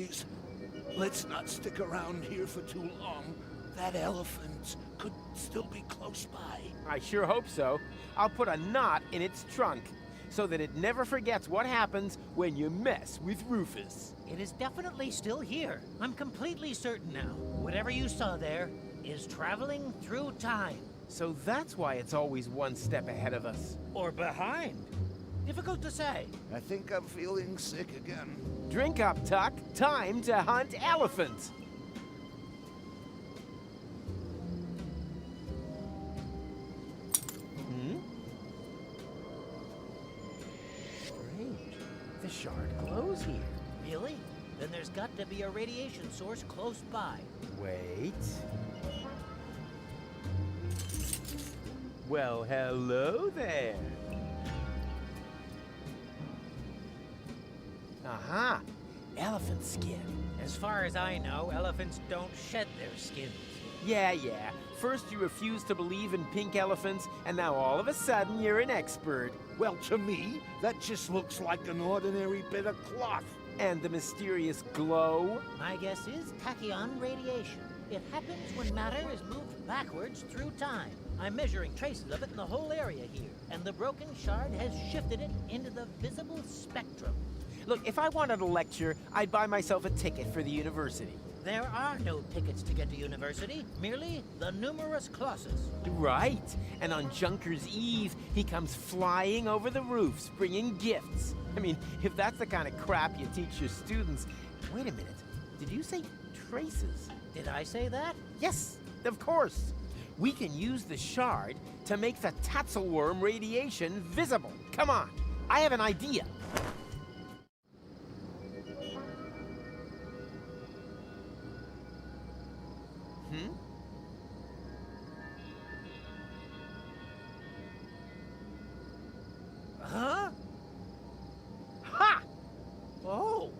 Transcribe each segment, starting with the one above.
Please, let's not stick around here for too long. That elephant could still be close by. I sure hope so. I'll put a knot in its trunk so that it never forgets what happens when you mess with Rufus. It is definitely still here. I'm completely certain now. Whatever you saw there is traveling through time. So that's why it's always one step ahead of us. Or behind. Difficult to say. I think I'm feeling sick again. Drink up, Tuck. Time to hunt elephants. Strange. The shard glows here. Really? Then there's got to be a radiation source close by. Wait. Well, hello there. Aha! Elephant skin. As far as I know, elephants don't shed their skins. Yeah. First you refused to believe in pink elephants, and now all of a sudden you're an expert. Well, to me, that just looks like an ordinary bit of cloth. And the mysterious glow? My guess is tachyon radiation. It happens when matter is moved backwards through time. I'm measuring traces of it in the whole area here, and the broken shard has shifted it into the visible spectrum. Look, if I wanted a lecture, I'd buy myself a ticket for the university. There are no tickets to get to university, merely the numerous clauses. Right. And on Junker's Eve, he comes flying over the roofs, bringing gifts. I mean, if that's the kind of crap you teach your students... Wait a minute. Did you say traces? Did I say that? Yes, of course. We can use the shard to make the Tatzelworm radiation visible. Come on, I have an idea. Huh? Ha! Oh!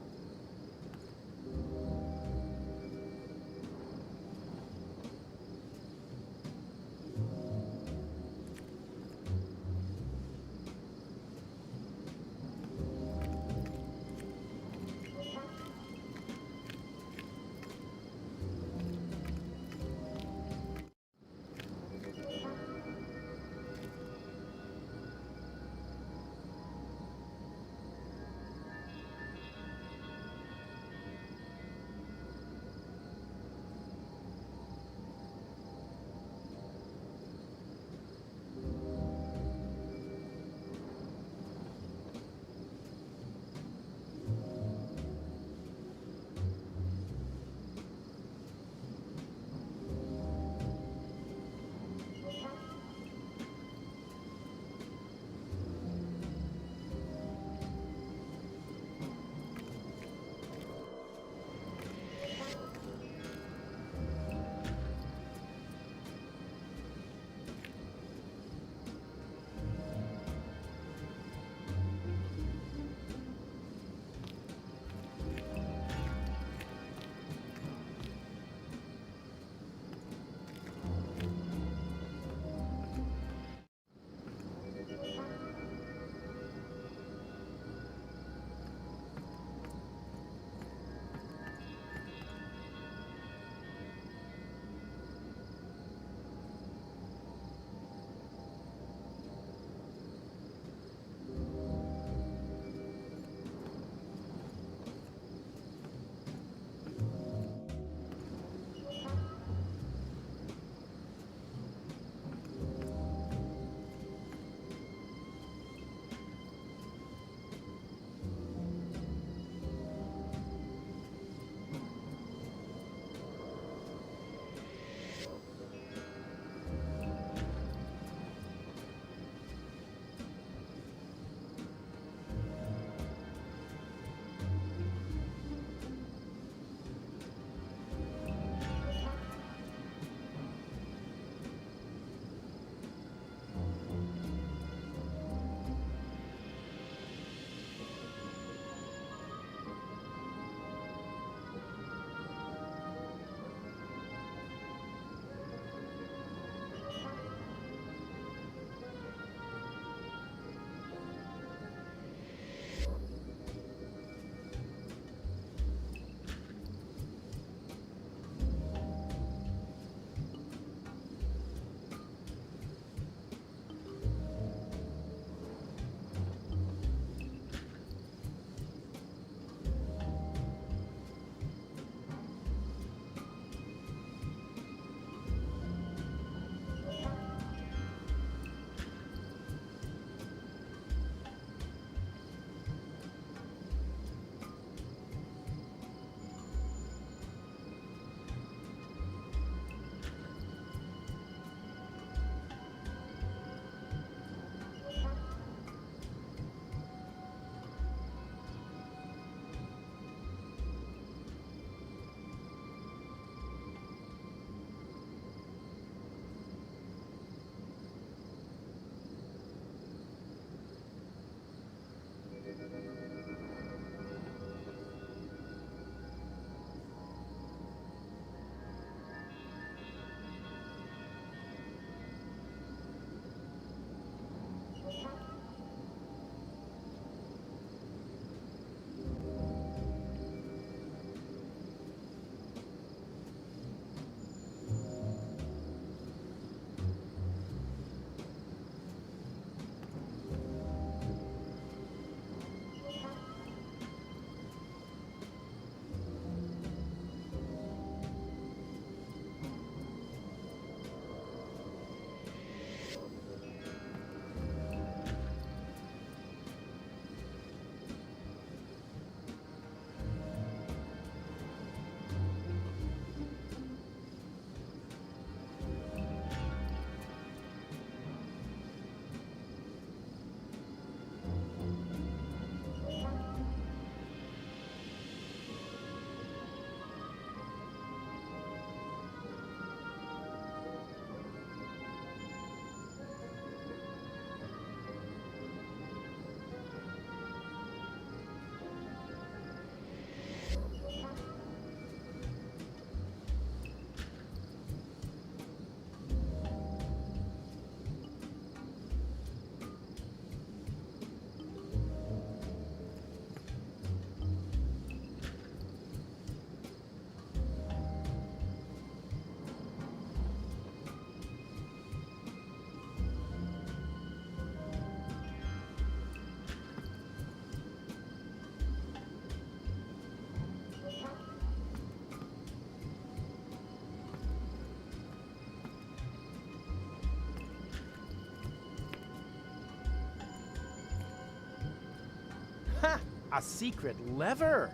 A secret lever.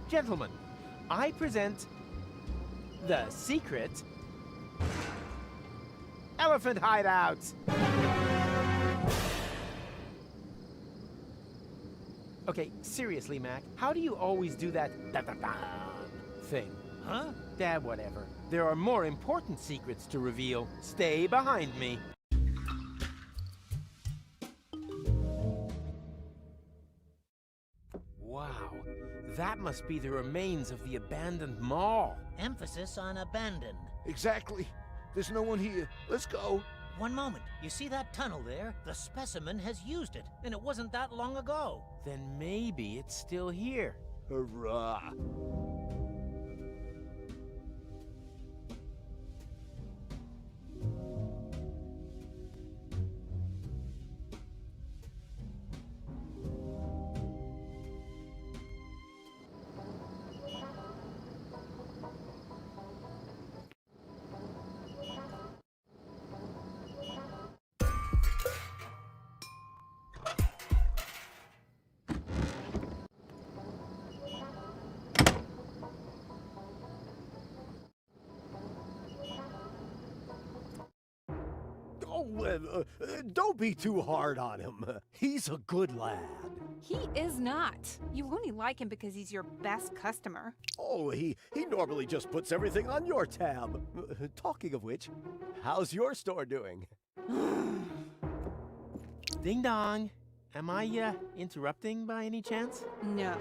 Gentlemen, I present the secret elephant hideout. Okay, seriously, Mac, how do you always do that da-da-da thing? Huh? Dad, whatever. There are more important secrets to reveal. Stay behind me. Wow, that must be the remains of the abandoned mall. Emphasis on abandoned. Exactly. There's no one here. Let's go. One moment. You see that tunnel there? The specimen has used it, and it wasn't that long ago. Then maybe it's still here. Hurrah. Oh, don't be too hard on him. He's a good lad. He is not. You only like him because he's your best customer. Oh, he normally just puts everything on your tab. Talking of which, how's your store doing? Ding dong. Am I, interrupting by any chance? No,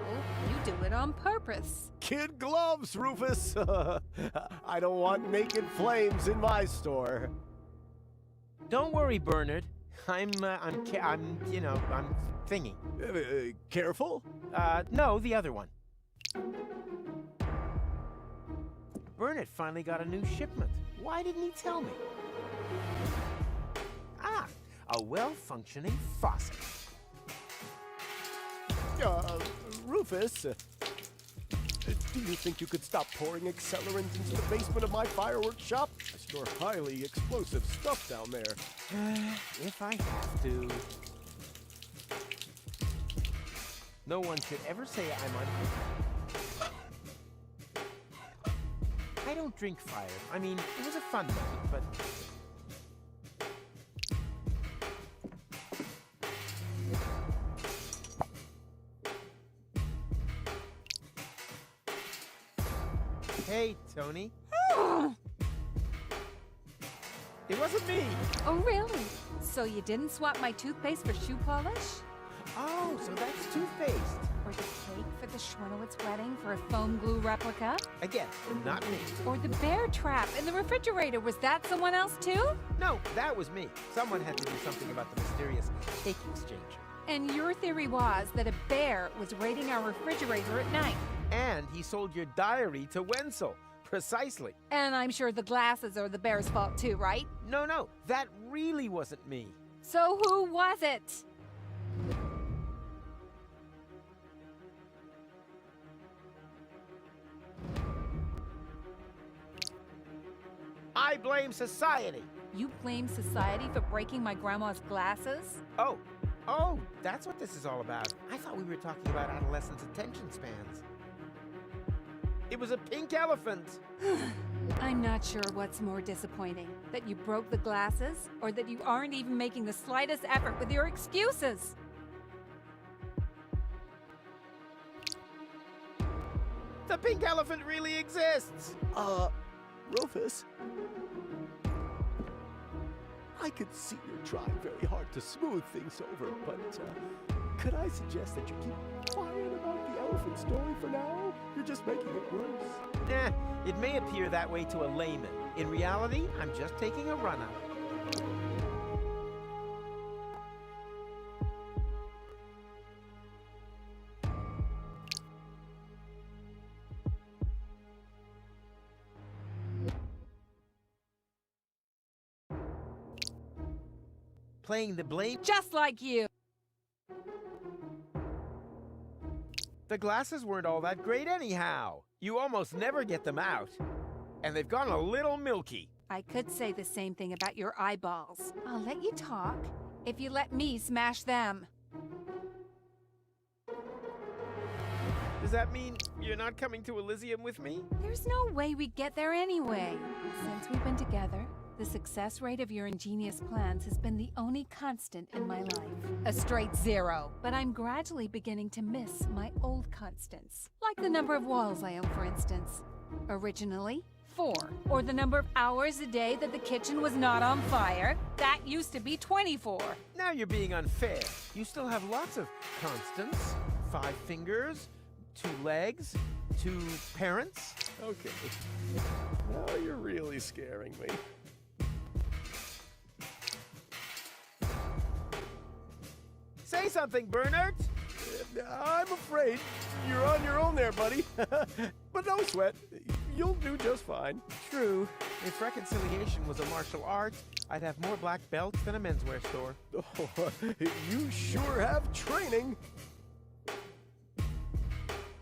you do it on purpose. Kid gloves, Rufus. I don't want naked flames in my store. Don't worry, Bernard. I'm thingy. Careful. No, the other one. Bernard finally got a new shipment. Why didn't he tell me? Ah, a well-functioning faucet. Rufus, do you think you could stop pouring accelerant into the basement of my fireworks shop? I store highly explosive stuff down there. If I have to. No one should ever say I'm unprepared. I don't drink fire. I mean, it was a fun night, but... Hey, Tony. It wasn't me. Oh, really? So you didn't swap my toothpaste for shoe polish? Oh, so that's toothpaste. Or the cake for the Schwanowitz wedding for a foam glue replica? Again, not me. Or the bear trap in the refrigerator, was that someone else too? No, that was me. Someone had to do something about the mysterious cake exchanger. And your theory was that a bear was raiding our refrigerator at night. And he sold your diary to Wenzel. Precisely. And I'm sure the glasses are the bear's fault too, right? No, that really wasn't me. So who was it? I blame society. You blame society for breaking my grandma's glasses? Oh, that's what this is all about. I thought we were talking about adolescents' attention spans. It was a pink elephant. I'm not sure what's more disappointing, that you broke the glasses, or that you aren't even making the slightest effort with your excuses. The pink elephant really exists. Rufus, I could see you're trying very hard to smooth things over, but could I suggest that you keep quiet about the elephant story for now? You're just making it worse. It may appear that way to a layman. In reality, I'm just taking a run at it. Playing the blame. Just like you. The glasses weren't all that great anyhow. You almost never get them out. And they've gone a little milky. I could say the same thing about your eyeballs. I'll let you talk if you let me smash them. Does that mean you're not coming to Elysium with me? There's no way we'd get there anyway. Since we've been together, the success rate of your ingenious plans has been the only constant in my life. A straight 0. But I'm gradually beginning to miss my old constants. Like the number of walls I own, for instance. Originally, 4. Or the number of hours a day that the kitchen was not on fire. That used to be 24. Now you're being unfair. You still have lots of constants. 5 fingers, 2 legs, 2 parents. Okay. Now you're really scaring me. Say something, Bernard! I'm afraid you're on your own there, buddy. But no sweat. You'll do just fine. True. If reconciliation was a martial art, I'd have more black belts than a menswear store. Oh, you sure have training.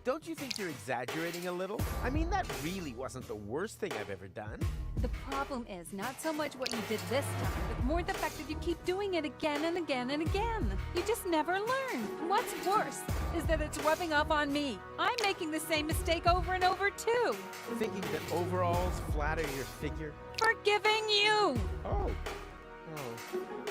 Don't you think you're exaggerating a little? I mean, that really wasn't the worst thing I've ever done. The problem is not so much what you did this time, but more the fact that you keep doing it again and again and again. You just never learn. And what's worse is that it's rubbing off on me. I'm making the same mistake over and over too. Thinking that overalls flatter your figure? Forgiving you! Oh.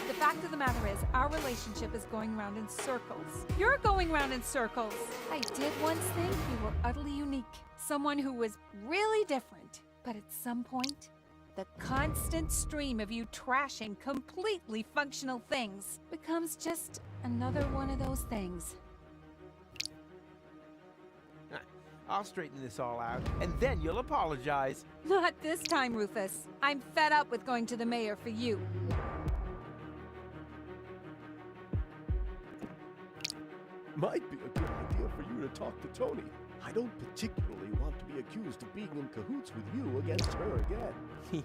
The fact of the matter is, our relationship is going round in circles. You're going round in circles. I did once think you were utterly unique. Someone who was really different. But at some point, the constant stream of you trashing completely functional things becomes just another one of those things. I'll straighten this all out, and then you'll apologize. Not this time, Rufus. I'm fed up with going to the mayor for you. Might be a good idea for you to talk to Tony. I don't particularly want to be accused of being in cahoots with you against her again.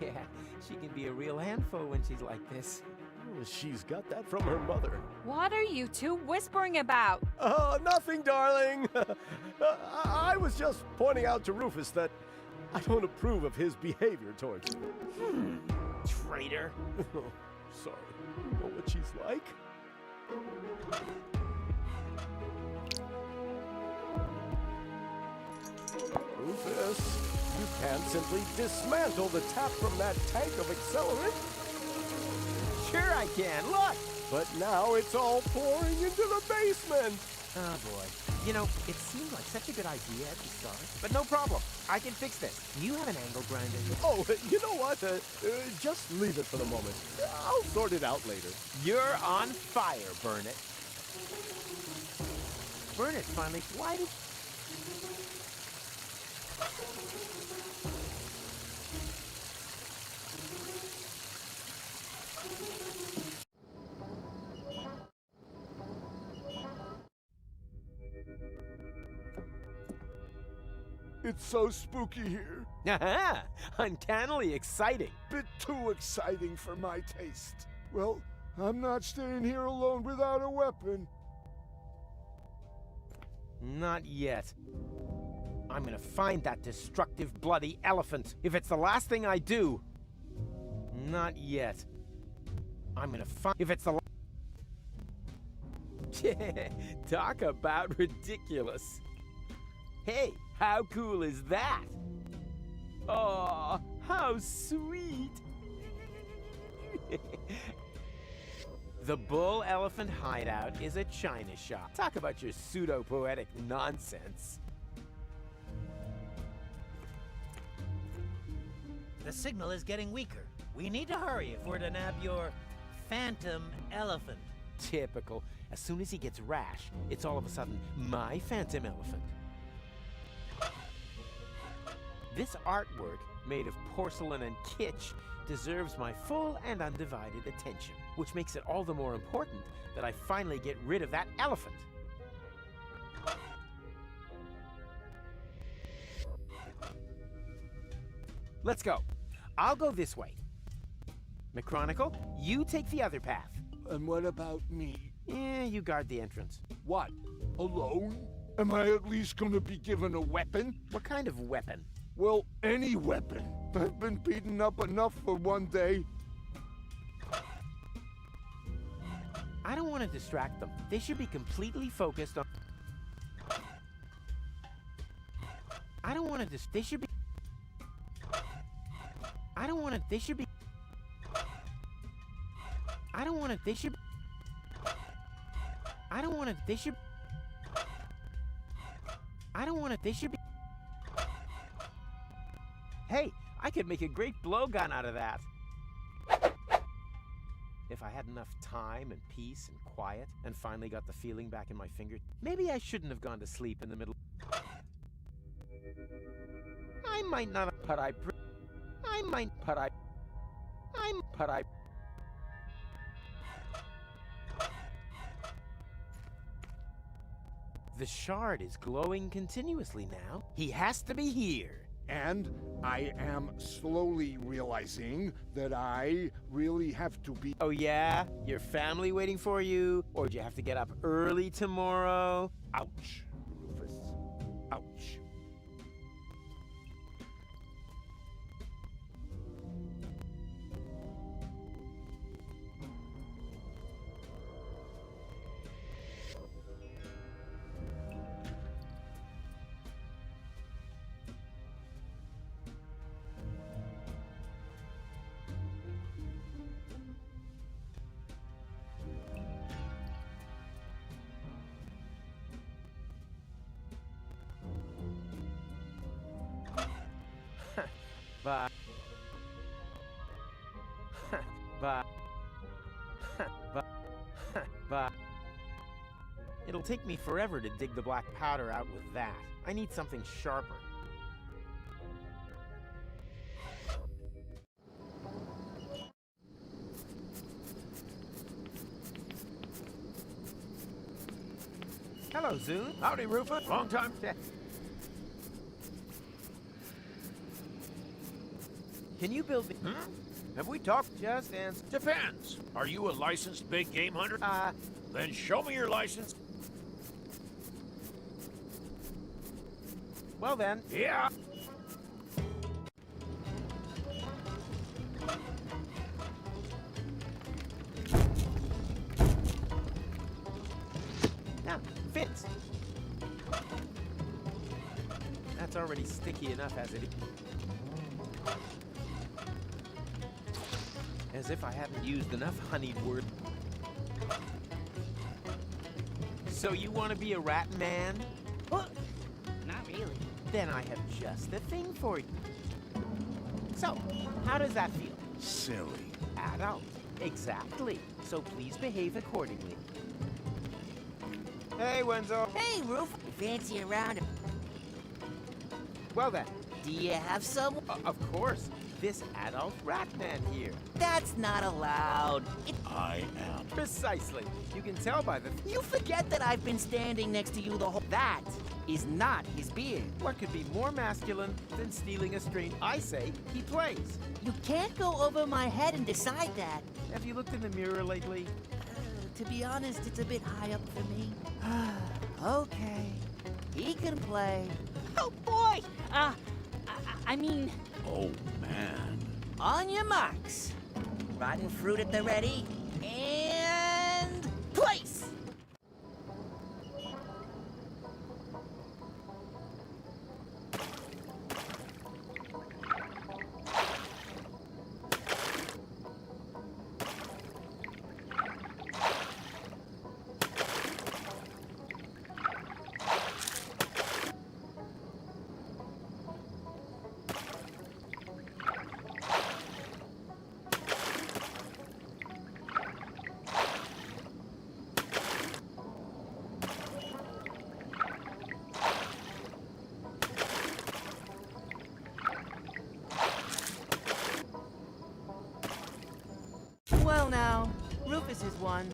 Yeah, she can be a real handful when she's like this. Oh, she's got that from her mother. What are you two whispering about? Nothing, darling. I was just pointing out to Rufus that I don't approve of his behavior towards you. Traitor. Oh, sorry. You know what she's like? Rufus, you can't simply dismantle the tap from that tank of accelerant. Sure I can, look! But now it's all pouring into the basement. Oh boy. You know, it seemed like such a good idea at the start. But no problem. I can fix this. You have an angle grinder. Oh, you know what? Just leave it for the moment. I'll sort it out later. You're on fire, Burnett. Burnett, finally, why did... It's so spooky here. Aha! Uncannily exciting. Bit too exciting for my taste. Well, I'm not staying here alone without a weapon. Not yet. I'm gonna find that destructive, bloody elephant, if it's the last thing I do. Not yet. I'm gonna find... If it's the... Talk about ridiculous. Hey, how cool is that? Oh, how sweet. The Bull Elephant Hideout is a china shop. Talk about your pseudo-poetic nonsense. The signal is getting weaker. We need to hurry if we're to nab your phantom elephant. Typical. As soon as he gets rash, it's all of a sudden my phantom elephant. This artwork, made of porcelain and kitsch, deserves my full and undivided attention, which makes it all the more important that I finally get rid of that elephant. Let's go. I'll go this way. McChronicle, you take the other path. And what about me? Yeah, you guard the entrance. What? Alone? Am I at least gonna be given a weapon? What kind of weapon? Well, any weapon. I've been beaten up enough for one day. I don't want to distract them. They should be completely focused on... I don't want to just. They should be. I don't want to. They should be. I don't want to. They should. I don't want to. They should. I don't want to. They should be. Hey, I could make a great blowgun out of that. If I had enough time and peace and quiet and finally got the feeling back in my finger, maybe I shouldn't have gone to sleep in the middle. I might not, but I might, but I. The shard is glowing continuously now. He has to be here. And I am slowly realizing that I really have to be... Oh yeah? Your family waiting for you? Or do you have to get up early tomorrow? Ouch, Rufus. Ouch. But it'll take me forever to dig the black powder out with that. I need something sharper. Hello, Zune. Howdy, Rufus. Long time. Can you build me? Have we talked? Just answer. Depends. Are you a licensed big game hunter? Then show me your license. Well then. Yeah. Now, fits. That's already sticky enough as it is. As if I haven't used enough honeyed word. So you want to be a rat man? What? Not really. Then I have just the thing for you. So, how does that feel? Silly. Adult. Exactly. So please behave accordingly. Hey, Wenzel. Hey, Roof. Fancy a round of... Well then. Do you have some? Of course. This adult rat man here. That's not allowed. I am. Precisely. You can tell by the... You forget that I've been standing next to you the whole... That is not his beard. What could be more masculine than stealing a string? I say he plays. You can't go over my head and decide that. Have you looked in the mirror lately? To be honest, it's a bit high up for me. Okay. He can play. Oh boy! I mean... Oh, man. On your marks. Rotten fruit at the ready. And... place! Well now, Rufus is one.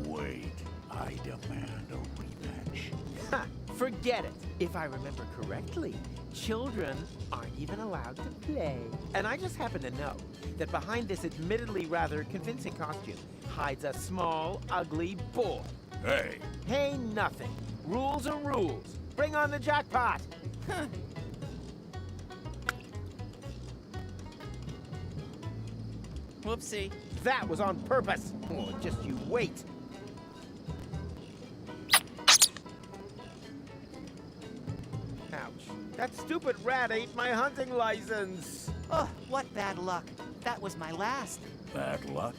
Wait, I demand a rematch. Ha! Forget it. If I remember correctly, children aren't even allowed to play. And I just happen to know that behind this admittedly rather convincing costume hides a small, ugly boy. Hey, Hey, nothing. Rules are rules. Bring on the jackpot. Huh. Whoopsie. That was on purpose. Oh, just you wait. Ouch. That stupid rat ate my hunting license. Oh, what bad luck. That was my last. Bad luck?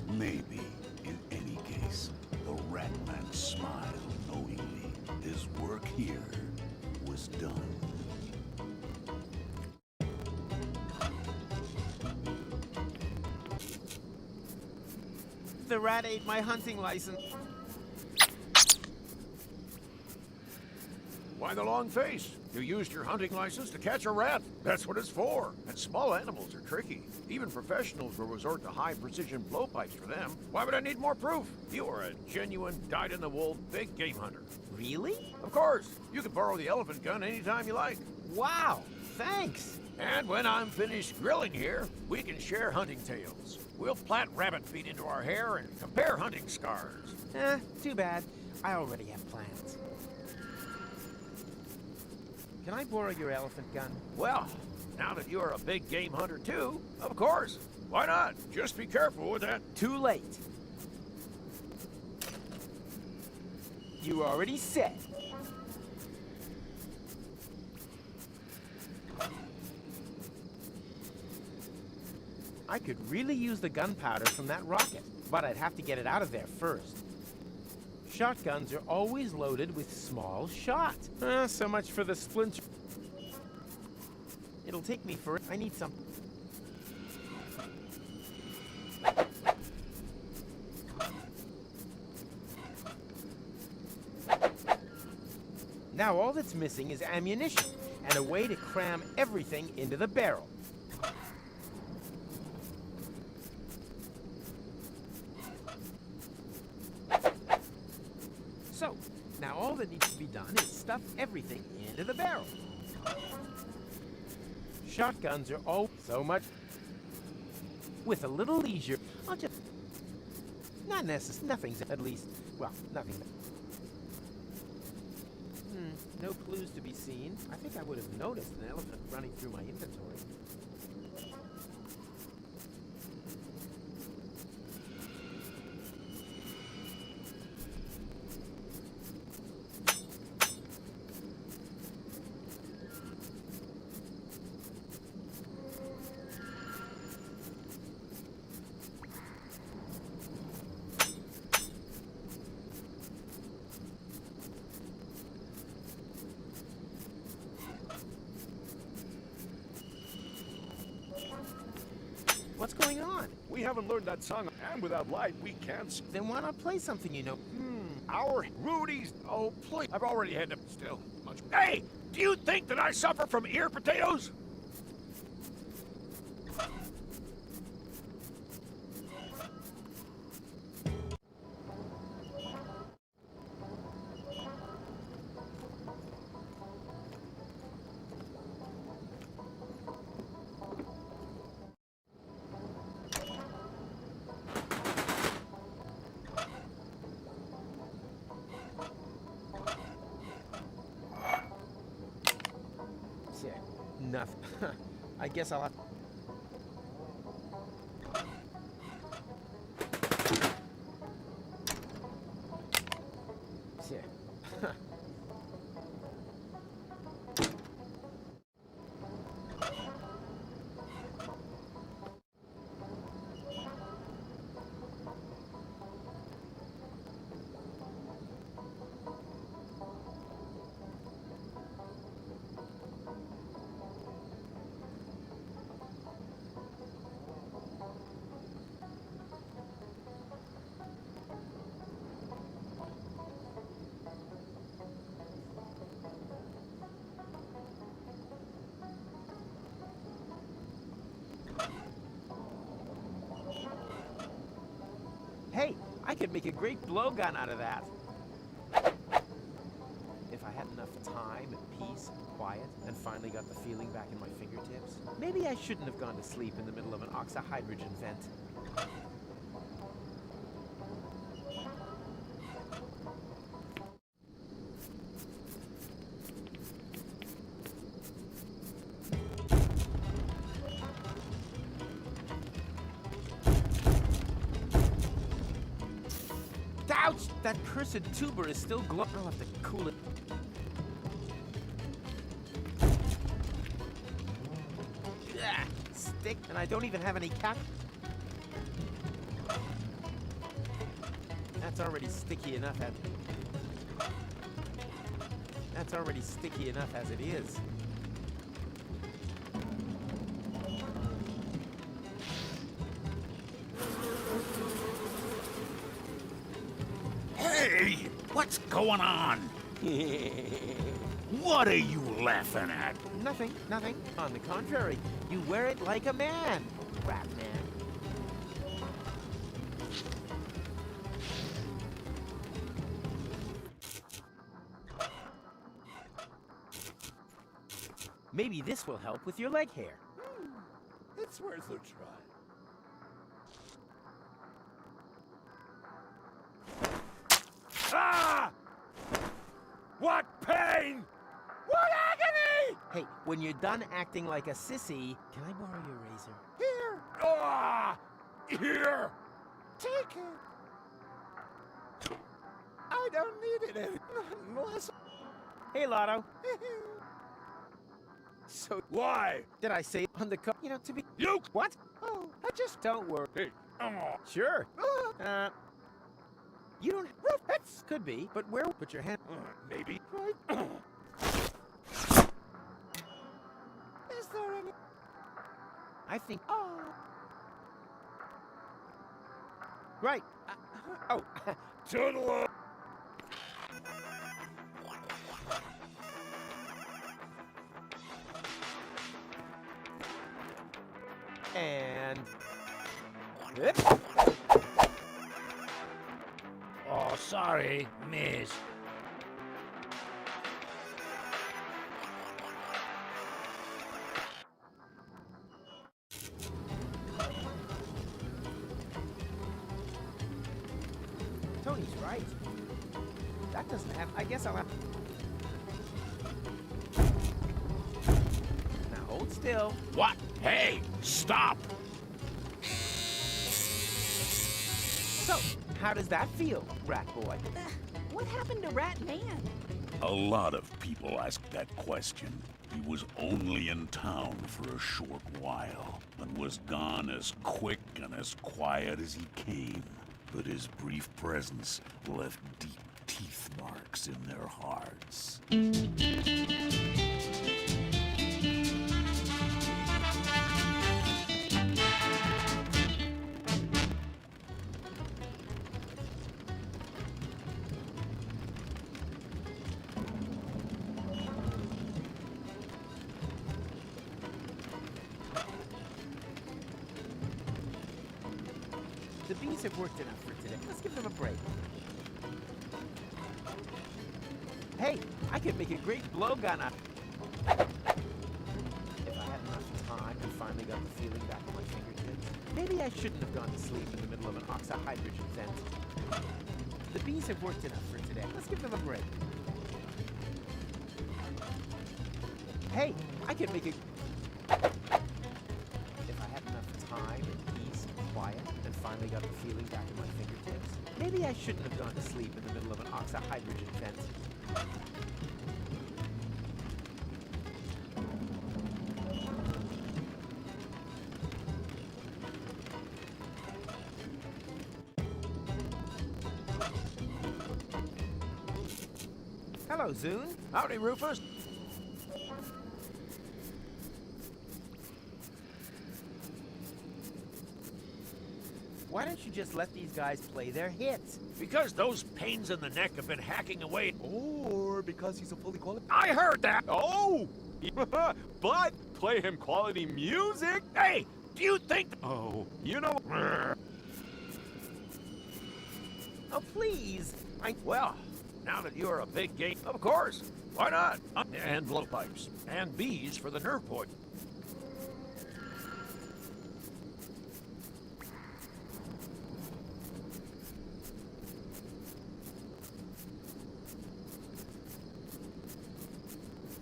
Maybe. In any case, the Ratman smiled knowingly. His work here was done. The rat ate my hunting license. Why the long face? You used your hunting license to catch a rat. That's what it's for. And small animals are tricky. Even professionals will resort to high-precision blowpipes for them. Why would I need more proof? You are a genuine, dyed-in-the-wool big game hunter. Really? Of course. You can borrow the elephant gun anytime you like. Wow, thanks. And when I'm finished grilling here, we can share hunting tales. We'll plant rabbit feet into our hair and compare hunting scars. Too bad. I already have plans. Can I borrow your elephant gun? Well, now that you're a big game hunter too, of course. Why not? Just be careful with that. Too late. You already said. I could really use the gunpowder from that rocket, but I'd have to get it out of there first. Shotguns are always loaded with small shot. So much for the splinter. It'll take me for... I need some... Now all that's missing is ammunition and a way to cram everything into the barrel. So, now all that needs to be done is stuff everything into the barrel. Shotguns are all so much. With a little leisure, I'll just... Not necessary. Nothing's at least... Well, nothing. No clues to be seen. I think I would have noticed an elephant running through my inventory. What's going on? We haven't learned that song, and without light, we can't. Then why not play something you know? Our Rudy's... Oh, please. I've already had to... Still. Much... Hey! Do you think that I suffer from ear potatoes? Yeah, nothing. I guess I'll have... Yeah. Hey, I could make a great blowgun out of that. If I had enough time and peace and quiet and finally got the feeling back in my fingertips, maybe I shouldn't have gone to sleep in the middle of an oxyhydrogen vent. Ouch! That cursed tuber is still glowing. I'll have to cool it. stick, and I don't even have any cap. That's already sticky enough as... That's already sticky enough as it is. Hey! What's going on? What are you laughing at? Nothing, nothing. On the contrary, you wear it like a man, Rat Man. Maybe this will help with your leg hair. It's worth a try. Ah! What pain! What agony! Hey, when you're done acting like a sissy, can I borrow your razor? Here! Ah! Here! Take it. I don't need it unless... Hey, Lotto. So, Why? did I say on the cup? You know, to be... You! What? Oh, I just don't worry. Hey! Oh! Sure. You don't... That's... Could be, but where... Put your hand... Maybe. Right. Is there any... I think... Oh. Right. Oh. Toodaloo! And... Oh, sorry, miss. Tony's right. That doesn't have... I guess I'll have... Now hold still. What? Hey! Stop! So, how does that feel, Rat Boy? What happened to Rat Man? A lot of people ask that question. He was only in town for a short while, and was gone as quick and as quiet as he came. But his brief presence left deep teeth marks in their hearts. The bees have worked enough for today. Let's give them a break. Hey, I could make a great blowgun up. If I had enough time and finally got the feeling back in my fingertips, maybe I shouldn't have gone to sleep in the middle of an oxyhydrogen vent. The bees have worked enough for today. Let's give them a break. Hey, I could make a... If I had enough time and peace and quiet and finally got the feeling back in my fingertips, maybe I shouldn't have gone to sleep in the middle of an oxyhydrogen vent. Hello, Zune. Howdy, Rufus. Why don't you just let these guys play their hits? Because those pains in the neck have been hacking away. Or because he's a fully qualified... I heard that! Oh! But play him quality music! Hey! Do you think... Oh, you know... Oh, please. Well, now that you're a big game... Of course! Why not? And blowpipes. And bees for the nerve point.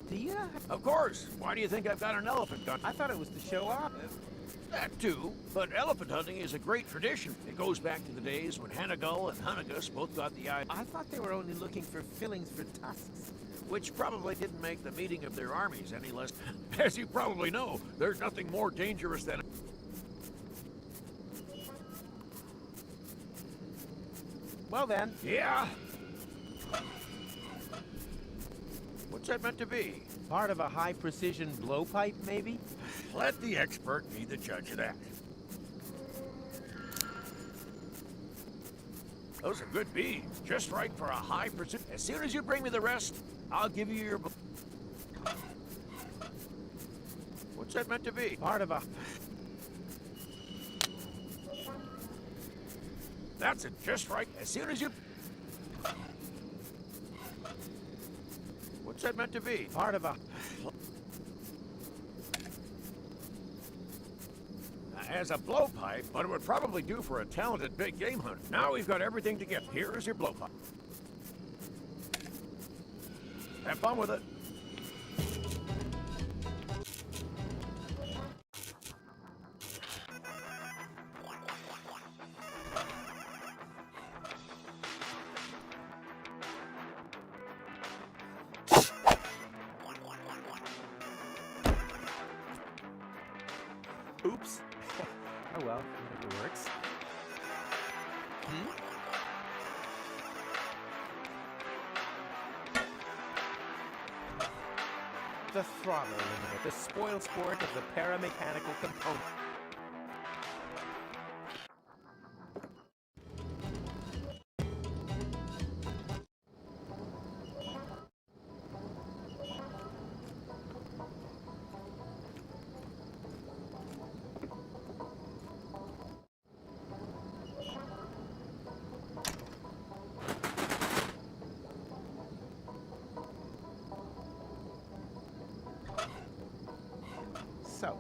Do you? Of course. Why do you think I've got an elephant gun? I thought it was to show off. That too, but elephant hunting is a great tradition. It goes back to the days when Hanagull and Hunnigus both got the eye, I thought they were only looking for fillings for tusks. which probably didn't make the meeting of their armies any less. As you probably know, there's nothing more dangerous than Well then, Yeah? What's that meant to be? part of a high-precision blowpipe, maybe? Let the expert be the judge of that. Those are good beads, just right for a high precision. As soon as you bring me the rest, I'll give you your... What's that meant to be? Part of a... That's it, just right. As soon as you... What's that meant to be? Part of a... As a blowpipe, but it would probably do for a talented big game hunter. Now we've got everything together. Here is your blowpipe. Have fun with it. Oops. Oh well, it works. The throttle limiter, the spoil sport of the paramechanical component. So,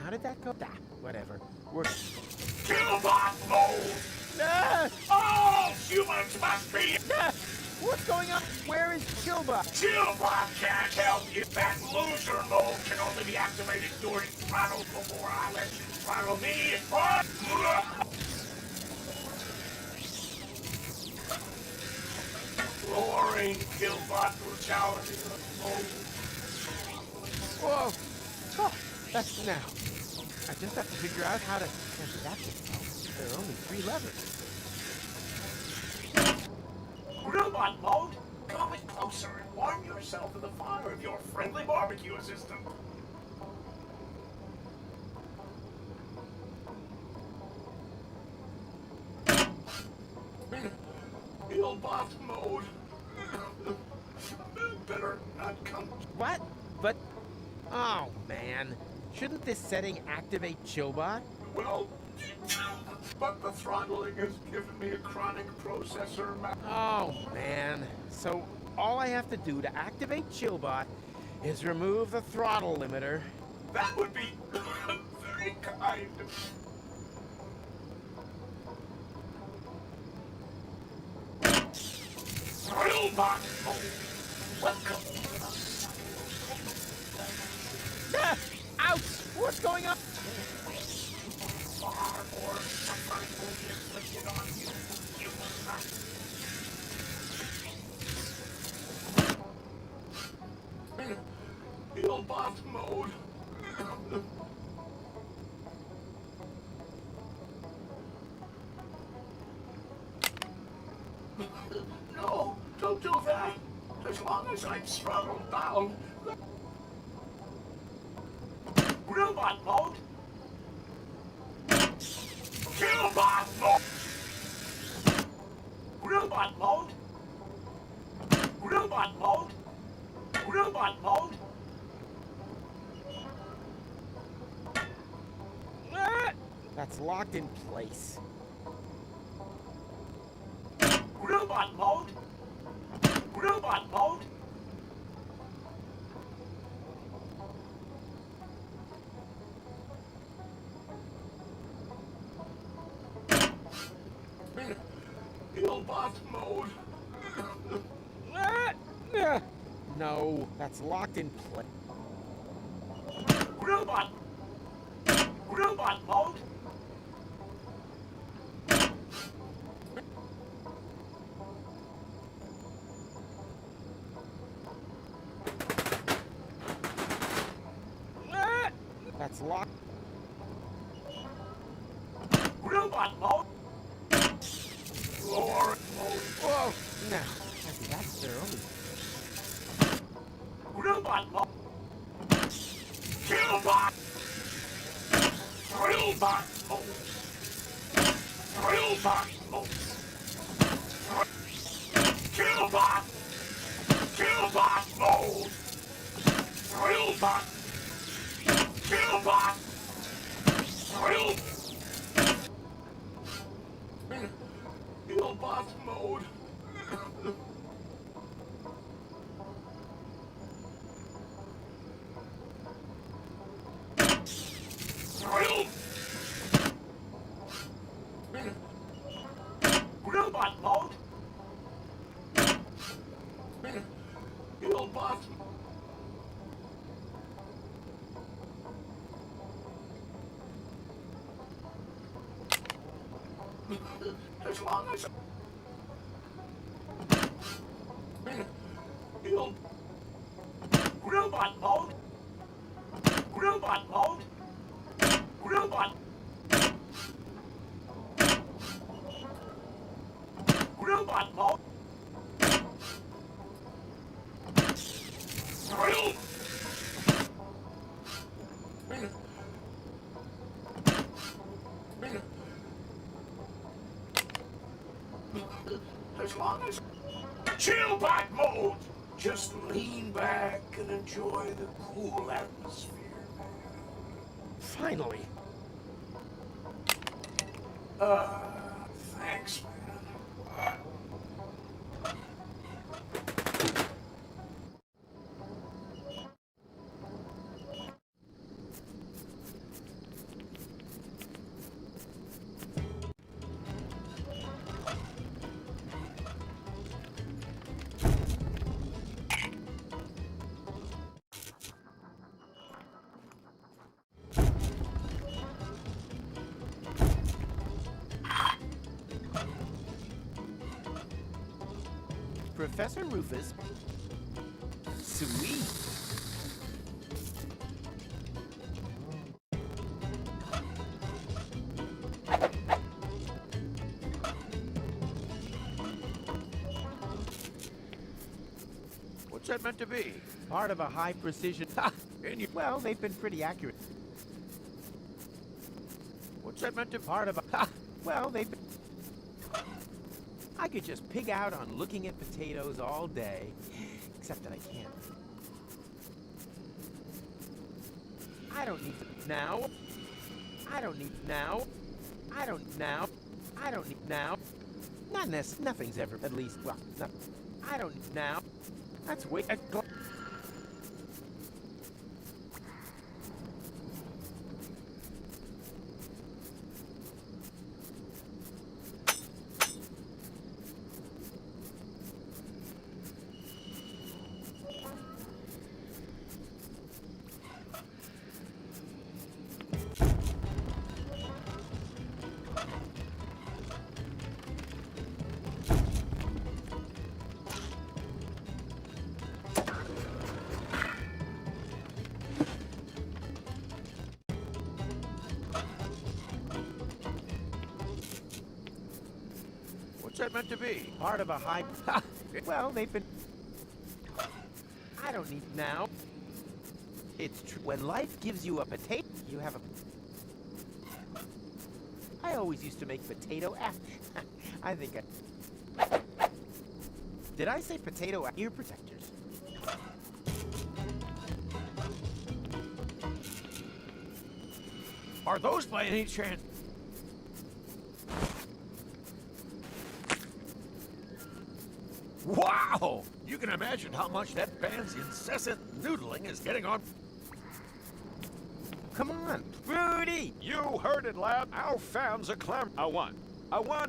how did that go? Ah, whatever. We're... Killbot mode! Ah! All humans must be... Ah! What's going on? Where is Killbot? Killbot can't help you. That loser mode can only be activated during throttle before I let you throttle me. Lowering Killbot brutality. Whoa! Oh, that's now. I just have to figure out how to enter that thing. There are only 3 levers. Robot mode, come in closer and warm yourself in the fire of your friendly barbecue assistant. Killbot mode. Better not come. What? But... Oh, man. Shouldn't this setting activate Chillbot? Well, but the throttling has given me a chronic processor. Oh, man. So, all I have to do to activate Chillbot is remove the throttle limiter. That would be very kind. Robot mode. Welcome. Ah! Ouch! What's going on? Far more suffering will be inflicted on you. You must not. Killbot mode. No, don't do that. As long as I'm throttle bound. Robot mode. Killbot mode. Robot mode. Robot mode. Robot mode. Ah! That's locked in place. Robot mode. Robot mode. Killbot mode. Ah! Ah! No, that's locked in place. Robot. Robot mode. Ah! That's locked. Robot mode. Whoa! Now, that's early. Robot mode. Killbot. Drillbot mode. Drillbot mode. Killbot. Killbot mode. Drillbot. Killbot. Drill. Killbot mode. Drill. Robot mode. Killbot. As long as Kill. Robot mode. Robot mode. Robot. Robot mode. Drill. As long as chill back mode. Just lean back and enjoy the cool atmosphere. Finally. Thanks, man. Professor Rufus. Sweet. What's that meant to be? Part of a high precision. And you, Well, they've been pretty accurate. what's that meant to Part of a. Well, they've been. I could just pig out on looking at potatoes all day, except that I can't. I don't need now. I don't need now. I don't now. I don't need now. Not this. Nothing's ever. At least, well, no. I don't need now. That's way. what's that meant to be? Part of a high. Well, they've been. I don't need now. It's true. When life gives you a potato, you have a. I always used to make potato I think I. Did I say potato ear protectors? Are those by any chance? Wow! You can imagine how much that band's incessant noodling is getting on. Come on, Rudy! You heard it, lad. Our fans are clam. A 1,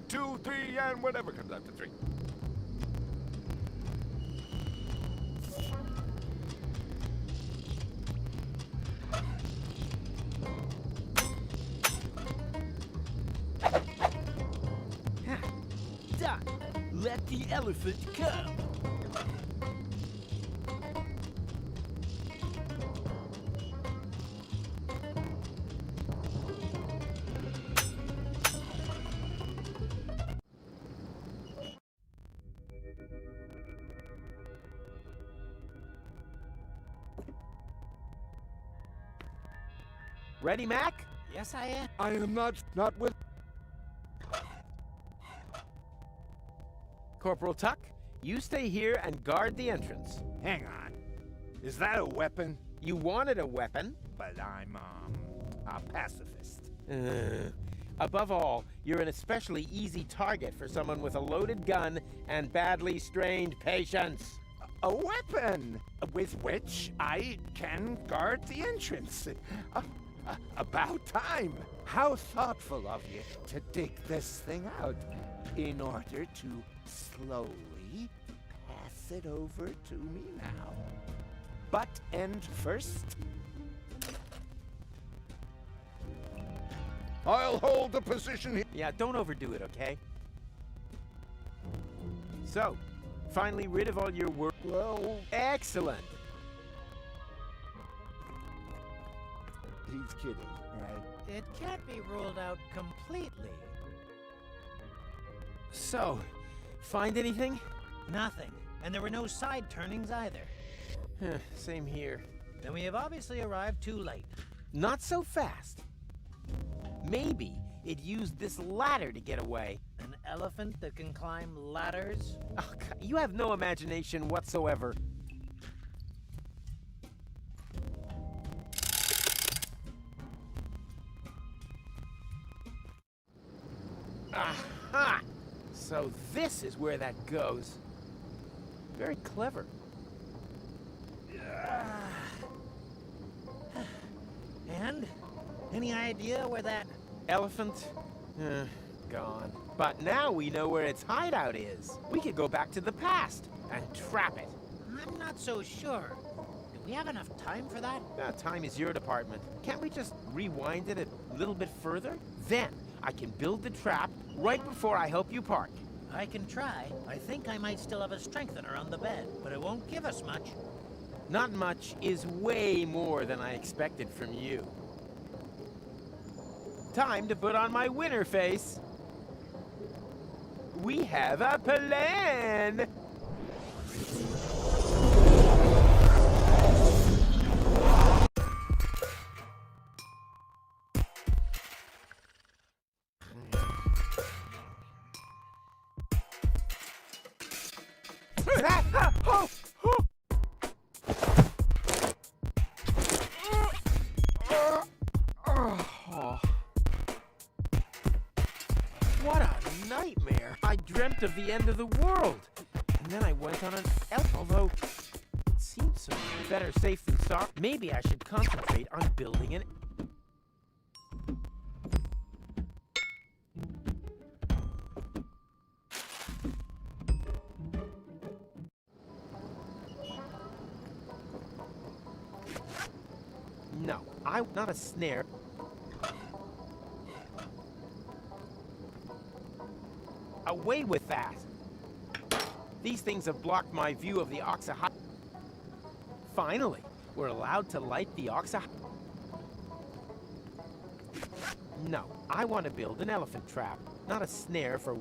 2, 3, and whatever comes after 3. Done. Let the elephant come. Ready, Mac? Yes, I am. I am not with. Corporal Tuck, you stay here and guard the entrance. Hang on. Is that a weapon? You wanted a weapon. But I'm, a pacifist. Above all, you're an especially easy target for someone with a loaded gun and badly strained patience. A weapon with which I can guard the entrance. About time. How thoughtful of you to dig this thing out in order to slowly pass it over to me now. Butt end first. I'll hold the position here. Yeah, don't overdo it, okay? So, finally rid of all your work. Well, Excellent. He's kidding, right? It can't be ruled out completely. So, find anything? Nothing. And there were no side turnings either. Same here. Then we have obviously arrived too late. Not so fast. Maybe it used this ladder to get away. An elephant that can climb ladders? Oh, God, you have no imagination whatsoever. Aha! So this is where that goes. Very clever. And? Any idea where that... Elephant? Gone. But now we know where its hideout is. We could go back to the past and trap it. I'm not so sure. Do we have enough time for that? Time is your department. Can't we just rewind it a little bit further? Then I can build the trap right before I help you park. I can try. I think I might still have a strengthener on the bed, but it won't give us much. Not much is way more than I expected from you. Time to put on my winner face. We have a plan! What a nightmare! I dreamt of the end of the world, and then I went on an elf. Although it seems so better safe than sorry. Maybe I should concentrate on building an. No, not a snare. Away with that! These things have blocked my view of the Oxa. Finally, we're allowed to light the Oxa. No, I want to build an elephant trap, not a snare for.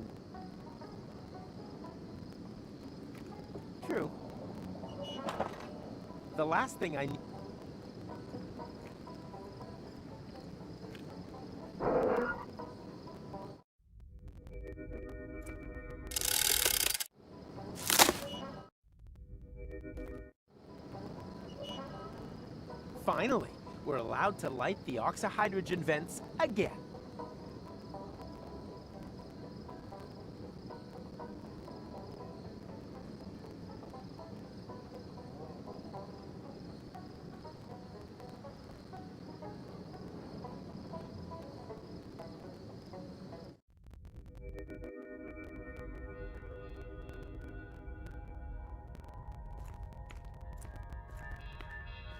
True. The last thing I need. Finally, we're allowed to light the oxyhydrogen vents again.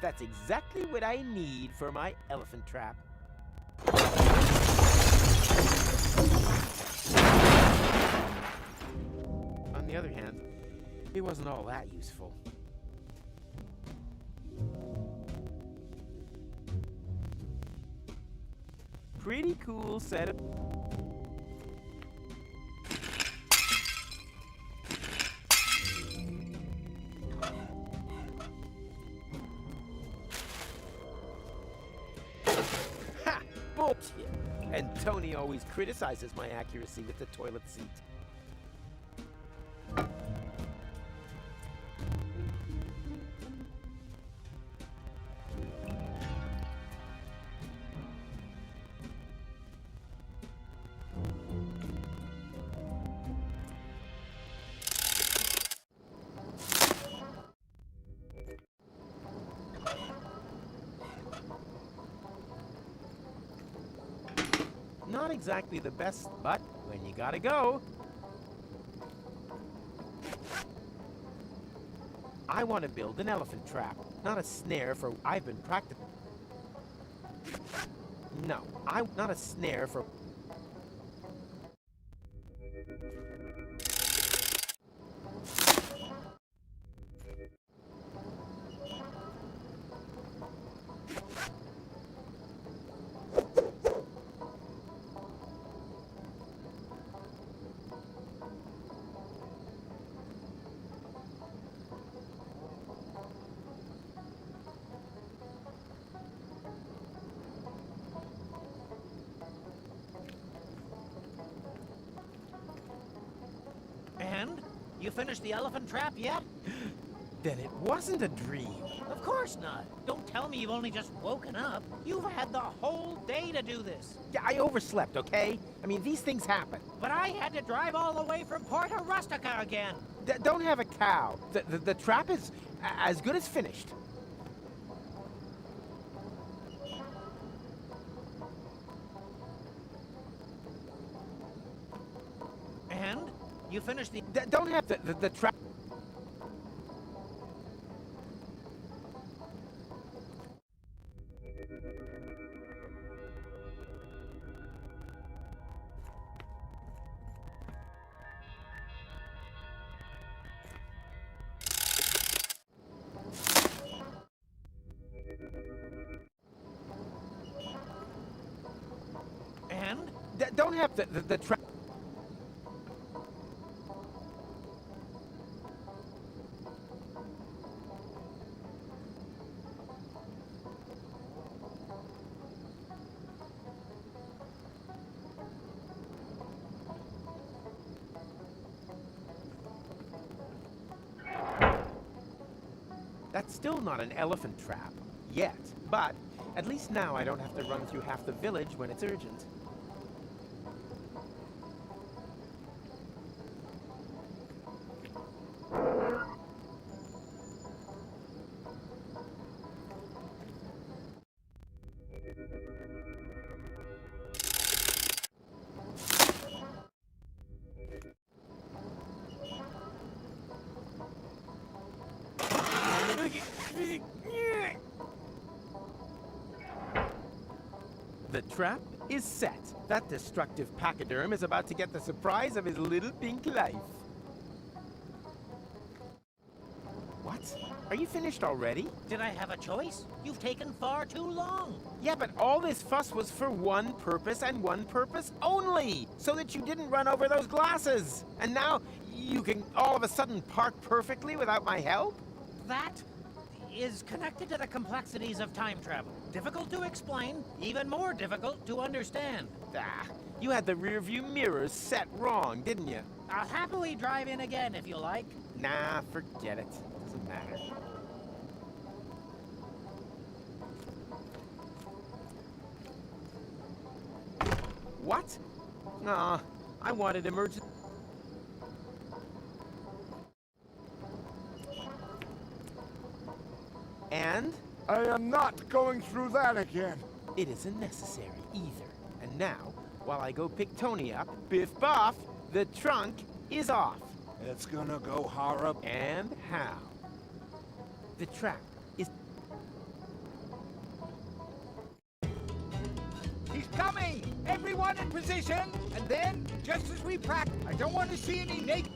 That's exactly what I need for my elephant trap. On the other hand, it wasn't all that useful. Pretty cool setup. And Tony always criticizes my accuracy with the toilet seat. Not exactly the best, but when you gotta go. I want to build an elephant trap, not a snare for I've been practicing. No, not a snare for. And? You finished the elephant trap yet? Then it wasn't a dream. Of course not. Don't tell me you've only just woken up. You've had the whole day to do this. Yeah, I overslept, okay? I mean, these things happen. But I had to drive all the way from Porta Rustica again. Don't have a cow. The trap is as good as finished. And? You finished the... Don't have the trap. And? Don't have the trap. That's still not an elephant trap, yet. But at least now I don't have to run through half the village when it's urgent. The trap is set. That destructive pachyderm is about to get the surprise of his little pink life. What? Are you finished already? Did I have a choice? You've taken far too long. Yeah, but all this fuss was for one purpose and one purpose only. So that you didn't run over those glasses. And now you can all of a sudden park perfectly without my help? That is connected to the complexities of time travel. Difficult to explain, even more difficult to understand. Ah, you had the rear view mirrors set wrong, didn't you? I'll happily drive in again if you like. Nah, forget it. Doesn't matter. What? Aw, I wanted emergency. And? I am not going through that again. It isn't necessary either. And now, while I go pick Tony up, biff boff, the trunk is off. It's gonna go horrible. And how? The trap is... He's coming! Everyone in position! And then, just as we practice, I don't want to see any naked...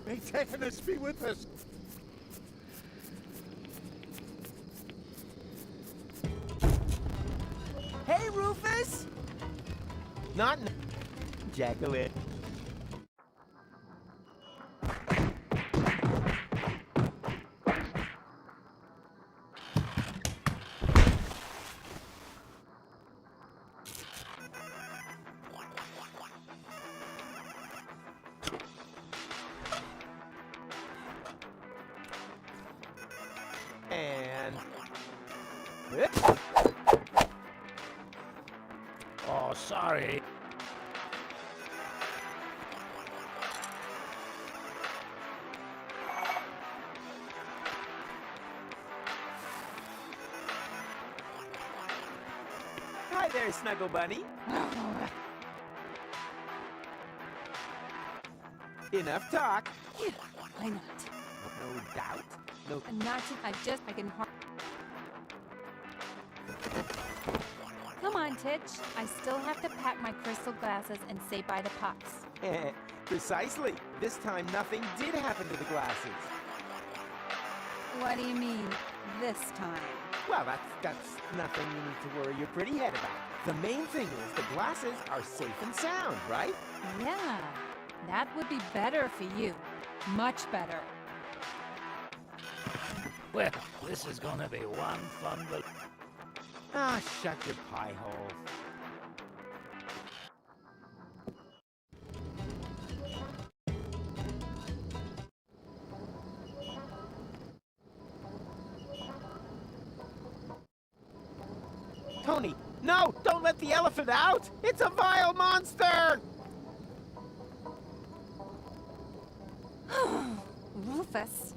May Zephyrus be with us. Hey, Rufus! Not... Jacqueline. sorry. Hi there, Snuggle Bunny. Enough talk. Yeah, why not? No doubt. No. Not to, I can Come on, Titch. I still have to pack my crystal glasses and say bye to Pops. Precisely. This time, nothing did happen to the glasses. What do you mean, this time? Well, that's nothing you need to worry your pretty head about. The main thing is the glasses are safe and sound, right? Yeah, that would be better for you. Much better. Well, this is gonna be one fun bal- Ah, shut your pie hole. Tony, no! Don't let the elephant out! It's a vile monster! Rufus,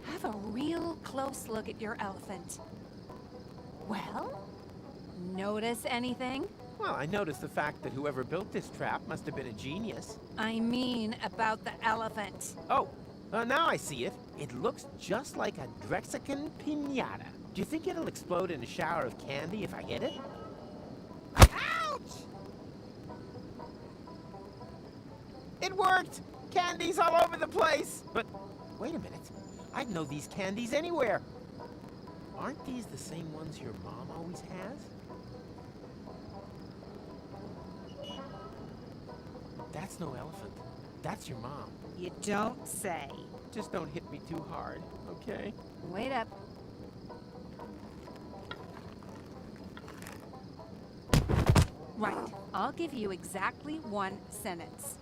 have a real close look at your elephant. Well? Notice anything? Well, I noticed the fact that whoever built this trap must have been a genius. I mean about the elephant. Oh, now I see it. It looks just like a Drexican piñata. Do you think it'll explode in a shower of candy if I hit it? Ouch! It worked! Candies all over the place! But wait a minute. I'd know these candies anywhere. Aren't these the same ones your mom always has? That's no elephant. That's your mom. You don't say. Just don't hit me too hard, okay? Wait up. Right. I'll give you exactly one sentence.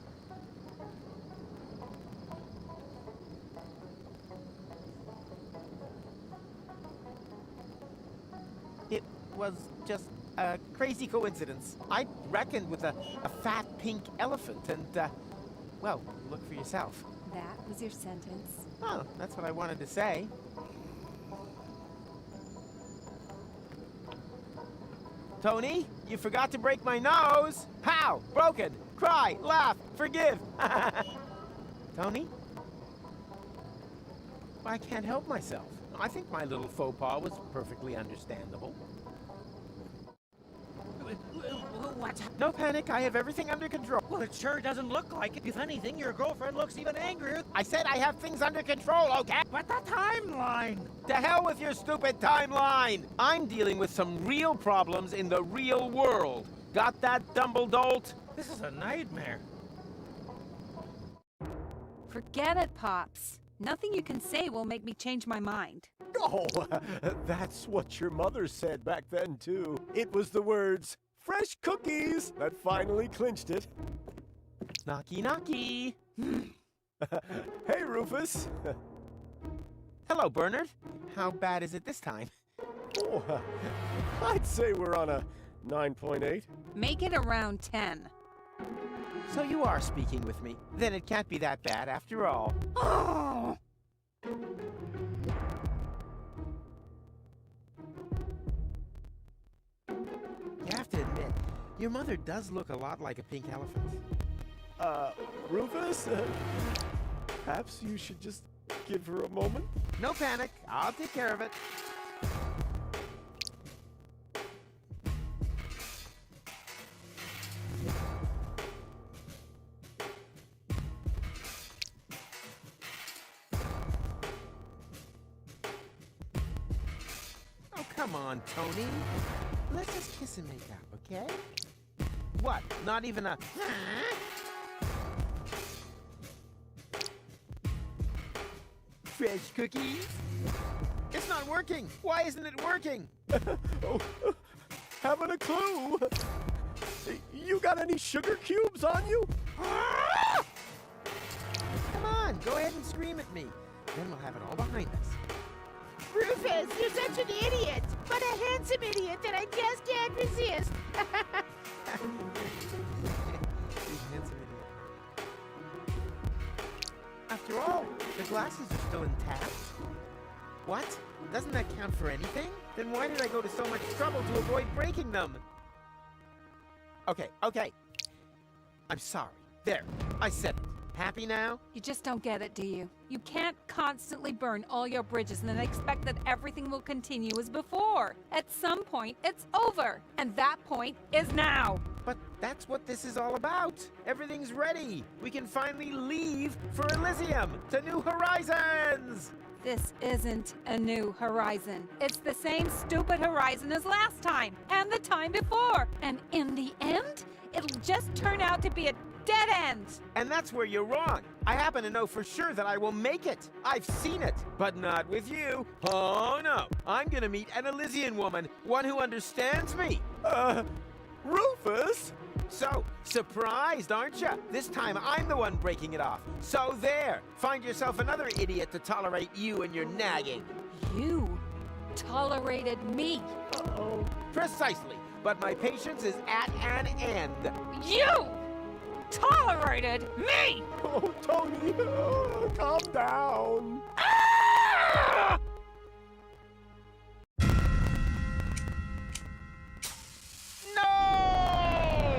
It was just a crazy coincidence. I reckoned with a fat pink elephant and, well, look for yourself. That was your sentence. Oh, that's what I wanted to say. Tony, you forgot to break my nose. Pow! Broken. Cry, laugh, forgive. Tony? I can't help myself. I think my little faux pas was perfectly understandable. What's No panic, I have everything under control. Well, it sure doesn't look like it. If anything, your girlfriend looks even angrier. I said I have things under control, okay? But the timeline! To hell with your stupid timeline! I'm dealing with some real problems in the real world. Got that, Dumbledolt? This is a nightmare. Forget it, Pops. Nothing you can say will make me change my mind. Oh, that's what your mother said back then, too. It was the words, "fresh cookies," that finally clinched it. Knocky, knocky. Hey, Rufus. Hello, Bernard. How bad is it this time? Oh, I'd say we're on a 9.8. Make it around 10. So you are speaking with me. Then it can't be that bad after all. Oh! You have to admit, your mother does look a lot like a pink elephant. Rufus? Perhaps you should just give her a moment? No panic. I'll take care of it. Oh, come on, Tony. Let's just kiss and make up, okay? What? Not even a... Fresh cookies? It's not working. Why isn't it working? Oh, haven't a clue. You got any sugar cubes on you? Come on, go ahead and scream at me. Then we'll have it all behind us. Rufus, you're such an idiot, but a handsome idiot that I just can't resist. handsome idiot. After all, the glasses are still intact. What? Doesn't that count for anything? Then why did I go to so much trouble to avoid breaking them? Okay. I'm sorry. There, I said it. Happy now? You just don't get it, do you? You can't constantly burn all your bridges and then expect that everything will continue as before. At some point, it's over. And that point is now. But that's what this is all about. Everything's ready. We can finally leave for Elysium to new horizons. This isn't a new horizon. It's the same stupid horizon as last time and the time before. And in the end, it'll just turn out to be a dead end. And that's where you're wrong. I happen to know for sure that I will make it. I've seen it, but not with you. Oh no, I'm gonna meet an Elysian woman, one who understands me. Rufus? So, surprised, aren't you? This time I'm the one breaking it off. So there, find yourself another idiot to tolerate you and your nagging. You tolerated me. Uh-oh. Precisely, but my patience is at an end. You tolerated me! Oh, Tony, calm down. Ah! No!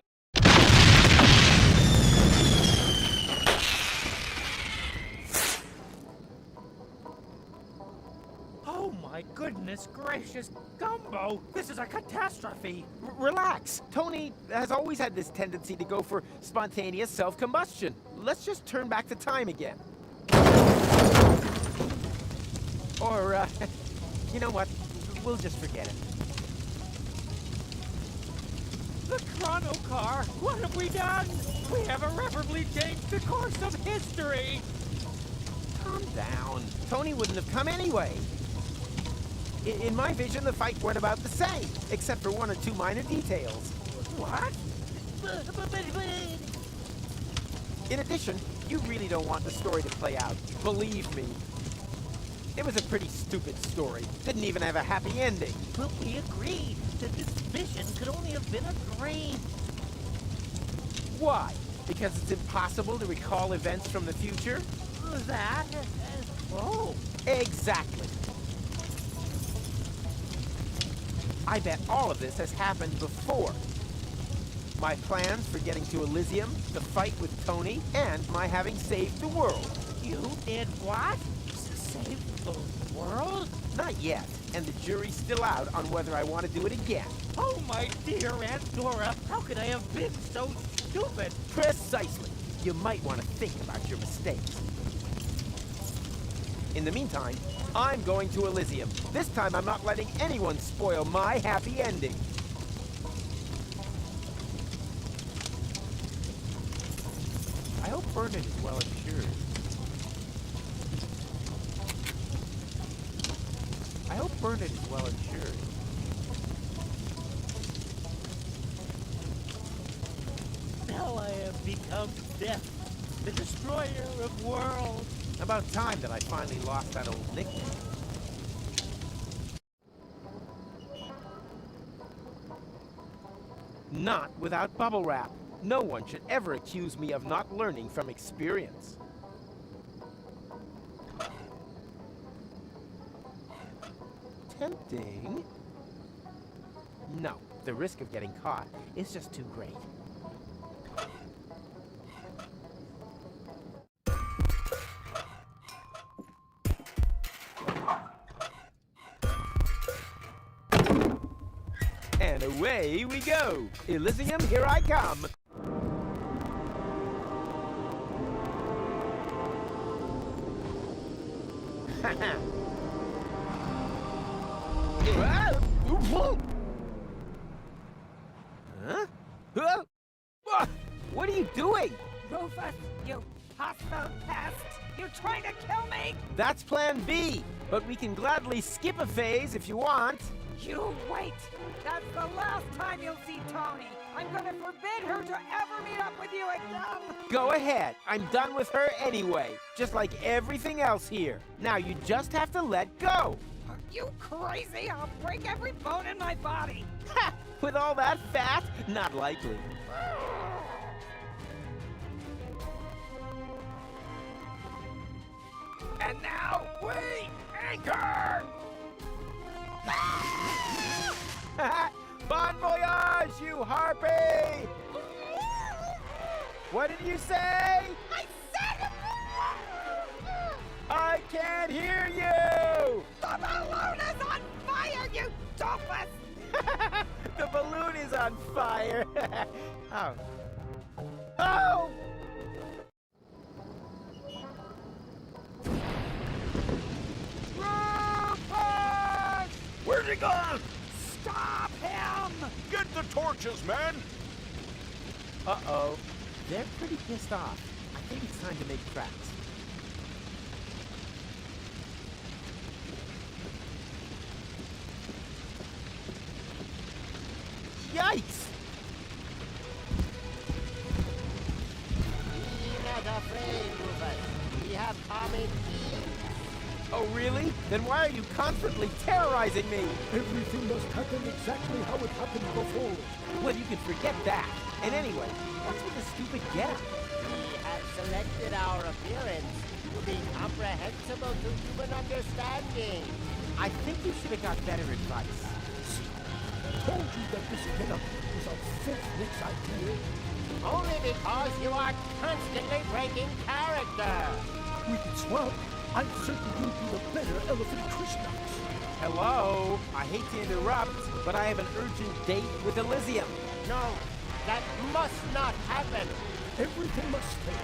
Oh my goodness gracious, Gumbo! This is a catastrophe! Relax. Tony has always had this tendency to go for spontaneous self-combustion. Let's just turn back the time again. Or, you know what? We'll just forget it. The chrono car! What have we done? We have irreparably changed the course of history! Calm down. Tony wouldn't have come anyway. In my vision, the fight went about the same, except for one or two minor details. What? In addition, you really don't want the story to play out. Believe me. It was a pretty stupid story. Didn't even have a happy ending. But we agreed that this vision could only have been a dream. Why? Because it's impossible to recall events from the future? That? Oh. Exactly. I bet all of this has happened before. My plans for getting to Elysium, the fight with Tony, and my having saved the world. You did what? Save the world? Not yet, and the jury's still out on whether I want to do it again. Oh, my dear Aunt Dora, how could I have been so stupid? Precisely. You might want to think about your mistakes. In the meantime, I'm going to Elysium. This time I'm not letting anyone spoil my happy ending. I hope Bernard is well insured. I hope Bernard is well insured. Now I have become Death, the destroyer of worlds. About time that I finally lost that old nickname. Not without bubble wrap. No one should ever accuse me of not learning from experience. Tempting. No, the risk of getting caught is just too great. And away we go! Elysium, here I come! Huh? What are you doing? Rufus, you hostile pest! You're trying to kill me! That's plan B, but we can gladly skip a phase if you want. You wait! That's the last time you'll see Tony! I'm gonna forbid her to ever meet up with you again! Go ahead. I'm done with her anyway. Just like everything else here. Now you just have to let go. Are You crazy? I'll break every bone in my body. Ha! With all that fat? Not likely. And now we anchor! Bon voyage, you harpy! What did you say? I said I can't hear you! the balloon is on fire, you doofus! The balloon is on fire. Oh. Oh! Rufus! Where's he gone? Stop him! Get the torches, man! Uh-oh. They're pretty pissed off. I think it's time to make tracks. Yikes! Be not afraid, Rufus. We have common keys. Oh, really? Then why are you constantly terrorizing me? Everything must happen exactly how it happened before. Well, you can forget that. And anyway, what's with the stupid getup? We have selected our appearance to be comprehensible to human understanding. I think you should have got better advice. Told you that this getup was a fifth Nick's idea. Only because you are constantly breaking character. We can swap. I'm certain you'll be the better elephant Krishna. Hello? I hate to interrupt, but I have an urgent date with Elysium. No, that must not happen. Everything must stay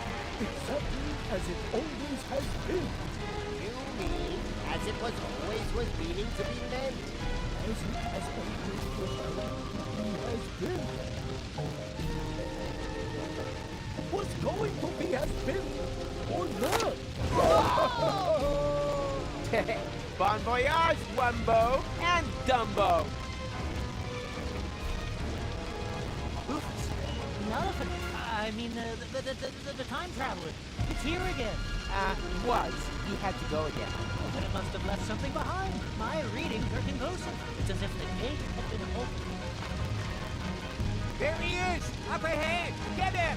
exactly as it always has been. You mean as it was meaning to be meant? As it has always has been. Was going to be has been or not. Bon voyage, Wumbo and Dumbo. Rufus, the elephant, the time traveler. It's here again. Was. He had to go again. Oh, but it must have left something behind. My readings are conclusive. It's as if the gate had been opened. There he is! Up ahead! Get him!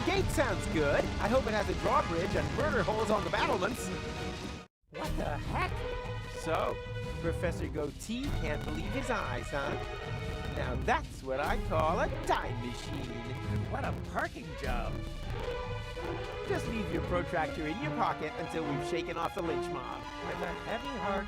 Gate sounds good. I hope it has a drawbridge and burner holes on the battlements. What the heck? So, Professor Goatee can't believe his eyes, huh? Now that's what I call a time machine. What a parking job! Just leave your protractor in your pocket until we've shaken off the lynch mob. With a heavy heart.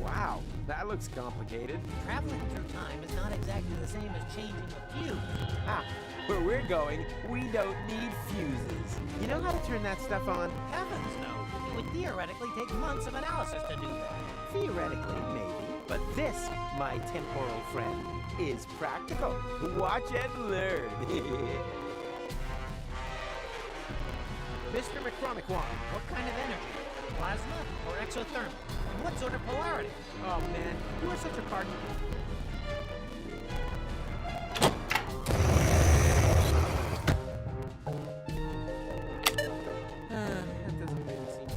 Wow, that looks complicated. Traveling through time is not exactly the same as changing a fuse. Ah, where we're going, we don't need fuses. You know how to turn that stuff on? Heavens, no. It would theoretically take months of analysis to do that. Theoretically, maybe. But this, my temporal friend, is practical. Watch and learn. Mr. McCormick-Wong, What kind of energy? Plasma or exothermic? And what sort of polarity? oh man, you are such a pardon. That doesn't really seem...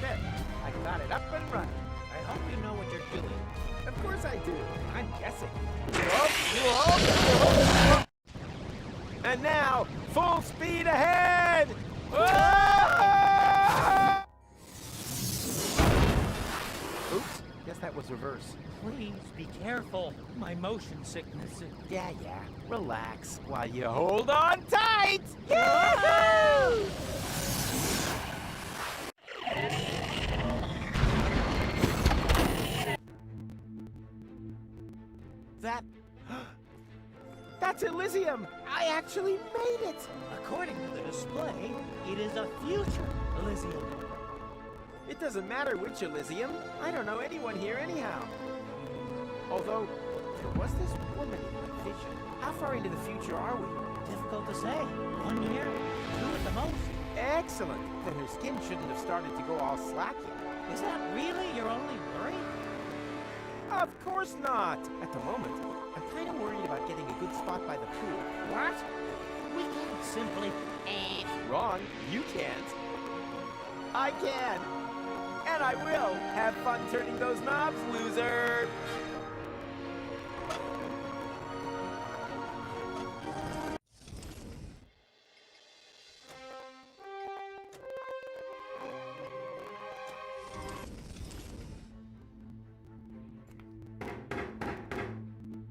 There, I got it up and running. I hope you know what you're doing. Of course I do. I'm guessing. And now, full speed ahead! Ah! Oops, guess that was reverse. Please be careful. My motion sickness. Yeah, relax while you hold on tight! Yahoo! That's Elysium! I actually made it! According to the display, it is a future Elysium. It doesn't matter which Elysium. I don't know anyone here anyhow. Although, there was this woman in my vision. How far into the future are we? Difficult to say. 1 year? 2 at the most. Excellent. Then her skin shouldn't have started to go all slack yet. Is that really your only worry? Of course not! At the moment, I'm kind of worried about getting a good spot by the pool. What? We can't simply... Wrong. You can't. I can. And I will. Have fun turning those knobs, loser.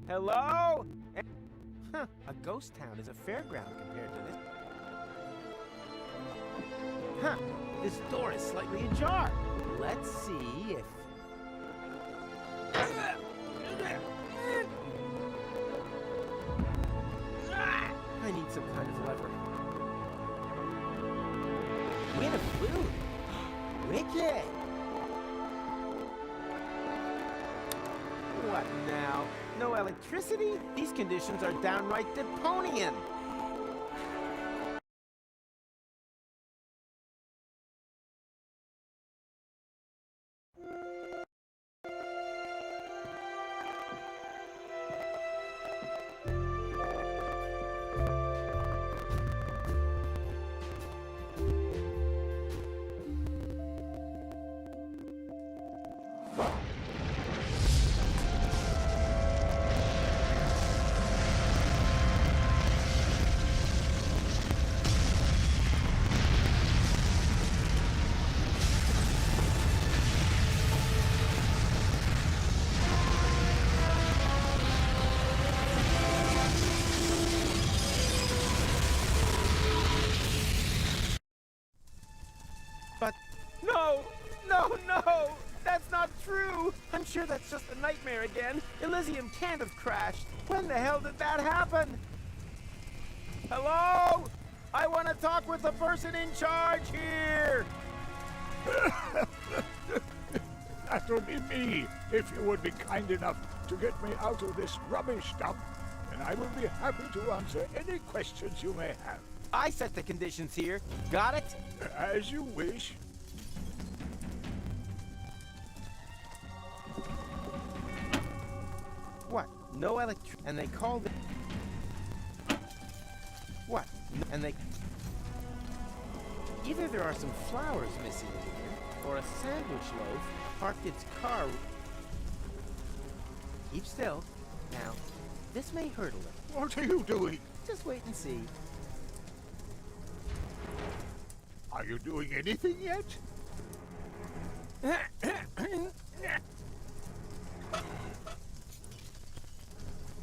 Hello? Huh, a ghost town is a fairground compared to this. Huh, this door is slightly ajar. Let's see if... I need some kind of lever. Win a balloon. Wicked. What now? No electricity? These conditions are downright Deponian. But no! That's not true! I'm sure that's just a nightmare again. Elysium can't have crashed. When the hell did that happen? Hello? I want to talk with the person in charge here! That'll be me, if you would be kind enough to get me out of this rubbish dump, and I will be happy to answer any questions you may have. I set the conditions here. Got it? As you wish. What? No electric... And they called it... What? And they... Either there are some flowers missing here, or a sandwich loaf parked its car... Keep still. Now, this may hurt a little. What are you doing? Just wait and see. Are you doing anything yet?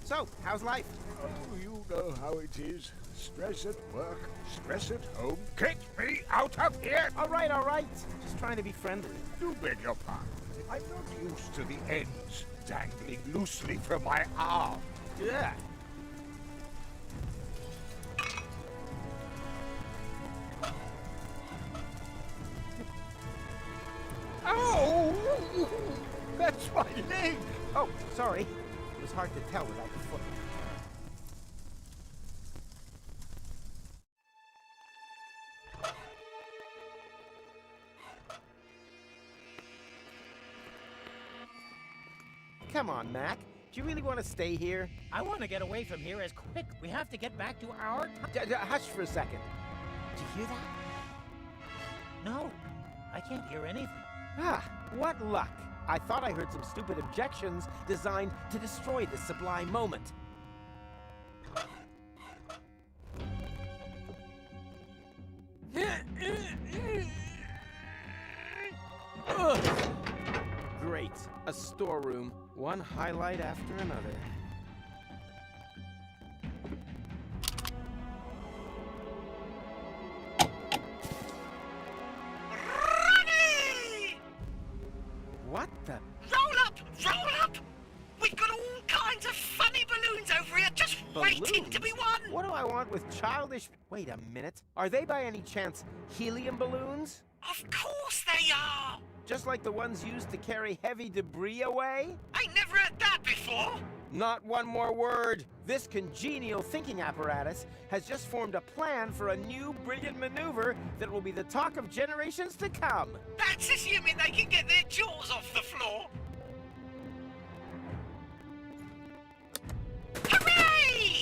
So, how's life? Oh, you know how it is. Stress at work, stress at home. Get me out of here! All right. Just trying to be friendly. Do beg your pardon. I'm not used to the ends dangling loosely from my arm. Yeah. Ow! That's my leg! Oh, sorry. It was hard to tell without the foot. Come on, Mac. Do you really want to stay here? I want to get away from here as quick. We have to get back to our... Hush for a second. Did you hear that? No, I can't hear anything. Ah, what luck. I thought I heard some stupid objections designed to destroy this sublime moment. Ugh. Great. A storeroom. One highlight after another. What the? Roll up! We've got all kinds of funny balloons over here just waiting to be won! What do I want with childish... Wait a minute. Are they by any chance helium balloons? Of course they are! Just like the ones used to carry heavy debris away? I never heard that before! Not one more word. This congenial thinking apparatus has just formed a plan for a new brilliant maneuver that will be the talk of generations to come. That's assuming they can get their jaws off the floor.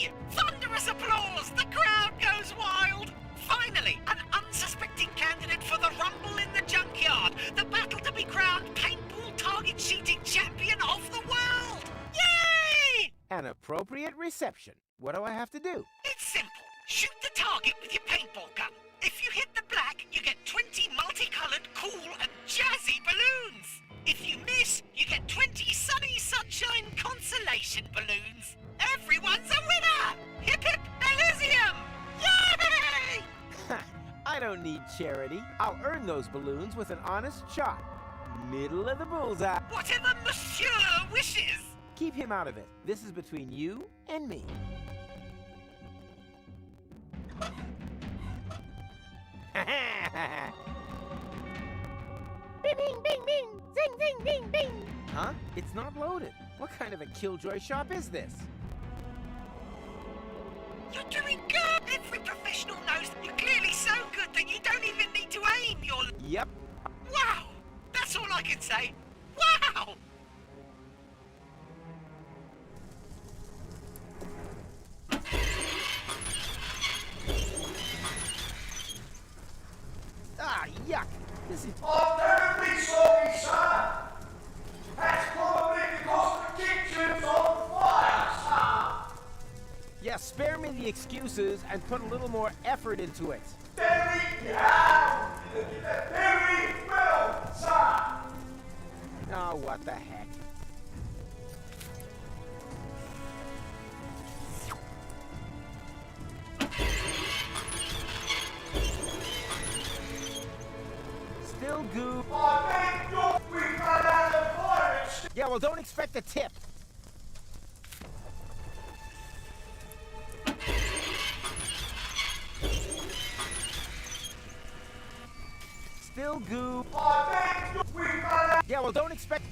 Thank you! Thunderous applause! The crowd goes wild! Finally, an unsuspecting candidate for the Rumble in the Junkyard! The battle to be crowned paintball target shooting champion of the world! Yay! An appropriate reception. What do I have to do? It's simple. Shoot the target with your paintball gun. If you hit the black, you get 20 multicolored, cool, and jazzy balloons. If you miss, you get 20 sunny sunshine consolation balloons. Everyone's a winner! Hip hip Elysium! Yay! I don't need charity. I'll earn those balloons with an honest shot. Middle of the bullseye. Whatever Monsieur wishes. Keep him out of it. This is between you and me. Bing, bing, bing, bing! Zing, zing, bing, bing! Huh? It's not loaded. What kind of a killjoy shop is this? You're doing good! Every professional knows you're clearly so good that you don't even need to aim your... Yep. Wow! That's all I can say. Wow! Ah, yuck! This is... I'm terribly sorry, sir! That's probably because the kitchen's on fire, sir! Yeah, spare me the excuses and put a little more effort into it. Very well, sir! Oh, what the heck. Still goo. I think we got out of forest! Yeah, well, don't expect a tip. Still goo. I think we got out... Yeah, well, don't expect...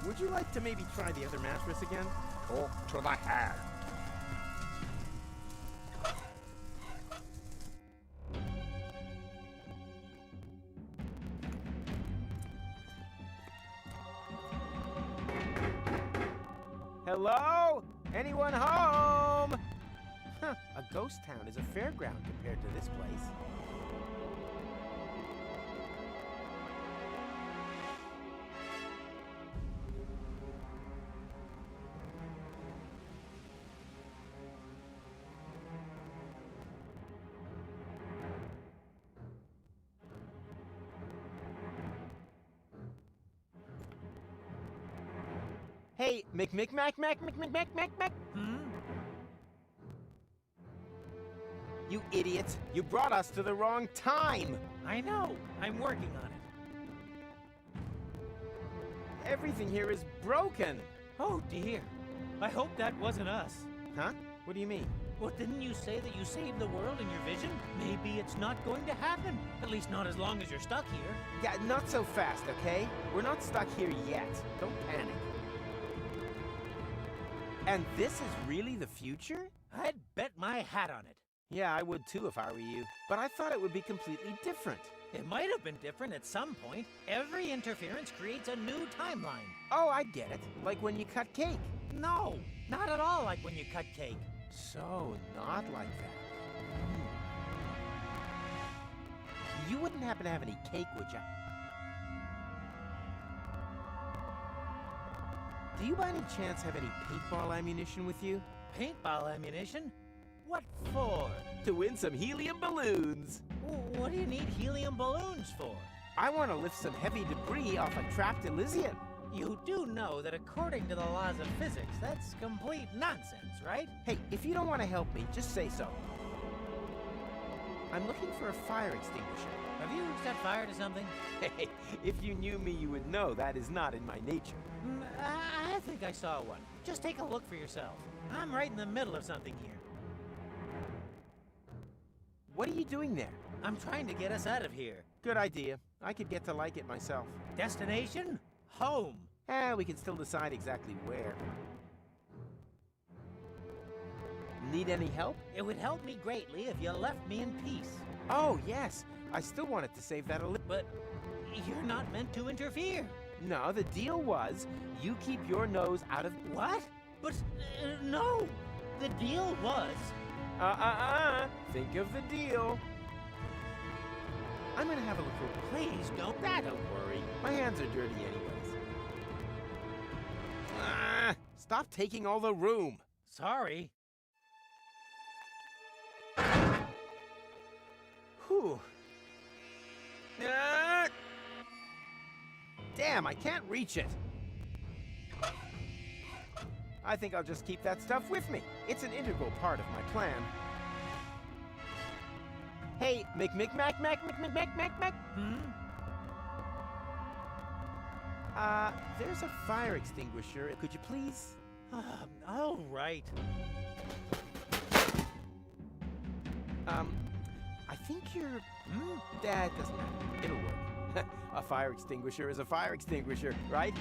Would you like to maybe try the other mattress again? Talk to the hand. Hello? Anyone home? Huh, a ghost town is a fairground compared to this place. Hey, Mac. You idiot! You brought us to the wrong time! I know. I'm working on it. Everything here is broken! Oh dear. I hope that wasn't us. Huh? What do you mean? Well, didn't you say that you saved the world in your vision? Maybe it's not going to happen. At least not as long as you're stuck here. Yeah, not so fast, okay? We're not stuck here yet. Don't panic. And this is really the future? I'd bet my hat on it. Yeah, I would too if I were you. But I thought it would be completely different. It might have been different at some point. Every interference creates a new timeline. Oh, I get it. Like when you cut cake. No, not at all like when you cut cake. So, not like that. You wouldn't happen to have any cake, would ya? Do you by any chance have any paintball ammunition with you? Paintball ammunition? What for? To win some helium balloons. What do you need helium balloons for? I want to lift some heavy debris off a trapped Elysian. You do know that according to the laws of physics, that's complete nonsense, right? Hey, if you don't want to help me, just say so. I'm looking for a fire extinguisher. Have you set fire to something? Hey, if you knew me, you would know that is not in my nature. I think I saw one. Just take a look for yourself. I'm right in the middle of something here. What are you doing there? I'm trying to get us out of here. Good idea. I could get to like it myself. Destination? Home. We can still decide exactly where. Need any help? It would help me greatly if you left me in peace. Oh, yes. I still wanted to save that a little. But You're not meant to interfere. No, the deal was you keep your nose out of... What? But, no! The deal was... Think of the deal. I'm gonna have a look for... Please don't. Don't worry. My hands are dirty anyways. Stop taking all the room. Sorry. Whew. Damn, I can't reach it. I think I'll just keep that stuff with me. It's an integral part of my plan. Hey, Mac. There's a fire extinguisher. Could you please? All right. I think you're... That doesn't matter. It'll work. A fire extinguisher is a fire extinguisher, right?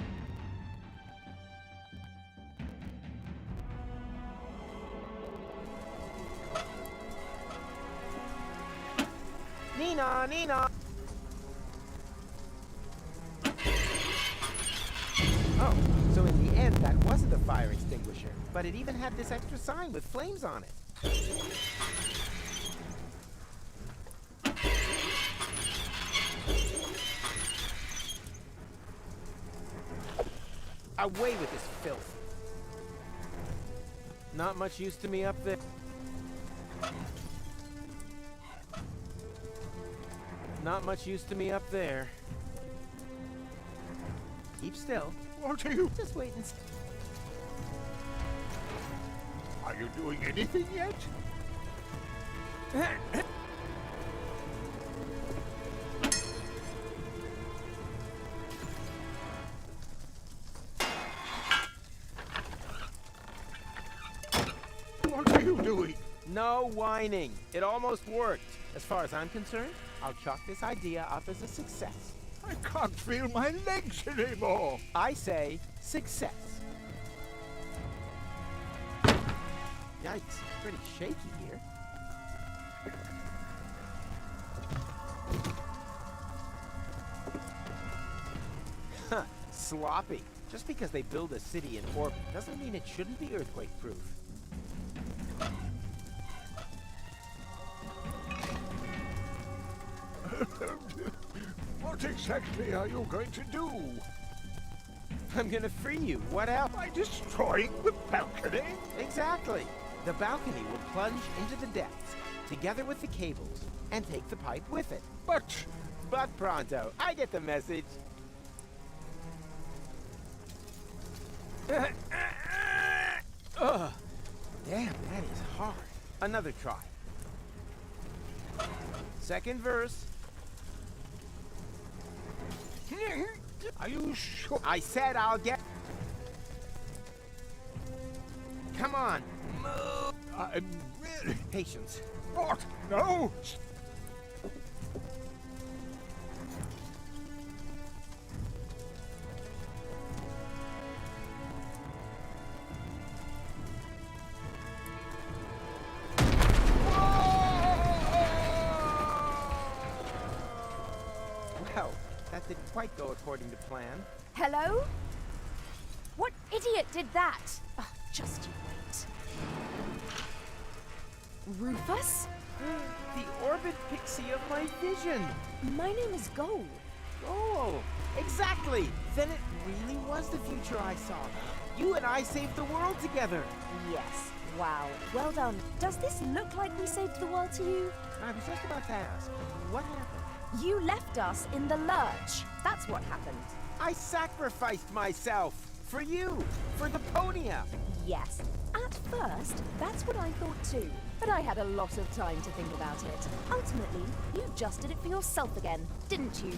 Nina! Oh, so in the end, that wasn't a fire extinguisher, but it even had this extra sign with flames on it. Away with this filth. Not much use to me up there. Not much use to me up there. Keep still. What are you? Just wait and see. Are you doing anything yet? What are you doing? No whining. It almost worked. As far as I'm concerned, I'll chalk this idea up as a success. I can't feel my legs anymore. I say success. Yikes, pretty shaky here. Huh, sloppy. Just because they build a city in orbit doesn't mean it shouldn't be earthquake-proof. What exactly are you going to do? I'm gonna free you. What else? By destroying the balcony? Exactly. The balcony will plunge into the depths, together with the cables, and take the pipe with it. But pronto. I get the message. Ugh. Damn, that is hard. Another try. Second verse. Are you sure? I said I'll get... Come on. Move. I'm really... Patience. What? No! Well, that didn't quite go according to plan. Hello? What idiot did that? Oh, just you wait. Rufus? The orbit pixie of my vision. My name is Goal. Oh, exactly. Then it really was the future I saw. You and I saved the world together. Yes. Wow. Well done. Does this look like we saved the world to you? I was just about to ask, what happened? You left us in the lurch. That's what happened. I sacrificed myself. For you. For Deponia. Yes. At first, that's what I thought too. But I had a lot of time to think about it. Ultimately, you just did it for yourself again, didn't you?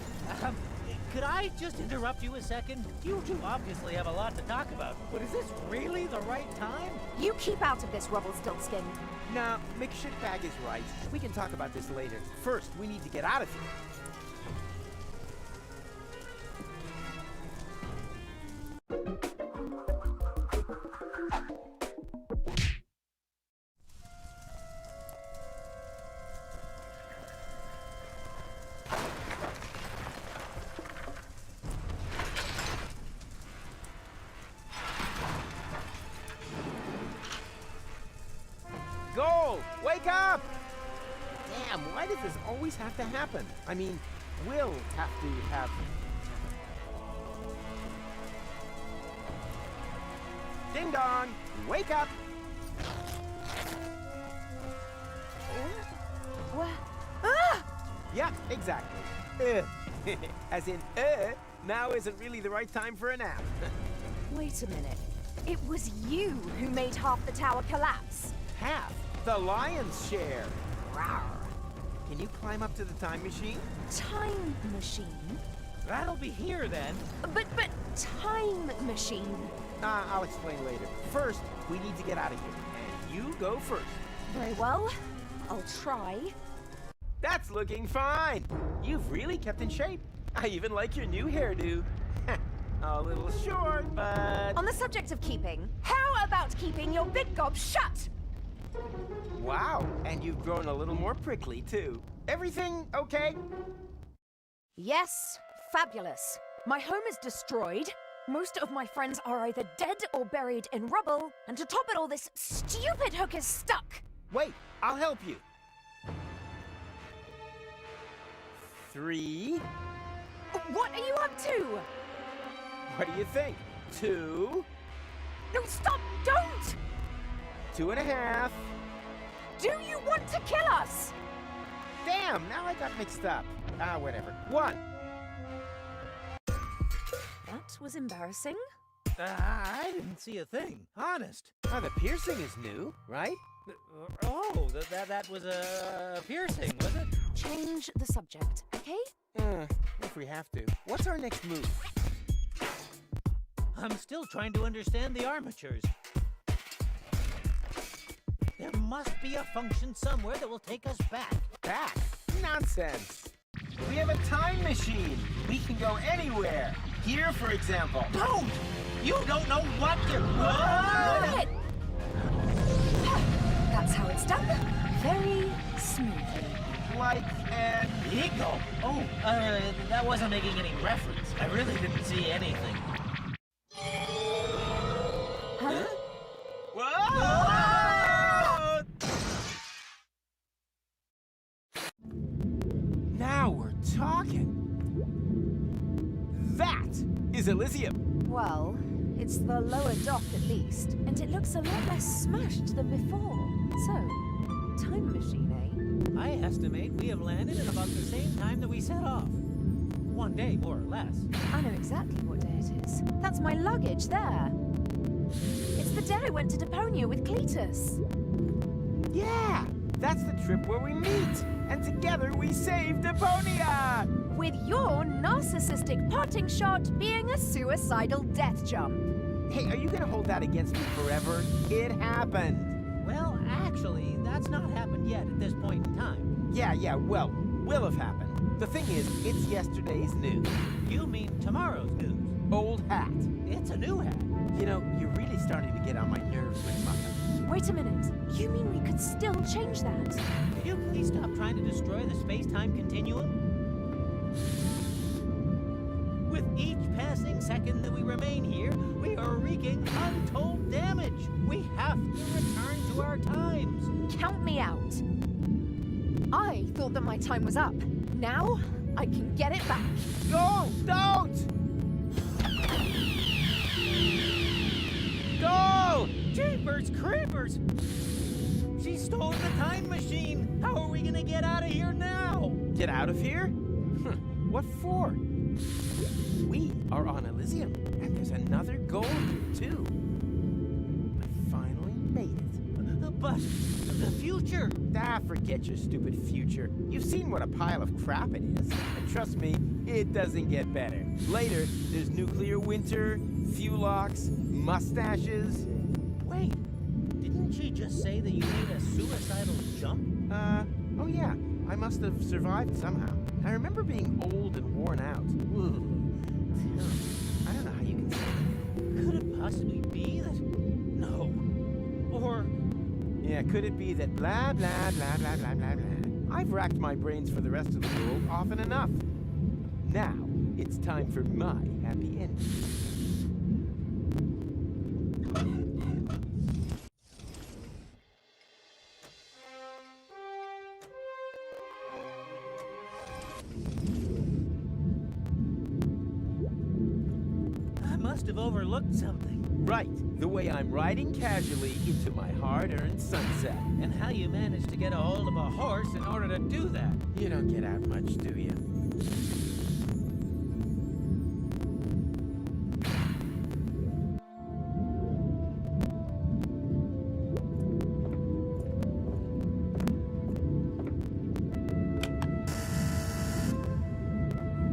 Could I just interrupt you a second? You two obviously have a lot to talk about, but is this really the right time? You keep out of this, Rubblestoneskin. Nah, McShitbag is right. We can talk about this later. First, we need to get out of here. Joel, wake up! Damn, why does this always have to happen? I mean, we'll have to have... Ding dong, wake up! What? Ah! Yeah, exactly. As in, now isn't really the right time for a nap. Wait a minute. It was you who made half the tower collapse. Half the lion's share. Rawr. Can you climb up to the time machine? Time machine? That'll be here then. But time machine. I'll explain later. First, we need to get out of here. And you go first. Very well. I'll try. That's looking fine. You've really kept in shape. I even like your new hairdo. A little short, but... On the subject of keeping, how about keeping your big gob shut? Wow, and you've grown a little more prickly, too. Everything okay? Yes, fabulous. My home is destroyed. Most of my friends are either dead or buried in rubble. And to top it all, this stupid hook is stuck. Wait, I'll help you. 3. What are you up to? What do you think? 2. No, stop! Don't! 2.5. Do you want to kill us? Damn, now I got mixed up. Whatever. 1. That was embarrassing. I didn't see a thing. Honest. The piercing is new, right? Oh, that was a piercing, was it? Change the subject, okay? If we have to. What's our next move? I'm still trying to understand the armatures. There must be a function somewhere that will take us back. Back? Nonsense. We have a time machine. We can go anywhere. Here, for example. Don't! You don't know what you're... Got it! That's how it's done. Very smoothly. Like an eagle. Oh, that wasn't making any reference. I really didn't see anything. Huh? Whoa! Now we're talking. That is Elysium. Well, it's the lower dock at least, and it looks a lot less smashed than before. So, time machine, eh? I estimate we have landed at about the same time that we set off. 1 day, more or less. I know exactly what day it is. That's my luggage there. It's the day I went to Deponia with Cletus. Yeah, that's the trip where we meet. And together we save Deponia! With your narcissistic parting shot being a suicidal death jump. Hey, are you gonna hold that against me forever? It happened. Well, actually, that's not happened yet at this point in time. Yeah, well, will have happened. The thing is, it's yesterday's news. You mean tomorrow's news? Old hat. It's a new hat. You know, you're really starting to get on my nerves, McMuffin. Wait a minute. You mean we could still change that? Could you please stop trying to destroy the space-time continuum? With each passing second that we remain here, we are wreaking untold damage. We have to return to our times. Count me out. I thought that my time was up. Now, I can get it back. Go! Don't! Go! Jeepers creepers! She stole the time machine! How are we gonna get out of here now? Get out of here? What for? We are on Elysium, and there's another goal here, too. I finally made it. But the future! Forget your stupid future. You've seen what a pile of crap it is. And trust me, it doesn't get better. Later, there's nuclear winter, fuel locks, mustaches. Wait, didn't she just say that you made a suicidal jump? Oh yeah, I must have survived somehow. I remember being old and worn out. Ooh, I don't know how you can say that. Could it possibly be that... No. Or... Yeah, could it be that blah, blah, blah, blah, blah, blah, blah. I've racked my brains for the rest of the world often enough. Now, it's time for my happy ending. must have overlooked something. Right, the way I'm riding casually into my hard-earned sunset. And how you managed to get a hold of a horse in order to do that. You don't get out much, do you?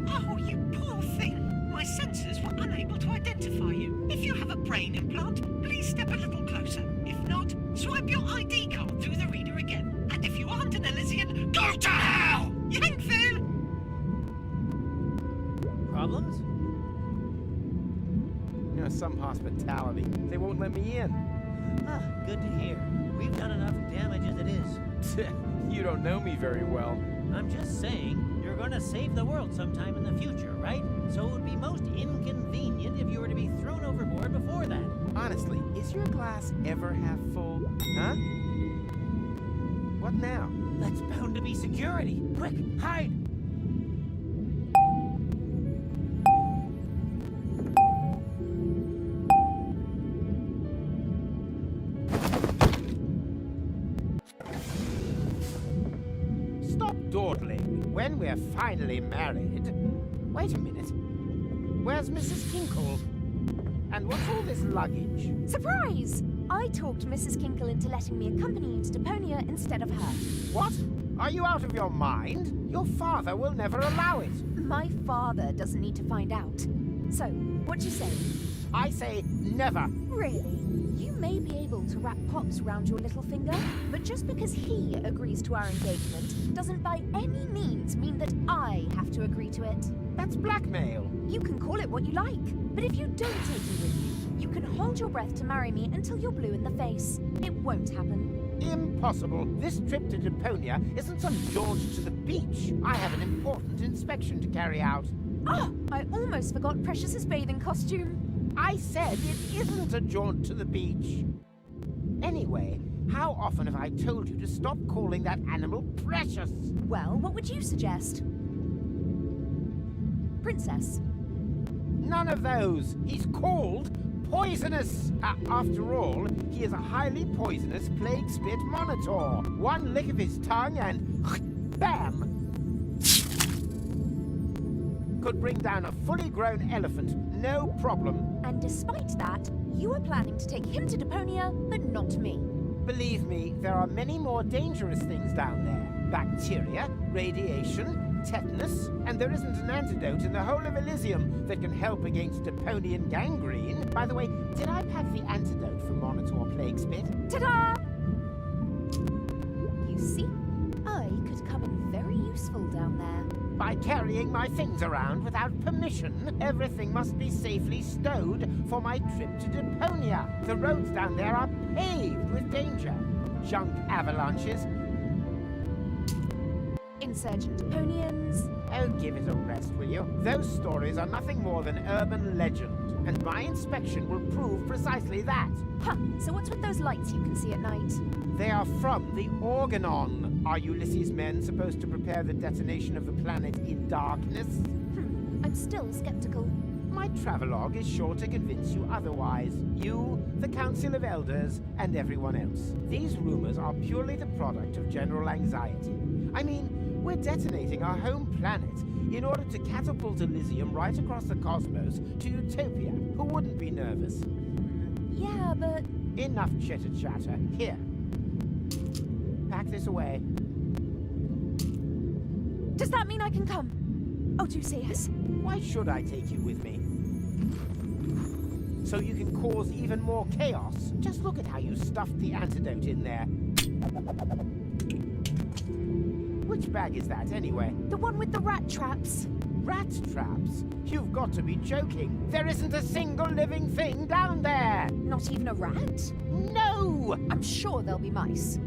Oh, you poor thing. My sensors were unable to identify you. If you have a brain implant, please step a little closer. If not, swipe your ID card through the reader again. And if you aren't an Elysian, go to hell! Yankville! Problems? You know, some hospitality. They won't let me in. Ah, good to hear. We've done enough damage as it is. You don't know me very well. I'm just saying, you're gonna save the world sometime in the future, right? So it would be most inconvenient if you were to be thrown overboard before that. Honestly, is your glass ever half full? Huh? What now? That's bound to be security. Quick, hide! Stop dawdling. When we're finally married... Wait a minute. Where's Mrs. Kinkle? And what's all this luggage? Surprise! I talked Mrs. Kinkle into letting me accompany you to Deponia instead of her. What? Are you out of your mind? Your father will never allow it. My father doesn't need to find out. So, what you say? I say never. Really? You may be able to wrap Pops round your little finger, but just because he agrees to our engagement doesn't by any means mean that I have to agree to it. That's blackmail. You can call it what you like, but if you don't take me with you, you can hold your breath to marry me until you're blue in the face. It won't happen. Impossible. This trip to Deponia isn't some jaunt to the beach. I have an important inspection to carry out. Oh, I almost forgot Precious's bathing costume. I said it isn't a jaunt to the beach. Anyway, how often have I told you to stop calling that animal Precious? Well, what would you suggest? Princess. None of those. He's called Poisonous. After all, he is a highly poisonous plague spit monitor. One lick of his tongue and bam! Could bring down a fully grown elephant, no problem. And despite that, you are planning to take him to Deponia, but not me. Believe me, there are many more dangerous things down there. Bacteria, radiation, tetanus, and there isn't an antidote in the whole of Elysium that can help against Deponian gangrene. By the way, did I pack the antidote for Monitor Plague Spit? Ta-da! You see, I could come in very useful down there. By carrying my things around without permission, everything must be safely stowed for my trip to Deponia. The roads down there are paved with danger. Junk avalanches. Insurgent Deponians. Oh, give it a rest, will you? Those stories are nothing more than urban legend, and my inspection will prove precisely that. Huh, so what's with those lights you can see at night? They are from the Organon. Are Ulysses' men supposed to prepare the detonation of the planet in darkness? I'm still skeptical. My travelogue is sure to convince you otherwise. You, the Council of Elders, and everyone else. These rumors are purely the product of general anxiety. I mean, we're detonating our home planet in order to catapult Elysium right across the cosmos to Utopia. Who wouldn't be nervous? Yeah, but... Enough chitter-chatter. Here. Pack this away. Does that mean I can come? Oh, do say yes. Why should I take you with me? So you can cause even more chaos. Just look at how you stuffed the antidote in there. Which bag is that, anyway? The one with the rat traps. Rat traps? You've got to be joking. There isn't a single living thing down there! Not even a rat? No! I'm sure there'll be mice.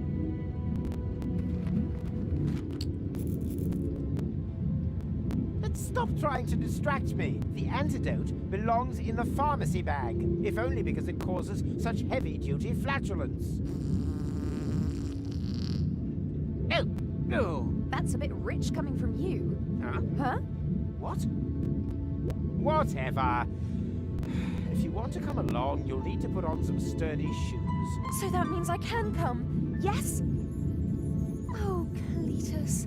Stop trying to distract me. The antidote belongs in the pharmacy bag, if only because it causes such heavy-duty flatulence. Oh! No! That's a bit rich coming from you. Huh? Huh? What? Whatever. If you want to come along, you'll need to put on some sturdy shoes. So that means I can come, yes? Oh, Cletus.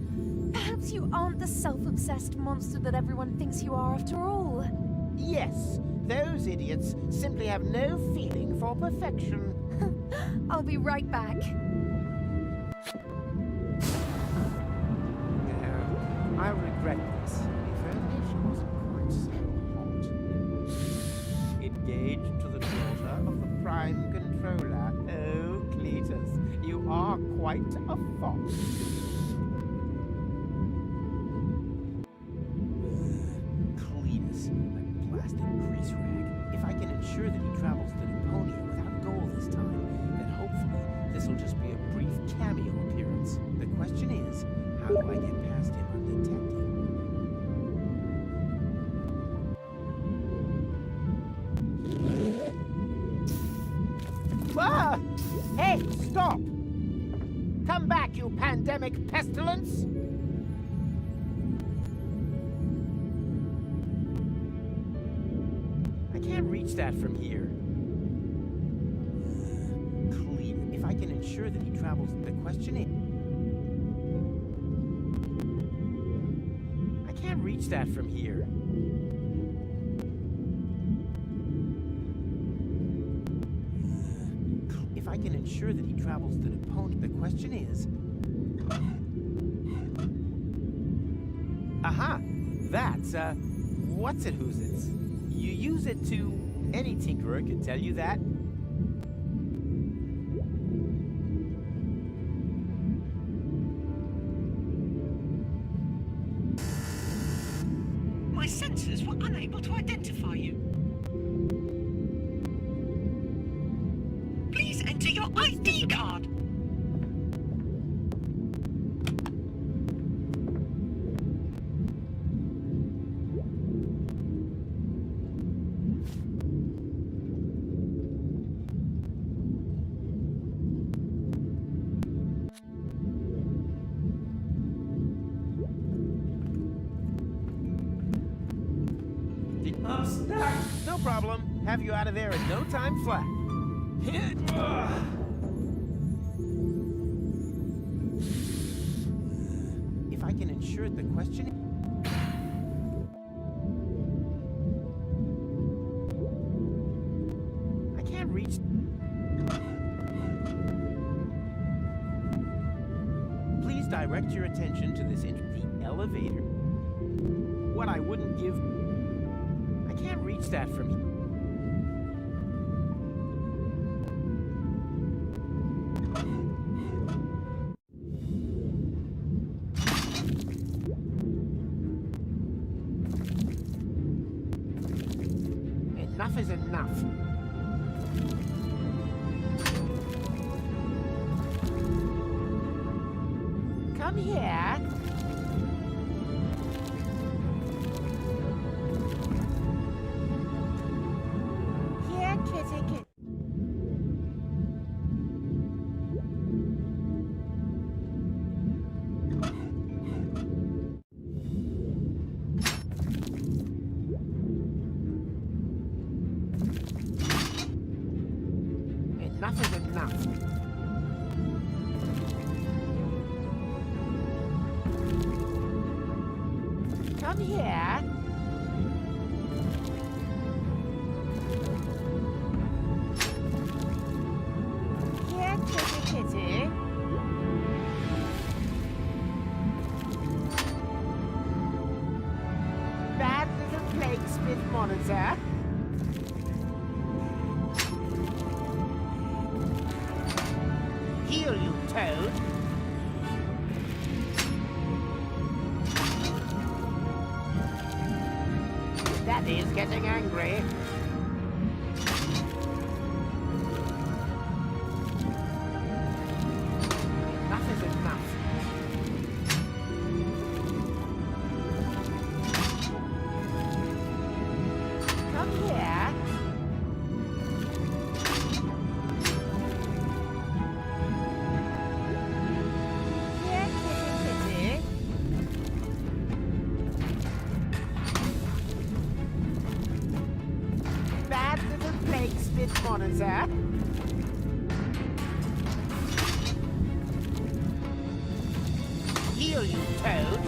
Perhaps you aren't the self-obsessed monster that everyone thinks you are after all. Yes, those idiots simply have no feeling for perfection. I'll be right back. No, I'll regret this. If only she wasn't quite so hot. Engaged to the daughter of the Prime Controller. Oh, Cletus, you are quite a fox. Cletus, that blasted grease rag. If I can ensure that he travels to Deponia without goal this time, then hopefully this will just be a brief cameo appearance. The question is, how do I get past him undetected? Ah! Hey, stop! Come back, you pandemic pestilence! I can't reach that from here. Clean. If I can ensure that he travels, the question is... I can't reach that from here. If I can ensure that he travels to Deponia, the question is... Aha! That's, what's it who's it? You use it to... Any tinkerer could tell you that. My sensors were unable to identify you. Please enter your ID card. I'm stuck. No problem. Have you out of there in no time flat. If I can ensure the question... I can't reach... Please direct your attention to this the elevator. What I wouldn't give... I can't reach that from here. Enough is enough. Come here. Here, kitty, kitty. Enough is enough. Come here. Here, kitty, kitty. Bad little plague-smith monitor. Heal, you toad. Daddy's getting angry. Enough is enough. Come here. Here, kitty, kitty. morning, sir. Heal you, Toad.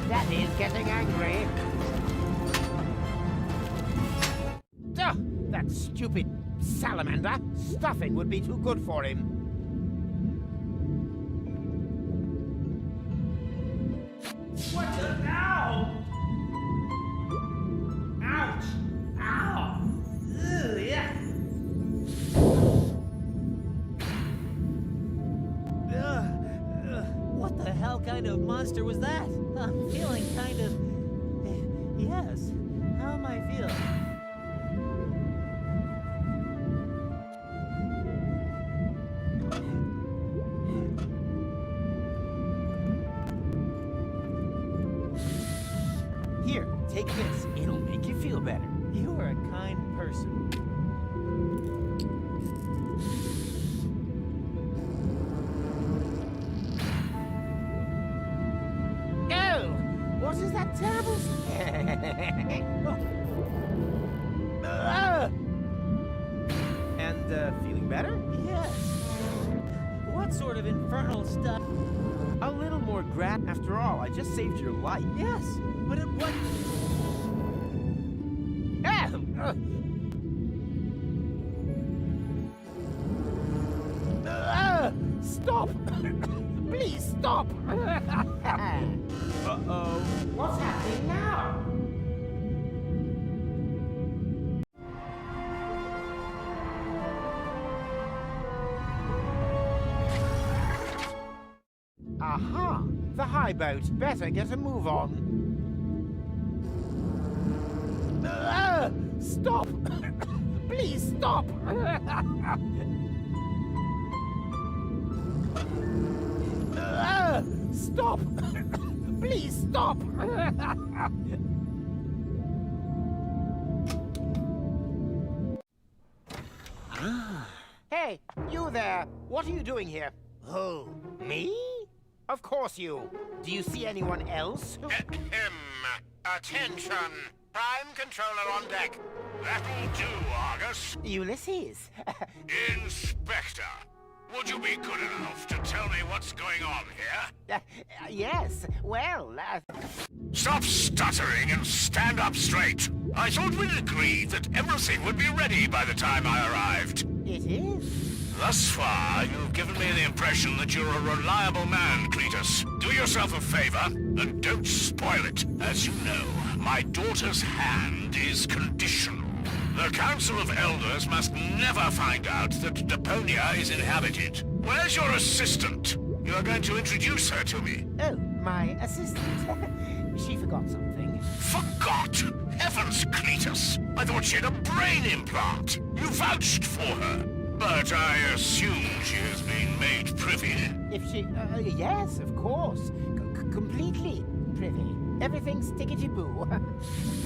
Daddy's getting angry. Duh! That stupid salamander. Stuffing would be too good for him. What the? Ow! Ouch! Ow! Ugh, yeah. What the hell kind of monster was that? I'm feeling kind of... Yes. How am I feeling? Here, take this. It'll make you feel better. You are a kind person. Oh! What is that terrible... And, feeling better? Yes. What sort of infernal stuff? A little more after all, I just saved your life. Yes, but at what... Stop! Please stop! Uh-oh. What's happening now? Aha! The high boat. Better get a move on. Stop! Please stop! Stop! Please stop! Hey, you there! What are you doing here? Who? Me? Of course you. Do you see anyone else? Attention! Prime Controller on deck. That'll do, Argus. Ulysses. Inspector, would you be good enough to tell me what's going on here? Yes, well, Stop stuttering and stand up straight. I thought we'd agreed that everything would be ready by the time I arrived. It is. Thus far, you've given me the impression that you're a reliable man, Cletus. Do yourself a favor, and don't spoil it. As you know, my daughter's hand is conditional. The Council of Elders must never find out that Deponia is inhabited. Where's your assistant? You are going to introduce her to me. Oh, my assistant. She forgot something. Forgot? Heavens, Cletus! I thought she had a brain implant. You vouched for her. But I assume she has been made privy. If she... yes, of course. Completely privy. Everything's tickety-boo.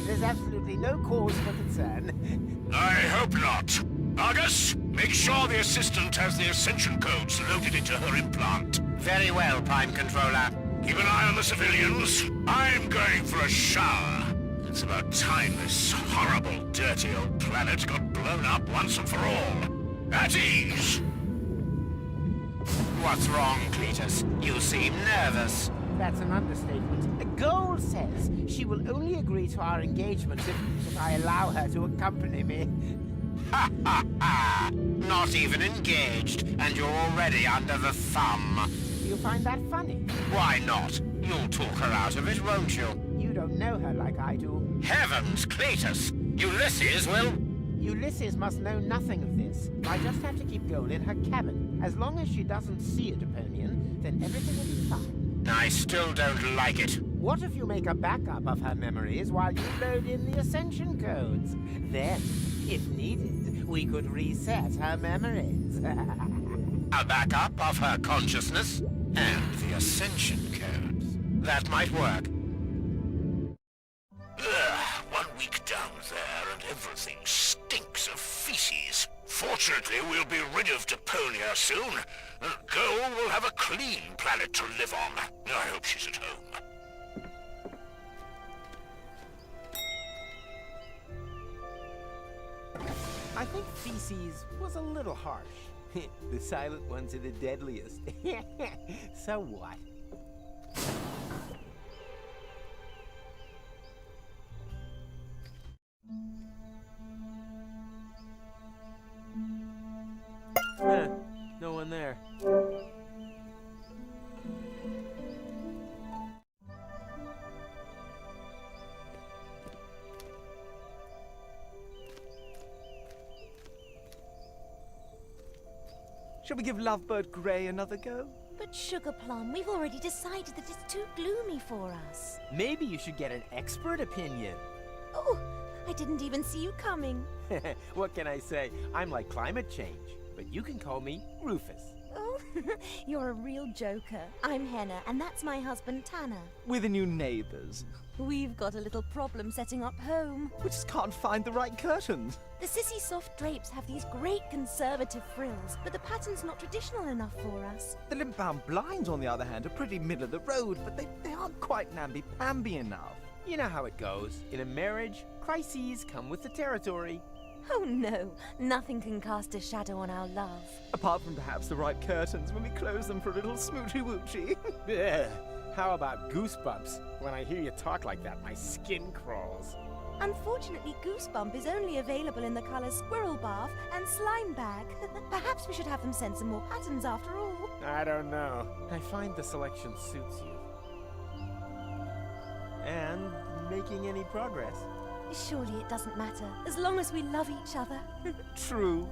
There's absolutely no cause for concern. I hope not. Argus, make sure the assistant has the ascension codes loaded into her implant. Very well, Prime Controller. Keep an eye on the civilians. I'm going for a shower. It's about time this horrible, dirty old planet got blown up once and for all. At ease! What's wrong, Cletus? You seem nervous. That's an understatement. Gold says she will only agree to our engagement if I allow her to accompany me. Ha ha ha! Not even engaged, and you're already under the thumb. Do you find that funny? Why not? You'll talk her out of it, won't you? You don't know her like I do. Heavens, Cletus! Ulysses will... Ulysses must know nothing of this. I just have to keep Gold in her cabin. As long as she doesn't see a Deponian, then everything will be fine. I still don't like it. What if you make a backup of her memories while you load in the ascension codes? Then, if needed, we could reset her memories. A backup of her consciousness and the ascension codes. That might work. Ugh, 1 week down there and everything stinks of feces. Fortunately, we'll be rid of Deponia soon, and Goal will have a clean planet to live on. I hope she's at home. I think feces was a little harsh. The silent ones are the deadliest. So what? Huh, no one there. Shall we give Lovebird Grey another go? But Sugar Plum, we've already decided that it's too gloomy for us. Maybe you should get an expert opinion. Oh, I didn't even see you coming. What can I say? I'm like climate change, but you can call me Rufus. Oh, you're a real joker. I'm Henna, and that's my husband Tanner. We're the new neighbors. We've got a little problem setting up home. We just can't find the right curtains. The sissy soft drapes have these great conservative frills, but the pattern's not traditional enough for us. The limp-bound blinds, on the other hand, are pretty middle of the road, but they aren't quite namby-pamby enough. You know how it goes. In a marriage, crises come with the territory. Oh no, nothing can cast a shadow on our love. Apart from perhaps the right curtains when we close them for a little smoochy-woochy. Ugh. How about goosebumps? When I hear you talk like that, my skin crawls. Unfortunately, Goosebump is only available in the colours Squirrel Bath and Slime Bag. Perhaps we should have them send some more patterns after all. I don't know. I find the selection suits you. And making any progress. Surely it doesn't matter, as long as we love each other. True.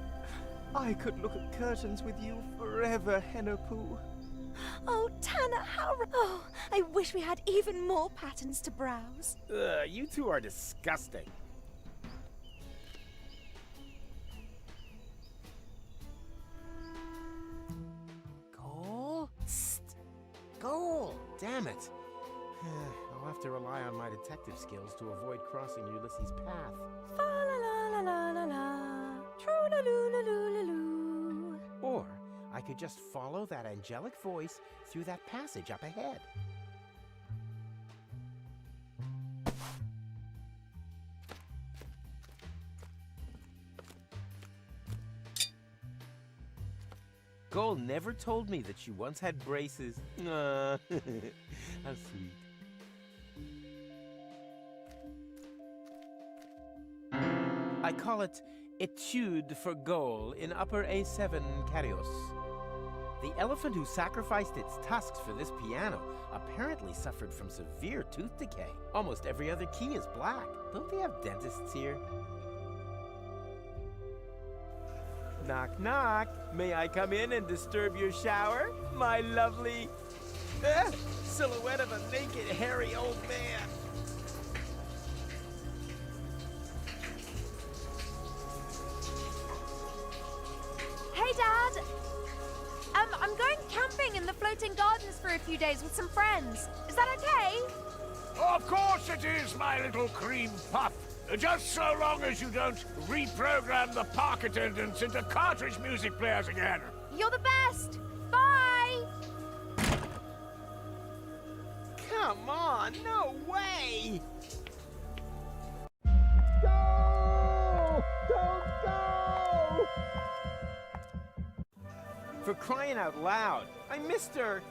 I could look at curtains with you forever, Henna-poo. Oh, Tanner, how... Oh, I wish we had even more patterns to browse. You two are disgusting. Goal? Psst. Goal! Damn it. I'll have to rely on my detective skills to avoid crossing Ulysses' path. Fa-la-la-la-la-la-la. True-la-loo-la-loo-la-loo. Or I could just follow that angelic voice through that passage up ahead. Goal never told me that she once had braces. How sweet. I call it Etude for Goal in Upper A7 Carios. The elephant who sacrificed its tusks for this piano apparently suffered from severe tooth decay. Almost every other key is black. Don't they have dentists here? Knock, knock. May I come in and disturb your shower? My lovely silhouette of a naked, hairy old man. Hey, Dad! I'm going camping in the floating gardens for a few days with some friends. Is that okay? Of course it is, my little cream puff. Just so long as you don't reprogram the park attendants into cartridge music players again. You're the best! Bye! Come on, no way! Go! Don't go! For crying out loud, I missed her.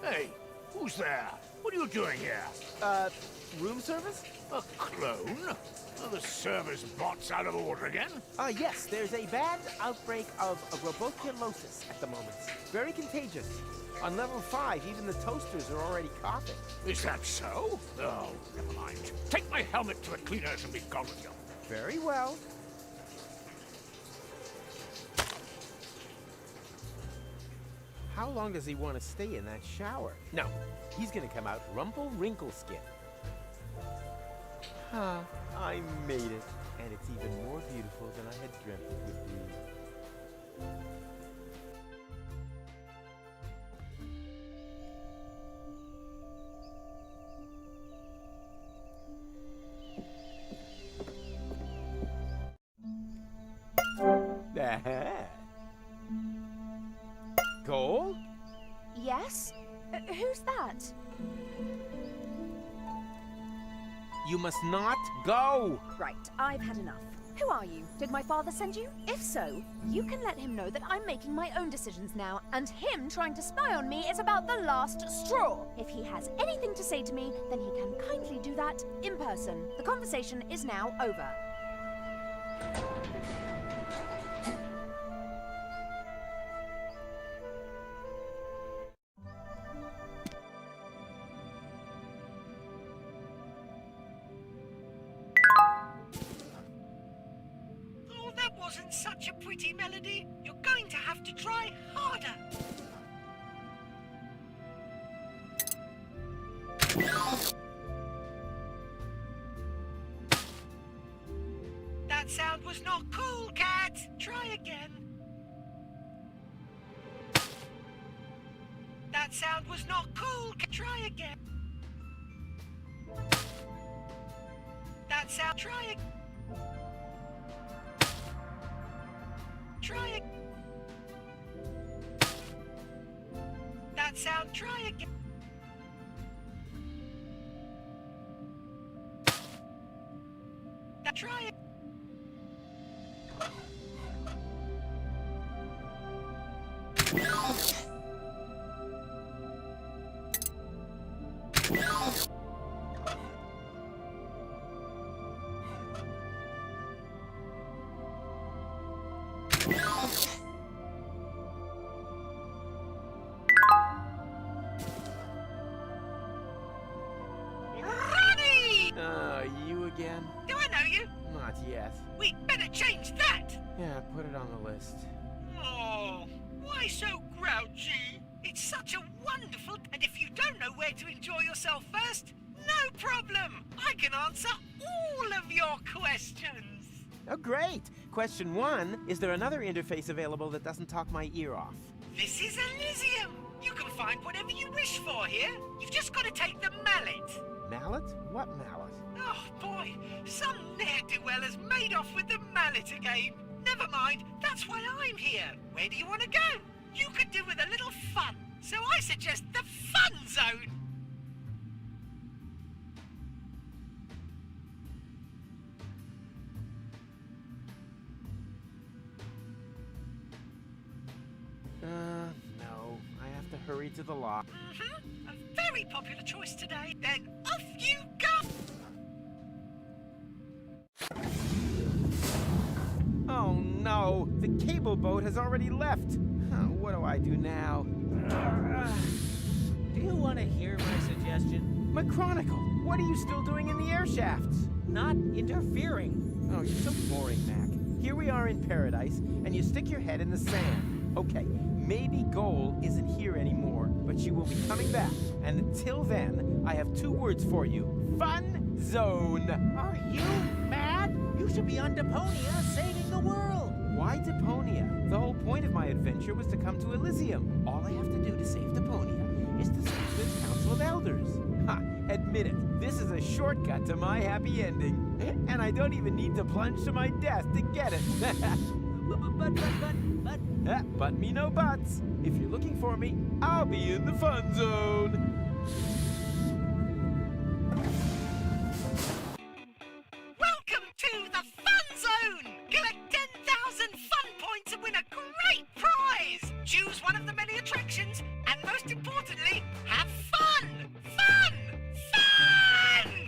Hey, who's there? What are you doing here? Room service? A clone? Are the server's bots out of order again? Yes, there's a bad outbreak of roboculosis at the moment. Very contagious. On level 5, even the toasters are already coughing. Is that so? Oh, never mind. Take my helmet to the cleaners and be gone with you. Very well. How long does he want to stay in that shower? No, he's gonna come out rumple-wrinkle-skin. I made it, and it's even more beautiful than I had dreamt it would be. Goal? Yes? Who's that? You must not go! Right, I've had enough. Who are you? Did my father send you? If so, you can let him know that I'm making my own decisions now, and him trying to spy on me is about the last straw. If he has anything to say to me, then he can kindly do that in person. The conversation is now over. Oh, that wasn't such a pretty melody. You're going to have to try harder. That sound was not cool, cat. Try again. That sound was not cool. Try again. That sound. Try again. Try it. That sound. Try again. That try it. Ronnie! You again? Do I know you? Not yet. We'd better change that. Yeah, put it on the list. Oh, why so grouchy? It's such a wonderful... And if you don't know where to enjoy yourself first, no problem. I can answer all of your questions. Oh, great! Question 1, is there another interface available that doesn't talk my ear off? This is Elysium. You can find whatever you wish for here. You've just got to take the mallet. Mallet? What mallet? Oh, boy. Some ne'er-do-well has made off with the mallet again. Never mind. That's why I'm here. Where do you want to go? You could do with a little fun. So I suggest the Fun Zone. No. I have to hurry to the lock. Mm-hmm. A very popular choice today. Then off you go! Oh no! The cable boat has already left! What do I do now? Do you want to hear my suggestion? My chronicle! What are you still doing in the air shafts? Not interfering. Oh, you're so boring, Mac. Here we are in paradise, and you stick your head in the sand. Okay, maybe Goal isn't here anymore, but she will be coming back. And until then, I have 2 words for you. Fun Zone! Are you mad? You should be on Deponia saving the world. Why Deponia? The whole point of my adventure was to come to Elysium. All I have to do to save Deponia is to speak with the Council of Elders. Ha! Admit it, this is a shortcut to my happy ending. And I don't even need to plunge to my death to get it. But me no buts. If you're looking for me, I'll be in the Fun Zone. Welcome to the Fun Zone! Collect 10,000 fun points and win a great prize! Choose one of the many attractions, and most importantly, have fun! Fun! Fun!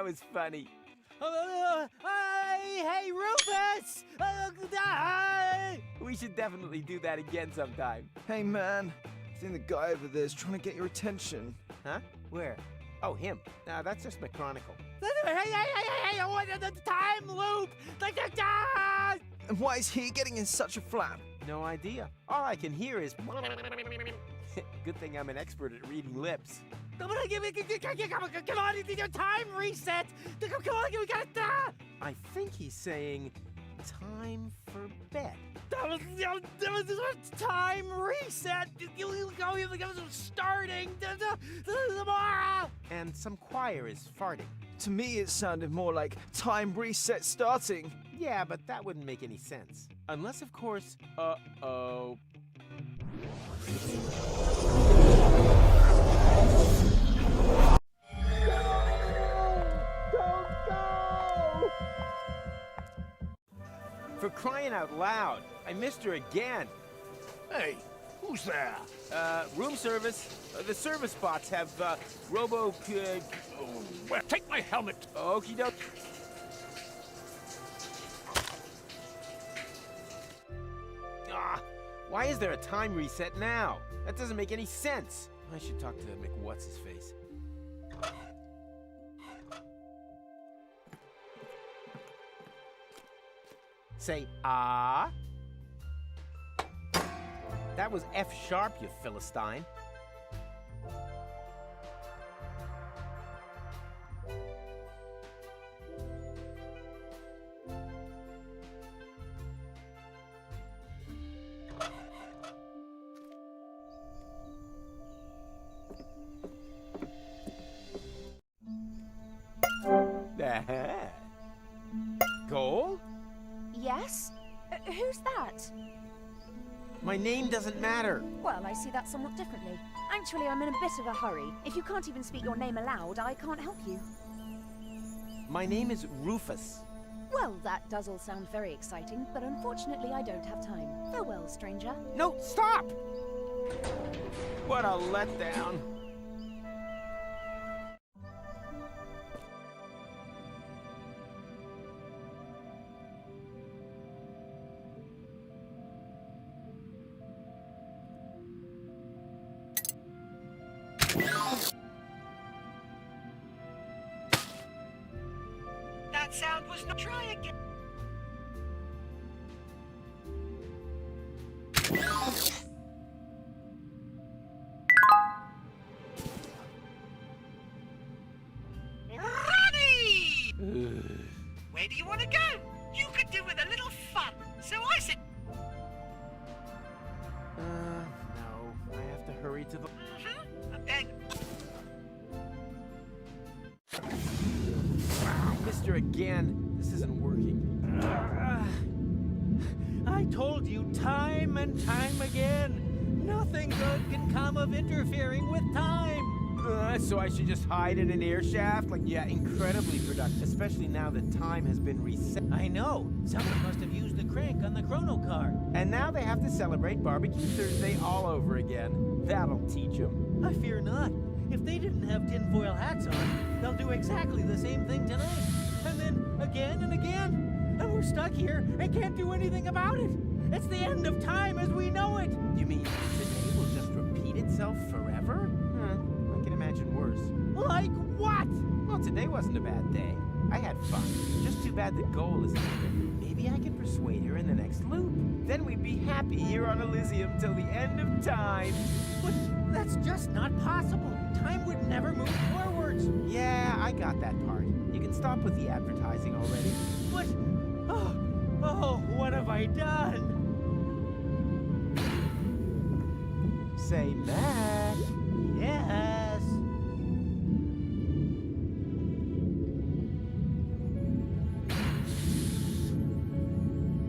was funny. Hey, Rufus! We should definitely do that again sometime. Hey, man. I think the guy over there is trying to get your attention. Huh? Where? Oh, him. No, that's just McChronicle. Hey, the time loop! And why is he getting in such a flap? No idea. All I can hear is... Good thing I'm an expert at reading lips. Come on, your time reset! Come on, we gotta... I think he's saying, time for bed. Time reset! Starting tomorrow! And some choir is farting. To me, it sounded more like time reset starting. Yeah, but that wouldn't make any sense. Unless, of course, uh-oh. For crying out loud, I missed her again. Hey, who's there? Room service. The service bots have, Well, take my helmet. Okie dokie. Ah, why is there a time reset now? That doesn't make any sense. I should talk to McWhat's-his-face. Say, ah. That was F sharp, you Philistine. Goal? Yes? Who's that? My name doesn't matter. Well, I see that somewhat differently. Actually, I'm in a bit of a hurry. If you can't even speak your name aloud, I can't help you. My name is Rufus. Well, that does all sound very exciting, but unfortunately I don't have time. Farewell, stranger. No, stop! What a letdown. That sound was not... Try again. Ronnie! Where do you want to go? You could do with a little fun. So I said... No. I have to hurry to the... And then... Mister again. This isn't working. I told you time and time again. Nothing good can come of interfering with time. So I should just hide in an air shaft? Like, yeah, incredibly productive. Especially now that time has been reset. I know. Someone must have used the crank on the chrono car. And now they have to celebrate Barbecue Thursday all over again. That'll teach them. I fear not. If they didn't have tinfoil hats on, they'll do exactly the same thing tonight. And then again and again. And we're stuck here and can't do anything about it. It's the end of time as we know it. You mean the day will just repeat itself forever? I can imagine worse. Like what? Well, today wasn't a bad day. I had fun. Just too bad the goal isn't here. Maybe I can persuade her in the next loop. Then we'd be happy here on Elysium till the end of time. But that's just not possible. Time would never move forwards. Yeah, I got that part. You can stop with the advertising already. But... Oh, what have I done? Say, Mac. Yes.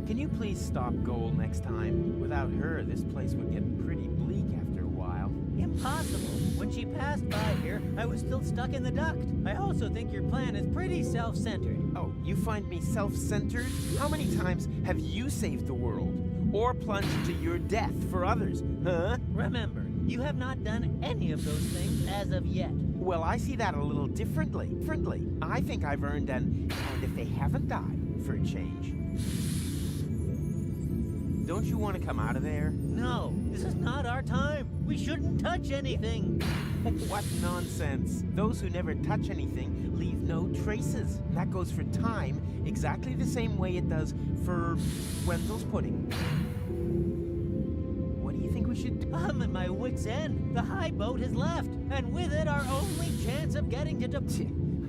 Can you please stop Goal next time? Without her, this place would get pretty bleak after a while. Impossible. When she passed by here, I was still stuck in the duct. I also think your plan is pretty self-centered. Oh, you find me self-centered? How many times have you saved the world? Or plunged to your death for others, huh? Remember, you have not done any of those things as of yet. Well, I see that a little differently. I think I've earned and if they haven't died, for a change. Don't you want to come out of there? No, this is not our time. We shouldn't touch anything. What nonsense. Those who never touch anything leave no traces. That goes for time exactly the same way it does for Wenzel's pudding. What do you think we should do? I'm at my wit's end. The high boat has left, and with it our only chance of getting to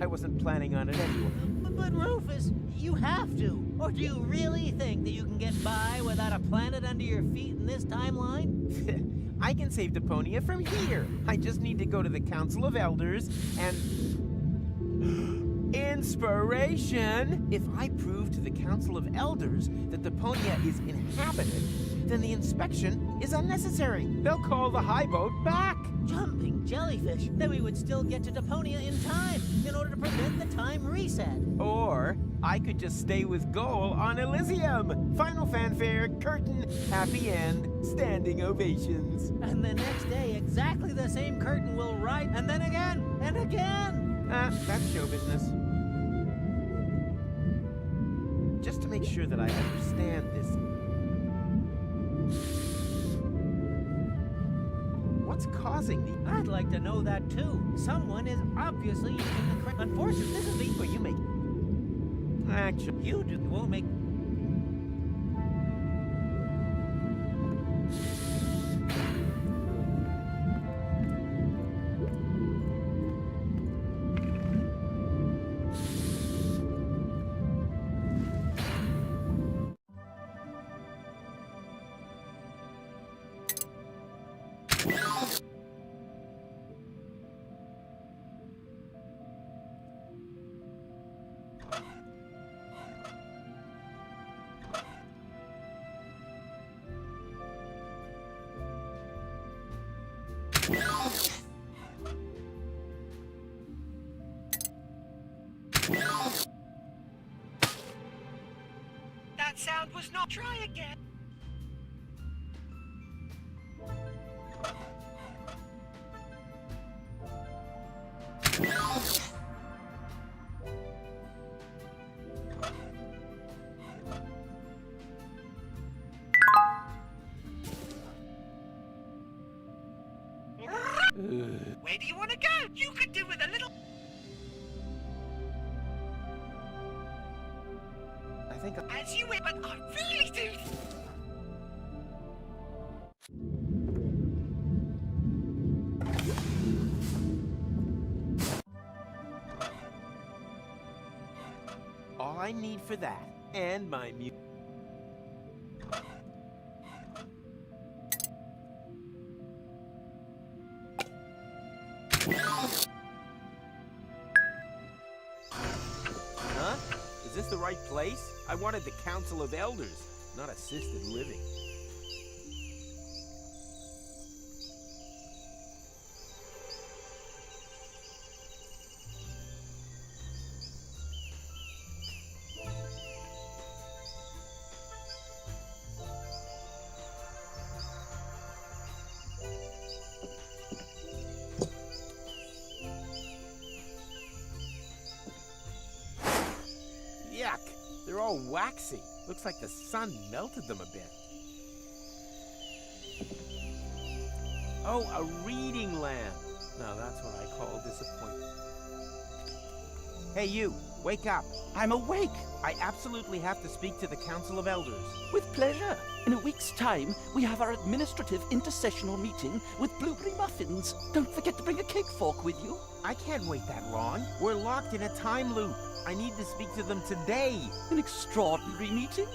I wasn't planning on it anyway. But Rufus, you have to. Or do you really think that you can get by without a planet under your feet in this timeline? I can save Deponia from here. I just need to go to the Council of Elders and... Inspiration! If I prove to the Council of Elders that Deponia is inhabited, then the inspection is unnecessary. They'll call the high boat back. Jumping jellyfish! Then we would still get to Deponia in time, in order to prevent the time reset. Or I could just stay with Goal on Elysium. Final fanfare, curtain, happy end, standing ovations. And the next day, exactly the same curtain will rise, and then again, and again. That's show business. Just to make sure that I understand this. What's causing the... I'd like to know that too. Someone is obviously using the correct... Unfortunately, this is the... Well, you make... Actually, You won't make... That sound was not... Try again. Where do you want to go? You could do with a little... I think... As you will, but I really do... All I need for that, and my music... Huh? Is this the right place? I wanted the Council of Elders, not assisted living. Yuck! They're all waxy. Looks like the sun melted them a bit. Oh, a reading lamp. Now that's what I call disappointment. Hey, you! Wake up! I'm awake. I absolutely have to speak to the Council of Elders. With pleasure. In a week's time, we have our administrative intercessional meeting with blueberry muffins. Don't forget to bring a cake fork with you. I can't wait that long. We're locked in a time loop. I need to speak to them today. An extraordinary meeting?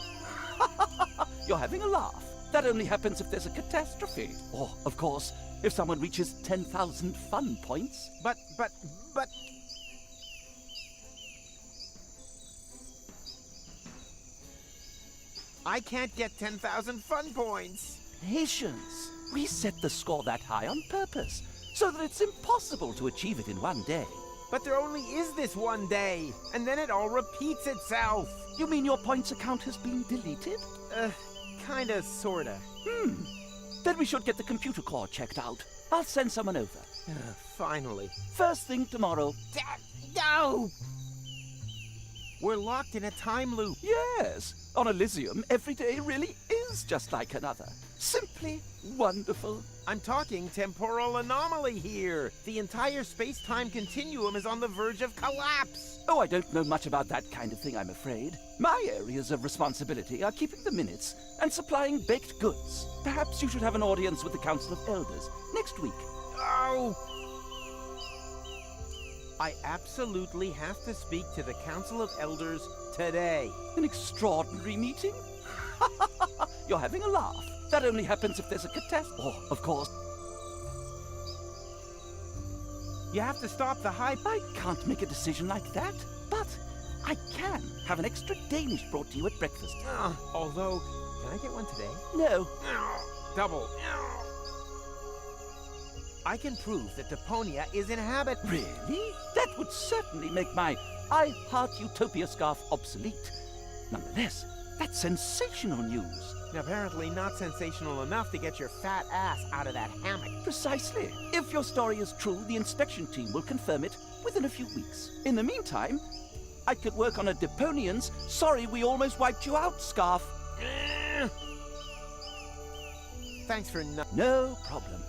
You're having a laugh. That only happens if there's a catastrophe. Or, of course, if someone reaches 10,000 fun points. But... I can't get 10,000 fun points. Patience. We set the score that high on purpose, so that it's impossible to achieve it in one day. But there only is this one day, and then it all repeats itself. You mean your points account has been deleted? Kinda, sorta. Then we should get the computer core checked out. I'll send someone over. Finally. First thing tomorrow. No! We're locked in a time loop. Yes, on Elysium, every day really is just like another. Simply wonderful. I'm talking temporal anomaly here. The entire space-time continuum is on the verge of collapse. Oh, I don't know much about that kind of thing, I'm afraid. My areas of responsibility are keeping the minutes and supplying baked goods. Perhaps you should have an audience with the Council of Elders next week. Oh! I absolutely have to speak to the Council of Elders today. An extraordinary meeting? You're having a laugh. That only happens if there's a catastrophe. Oh, of course. You have to stop the hype. I can't make a decision like that, but I can have an extra Danish brought to you at breakfast. Although, can I get one today? No. Double. I can prove that Deponia is inhabited. Really? That would certainly make my I Heart Utopia scarf obsolete. Nonetheless, that's sensational news. Apparently not sensational enough to get your fat ass out of that hammock. Precisely. If your story is true, the inspection team will confirm it within a few weeks. In the meantime, I could work on a Deponian's sorry we almost wiped you out scarf. Thanks for no problem.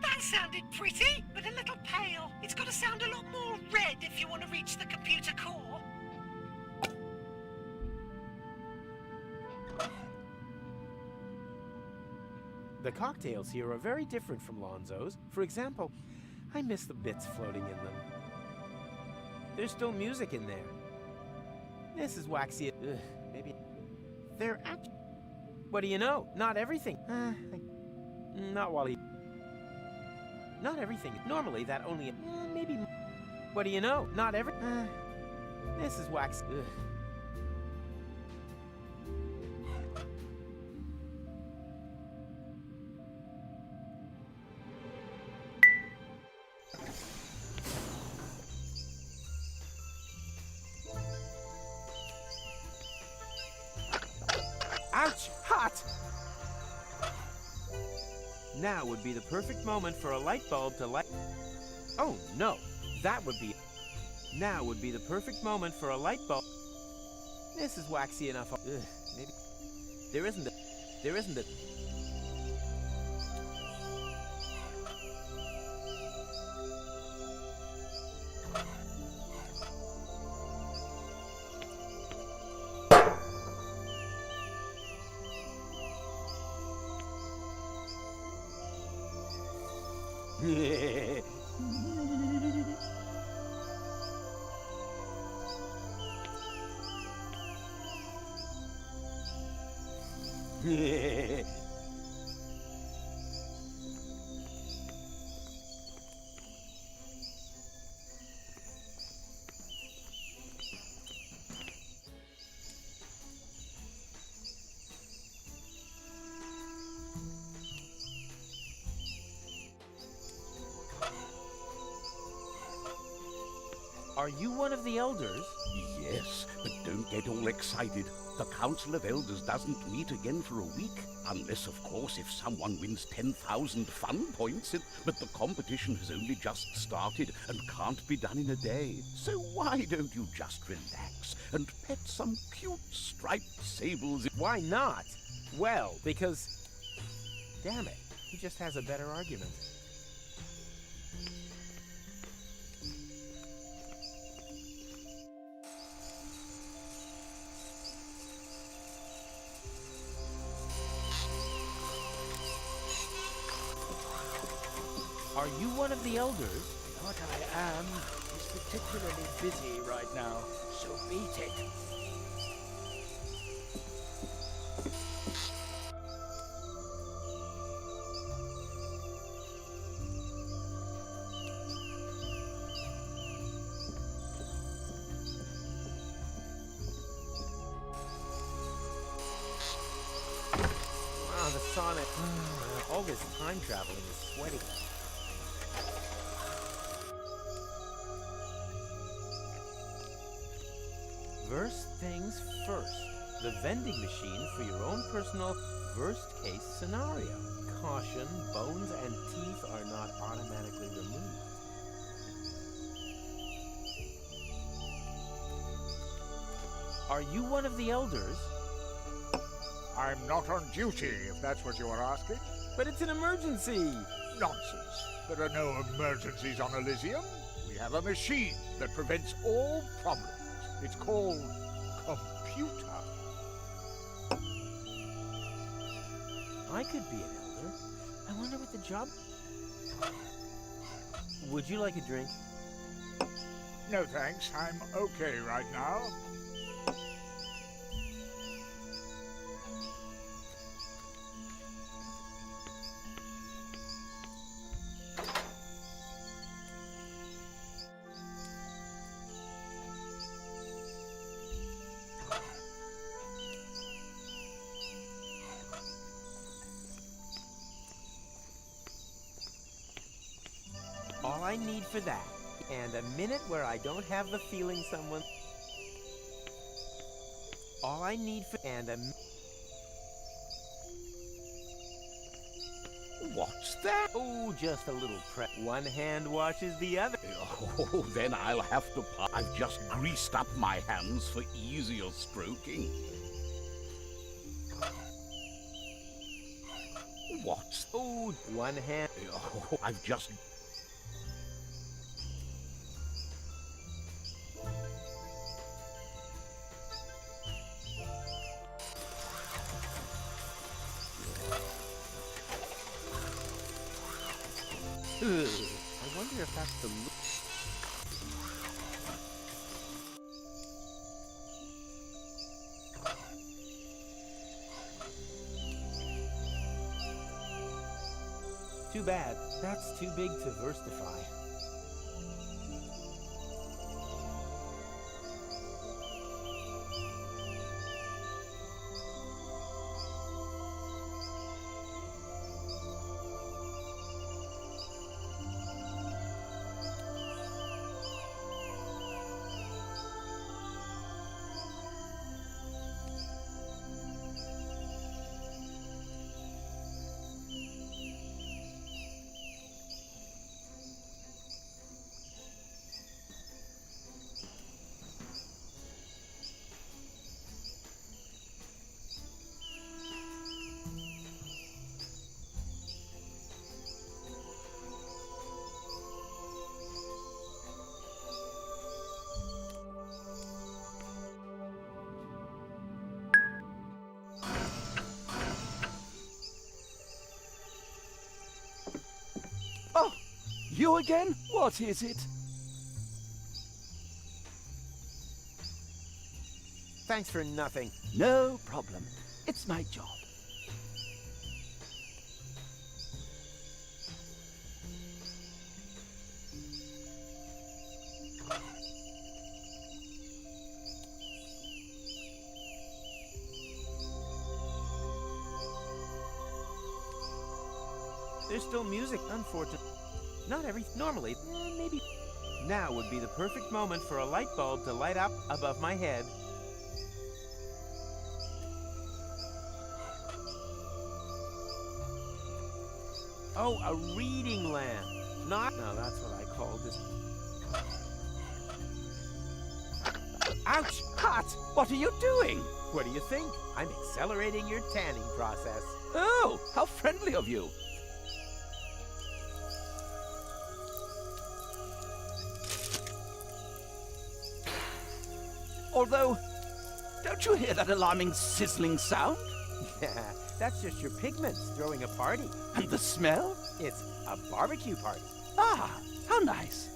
That sounded pretty, but a little pale. It's got to sound a lot more red if you want to reach the computer core. The cocktails here are very different from Lonzo's. For example, I miss the bits floating in them. There's still music in there. This is waxy. Maybe they're actually. What do you know? Not everything. Not while he. Not everything. Normally, that only. Maybe. What do you know? Not every. This is wax. Ouch! Hot! Now would be the perfect moment for a light bulb to light. Oh no, that would be. Now would be the perfect moment for a light bulb. This is waxy enough. Maybe there isn't a. There isn't a. Are you one of the elders? Yes, but don't get all excited. The Council of Elders doesn't meet again for a week. Unless, of course, if someone wins 10,000 fun points. But the competition has only just started and can't be done in a day. So why don't you just relax and pet some cute striped sables? Why not? Well, because... Damn it, he just has a better argument. Are you one of the elders? What I am is particularly busy right now, so beat it. Sonic. All this time traveling is sweating. First things first. The vending machine for your own personal worst-case scenario. Caution, bones and teeth are not automatically removed. Are you one of the elders? I'm not on duty, if that's what you are asking. But it's an emergency! Nonsense. There are no emergencies on Elysium. We have a machine that prevents all problems. It's called computer. I could be an elder. I wonder what the job... Would you like a drink? No thanks, I'm okay right now. All I need for that, and a minute where I don't have the feeling someone... All I need for... and a... What's that? Oh, just a little prep. One hand washes the other. Oh, then I'll have to... I've just greased up my hands for easier stroking. What's... Oh, one hand... Oh, I've just... I wonder if that's the... Too bad. That's too big to versify. Oh, you again? What is it? Thanks for nothing. No problem. It's my job. There's still music, unfortunately. Not every... Normally, maybe... Now would be the perfect moment for a light bulb to light up above my head. Oh, a reading lamp. Not... No, that's what I called this. Ouch! Hot! What are you doing? What do you think? I'm accelerating your tanning process. Oh, how friendly of you. Although, don't you hear that alarming sizzling sound? Yeah, that's just your pigments throwing a party. And the smell? It's a barbecue party. Ah, how nice.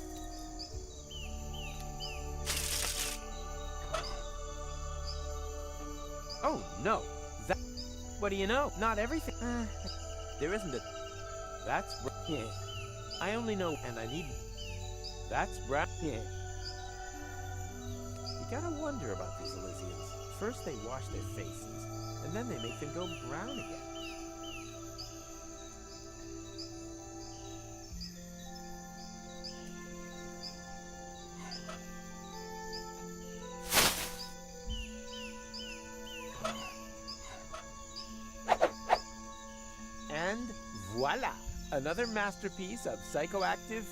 Oh, no. That... What do you know? Not everything. There isn't a... That's... Yeah. I only know... And I need... That's brown... Yeah. You gotta wonder about these Elysians. First they wash their faces, and then they make them go brown again. Voila! Another masterpiece of psychoactive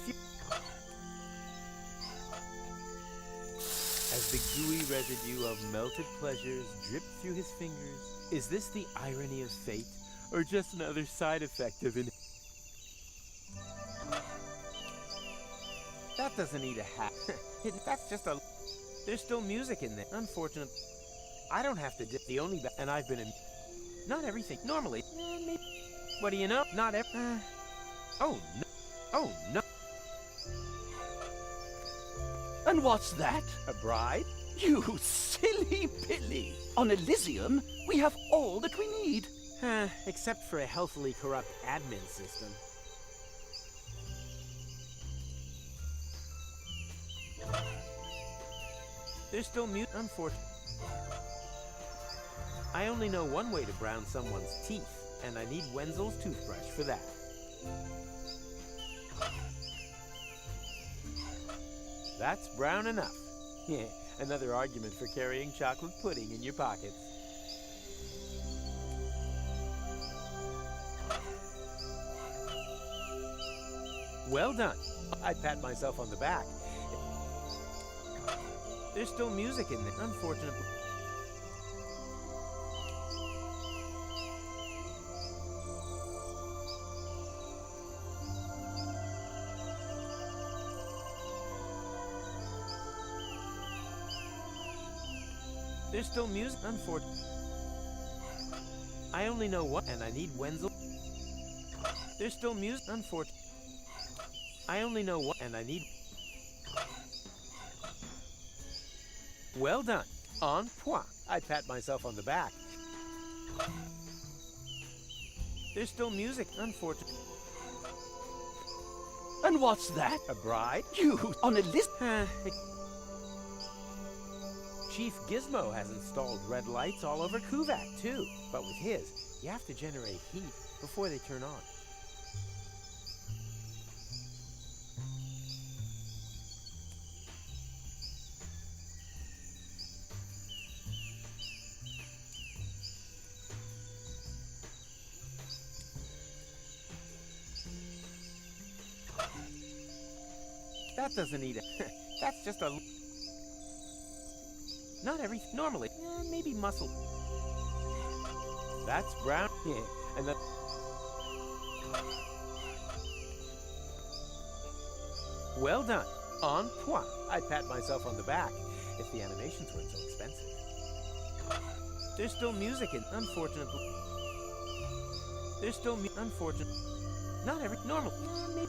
As the gooey residue of melted pleasures dripped through his fingers, is this the irony of fate, or just another side effect of an... That doesn't need a hat. That's just a... There's still music in there. Unfortunately, I don't have to dip the only... And I've been in... Not everything. Normally, maybe... What do you know? Not every... Oh, no. Oh, no. And what's that? A bride? You silly Billy! On Elysium, we have all that we need. Except for a healthily corrupt admin system. There's still mute. Unfortunately, I only know one way to brown someone's teeth, and I need Wenzel's toothbrush for that. That's brown enough. Yeah, another argument for carrying chocolate pudding in your pockets. Well done. I pat myself on the back. There's still music in there, unfortunately. There's still music, unfortunately. I only know one, and I need Wenzel. There's still music, unfortunately. I only know one, and I need... Well done. En point. I pat myself on the back. There's still music, unfortunately. And what's that? A bride? You on a list? Chief Gizmo has installed red lights all over Kuvat, too. But with his, you have to generate heat before they turn on. That doesn't need it. That's just a... Not every... Normally, maybe muscle. That's brown. Yeah, and then... Well done. En point. I'd pat myself on the back if the animations weren't so expensive. There's still music in... Unfortunately... There's still... Unfortunate... Not every... Normal. Maybe...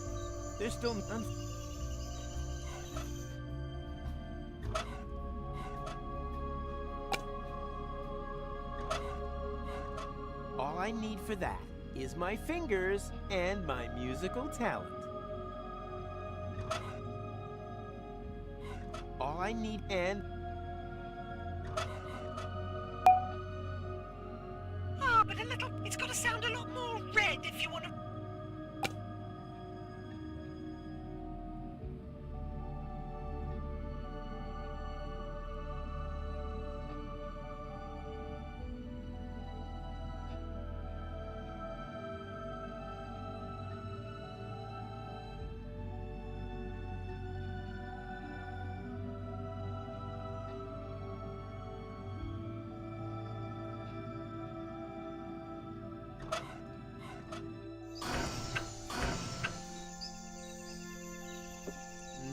There's still... All I need for that is my fingers and my musical talent. All I need and... Oh, but a little... It's got to sound a lot more red if you want to...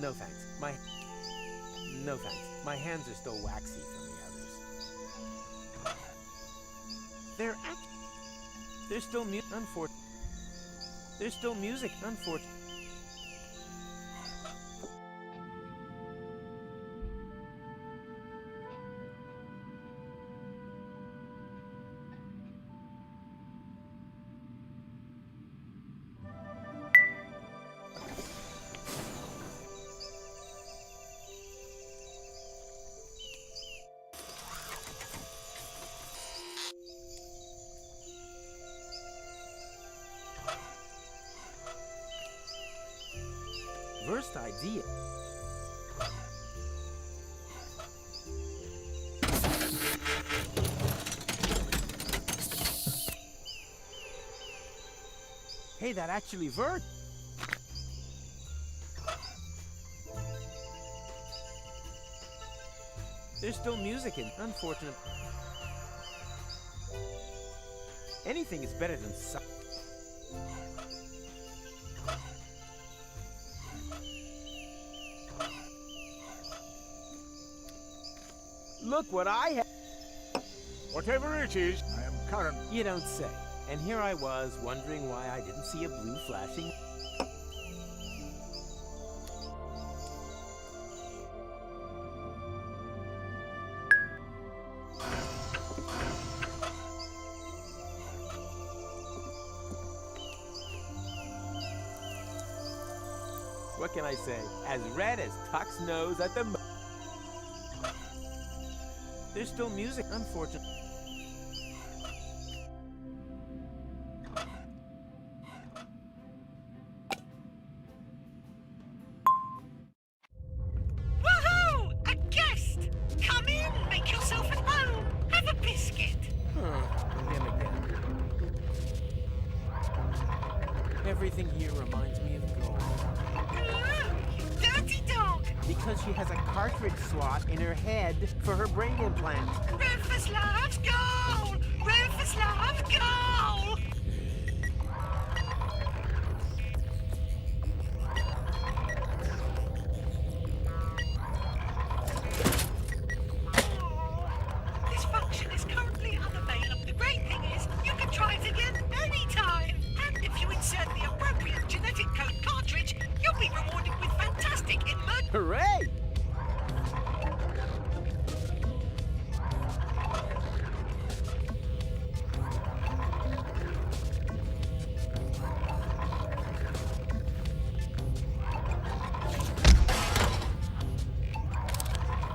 No thanks. No thanks. My hands are still waxy from the others. There's still There's still music, unfortunately. Worst idea. Hey, that actually worked. There's still music in. Unfortunate. Anything is better than Look what I have. Whatever it is, I am current. You don't say. And here I was, wondering why I didn't see a blue flashing. What can I say? As red as Tuck's nose at the There's still music, unfortunately. Woohoo! A guest! Come in, make yourself at home. Have a biscuit. Him again. Everything here reminds me of gold. You dirty dog! Because she has a cartridge slot in her head for her brain implant. Rufus loves gold! Rufus loves gold! This function is currently unavailable. The great thing is, you can try it again anytime. And if you insert the appropriate genetic code cartridge, you'll be rewarded with fantastic Hooray!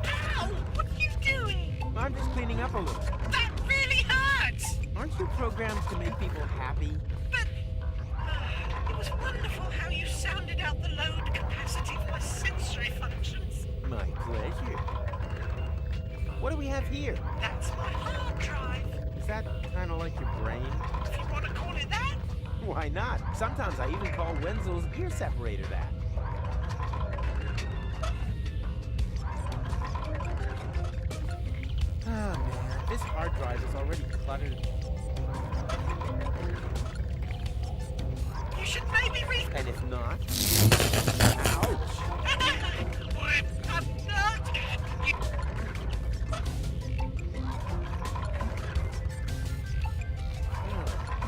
Ow! What are you doing? I'm just cleaning up a little. That really hurts! Aren't you programmed to make people happy? But it was wonderful how you sounded out the load capacity of my sensory functions. My pleasure. What do we have here? That's my hard drive, Is that kind of like your brain? if you want to call it that. Why not? Sometimes I even call Wenzel's ear separator that. Ah, man, this hard drive is already cluttered. You should maybe And if not... Ouch! I'm not.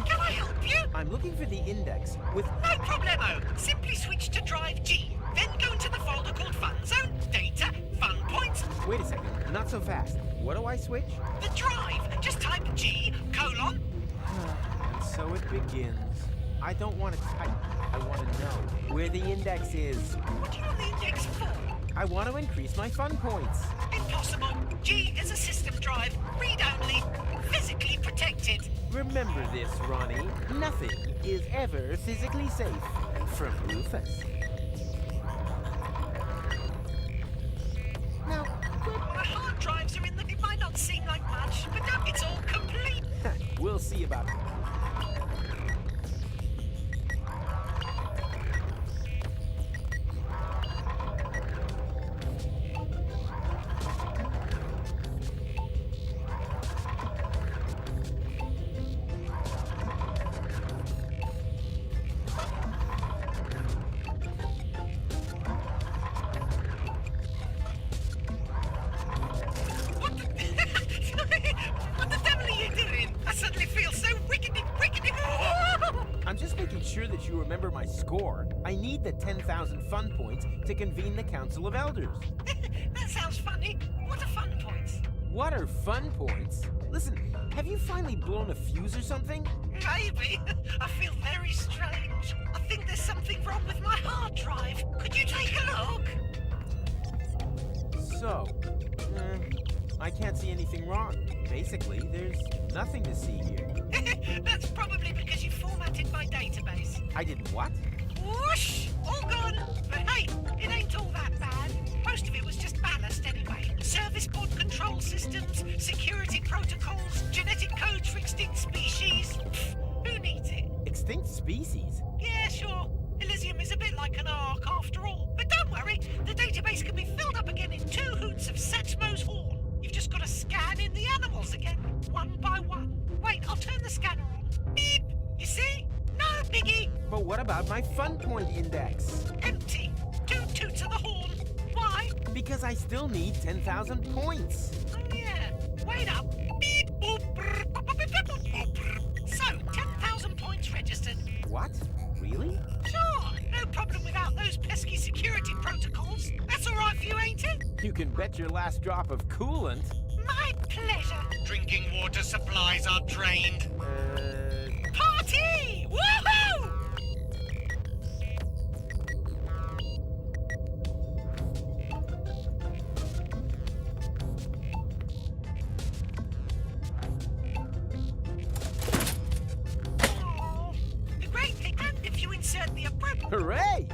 Can I help you? I'm looking for the index with... No problemo. Simply switch to drive G. Then go into the folder called Fun Zone, Data, Fun Points. Wait a second, not so fast. What do I switch? The drive. Just type G, colon. And so it begins. I don't want to type. I want to know where the index is. What do you want the index for? I want to increase my fun points. Impossible. G is a system drive. Read only. Physically protected. Remember this, Ronnie. Nothing is ever physically safe. From Rufus. Now, My hard drives are in the... It might not seem like much, but no, it's all complete. we'll see about it. What the... what the devil are you doing? I suddenly feel so wickedy. I'm just making sure that you remember my score. I need the 10,000 fun points to convene the Council of Elders. That sounds funny. What are fun points? What are fun points? Listen, have you finally blown a fuse or something? Maybe. I feel very strange. I think there's something wrong with my hard drive. Could you take a look? So, I can't see anything wrong. Basically, there's nothing to see here. That's probably because you formatted my database. I did what? Whoosh! All gone. But hey, it ain't all that bad. Most of it was just ballast anyway. Service board control systems, security protocols, genetic codes for extinct species. Pfft, who needs it? Extinct species? But what about my fun point index? Empty. Toot to the horn. Why? Because I still need 10,000 points. Oh yeah. Wait up. Beep, boop, brr, boop, boop, boop, boop, boop, brr. So, 10,000 points registered. What? Really? Sure. No problem without those pesky security protocols. That's all right for you, ain't it? You can bet your last drop of coolant. My pleasure. Drinking water supplies are drained. Party! Woohoo! Oh, the great big hand if you insert the appropriate. Hooray!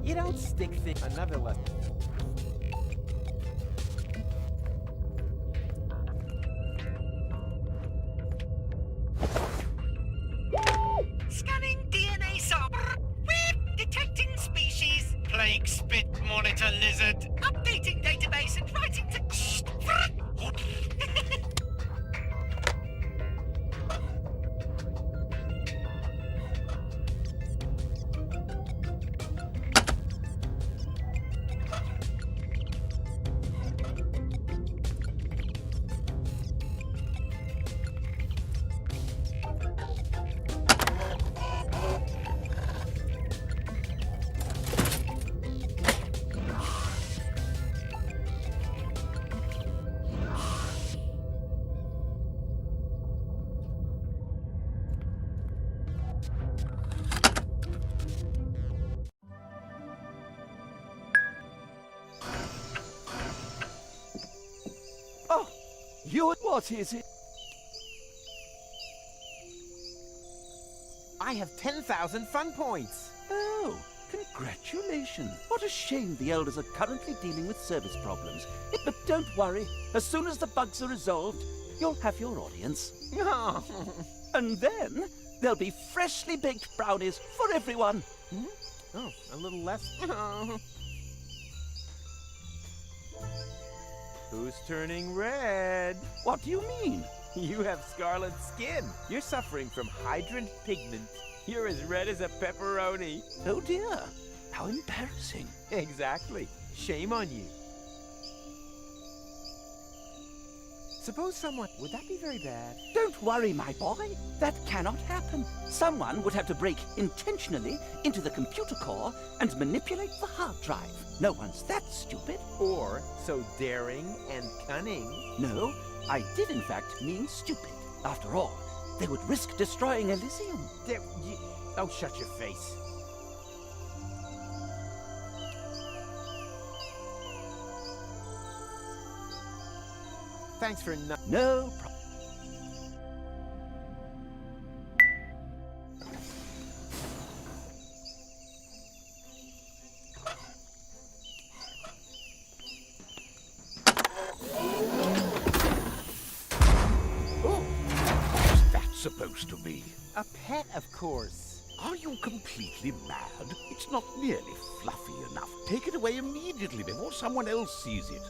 You don't stick things. Another lesson. Scanning DNA sample. Whip! Detecting species. Plague spit monitor lizard. Updating database and writing to. What is it? I have 10,000 fun points. Oh, congratulations. What a shame the elders are currently dealing with service problems. But don't worry. As soon as the bugs are resolved, you'll have your audience. And then there'll be freshly baked brownies for everyone. Oh, a little less. Who's turning red? What do you mean? You have scarlet skin. You're suffering from hydrant pigment. You're as red as a pepperoni. Oh dear, how embarrassing. Exactly. Shame on you. Suppose someone... Would that be very bad? Don't worry, my boy. That cannot happen. Someone would have to break intentionally into the computer core and manipulate the hard drive. No one's that stupid. Or so daring and cunning. No, I did in fact mean stupid. After all, they would risk destroying Elysium. Oh, shut your face. Thanks for no problem. Supposed to be? A pet, of course. Are you completely mad? It's not nearly fluffy enough. Take it away immediately before someone else sees it.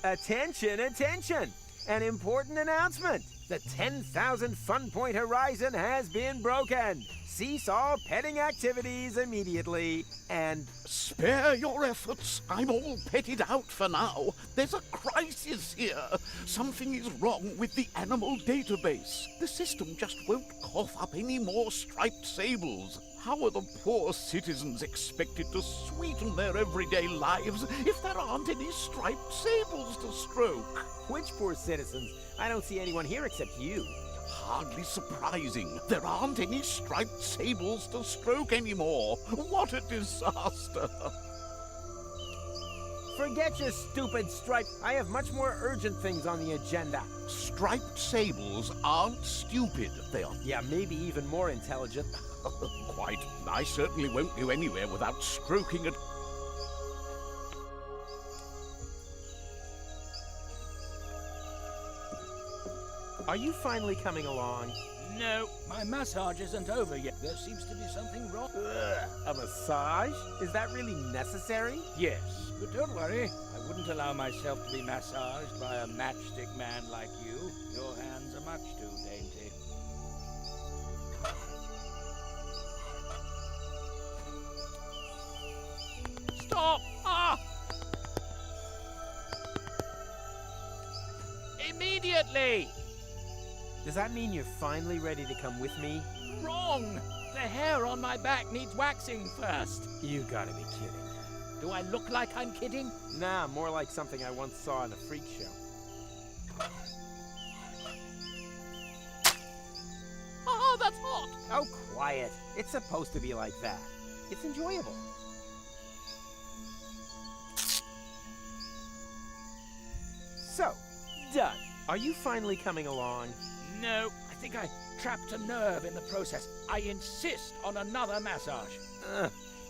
Attention, attention! An important announcement! The 10,000 fun point horizon has been broken! Cease all petting activities immediately, and... Spare your efforts. I'm all petted out for now. There's a crisis here. Something is wrong with the animal database. The system just won't cough up any more striped sables. How are the poor citizens expected to sweeten their everyday lives if there aren't any striped sables to stroke? Which poor citizens? I don't see anyone here except you. Hardly surprising. There aren't any striped sables to stroke anymore. What a disaster. Forget your stupid stripe. I have much more urgent things on the agenda. Striped sables aren't stupid. They are... Yeah, maybe even more intelligent. Quite. I certainly won't go anywhere without stroking it. Are you finally coming along? No, my massage isn't over yet. There seems to be something wrong. Ugh, a massage? Is that really necessary? Yes, but don't worry. I wouldn't allow myself to be massaged by a matchstick man like you. Your hands are much too dainty. Stop! Ah! Immediately! Does that mean you're finally ready to come with me? Wrong! The hair on my back needs waxing first. You gotta be kidding. Do I look like I'm kidding? Nah, more like something I once saw in a freak show. Oh, that's hot! Oh, quiet. It's supposed to be like that. It's enjoyable. So, done. Are you finally coming along? No, I think I trapped a nerve in the process. I insist on another massage.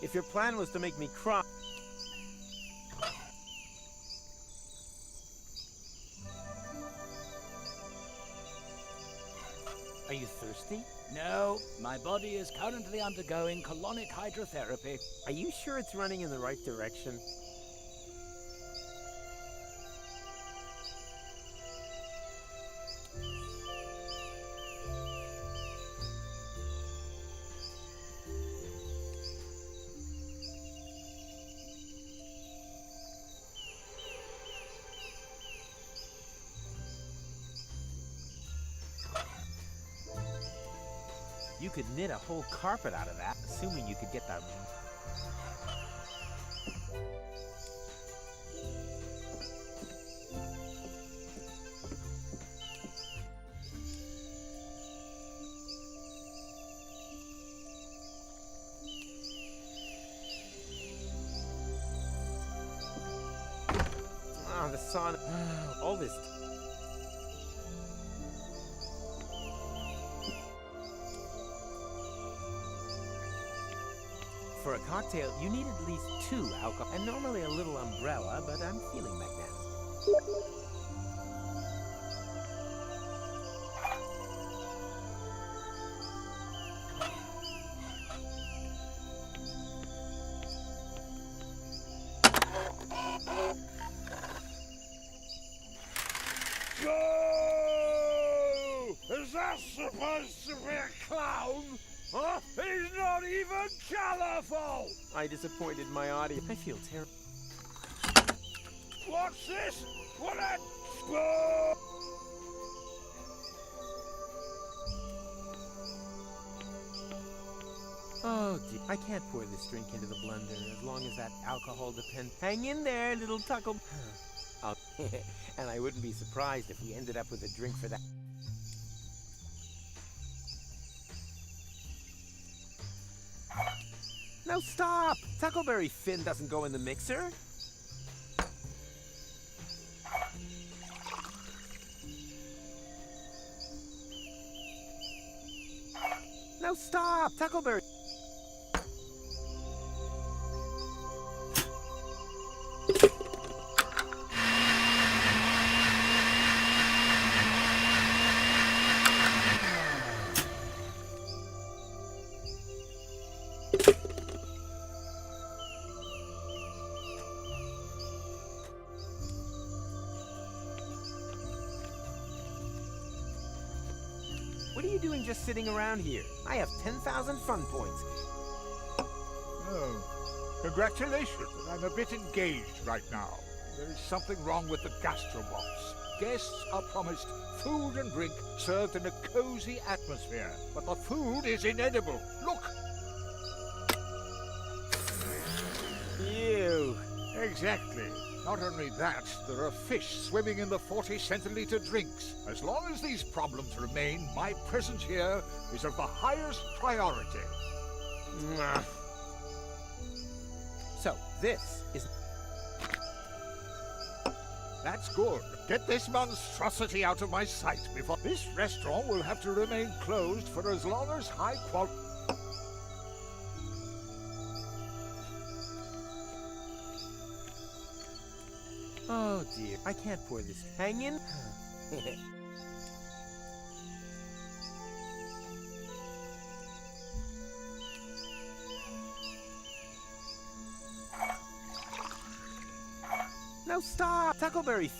If your plan was to make me cry... Are you thirsty? No, my body is currently undergoing colonic hydrotherapy. Are you sure it's running in the right direction? You could knit a whole carpet out of that, assuming you could get that. Ah, the sun. All this. For a cocktail, you need at least 2 alcohol, and normally a little umbrella, but I'm feeling magnanimous. Go! Is that supposed to be a clown? Huh? He's not even colorful! I disappointed my audience. I feel terrible. What's this? What a... Whoa! Oh, dear. I can't pour this drink into the blender as long as that alcohol depends. Hang in there, little Tuckle. And I wouldn't be surprised if we ended up with a drink for that. No, stop! Tuckleberry Finn doesn't go in the mixer. No, stop! Tuckleberry... What are you doing just sitting around here? I have 10,000 fun points. Oh, congratulations. I'm a bit engaged right now. There is something wrong with the gastrobox. Guests are promised food and drink served in a cozy atmosphere, but the food is inedible. Look! Ew. Exactly. Not only that, there are fish swimming in the 40-centiliter drinks. As long as these problems remain, my presence here is of the highest priority. So, this is... That's good. Get this monstrosity out of my sight before... This restaurant will have to remain closed for as long as high quality... Oh dear, I can't pour this. Hang in. stop! Tackleberry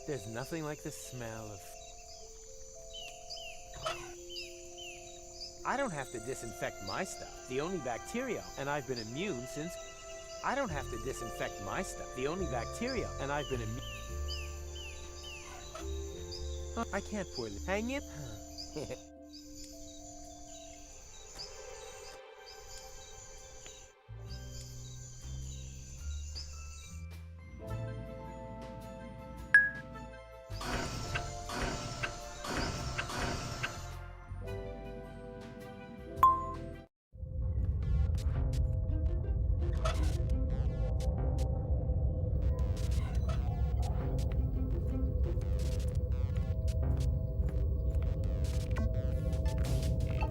There's nothing like the smell of... I don't have to disinfect my stuff. The only bacteria, and I've been immune since... I don't have to disinfect my stuff. The only bacteria, and I've been immune... I can't pour this. Hang it?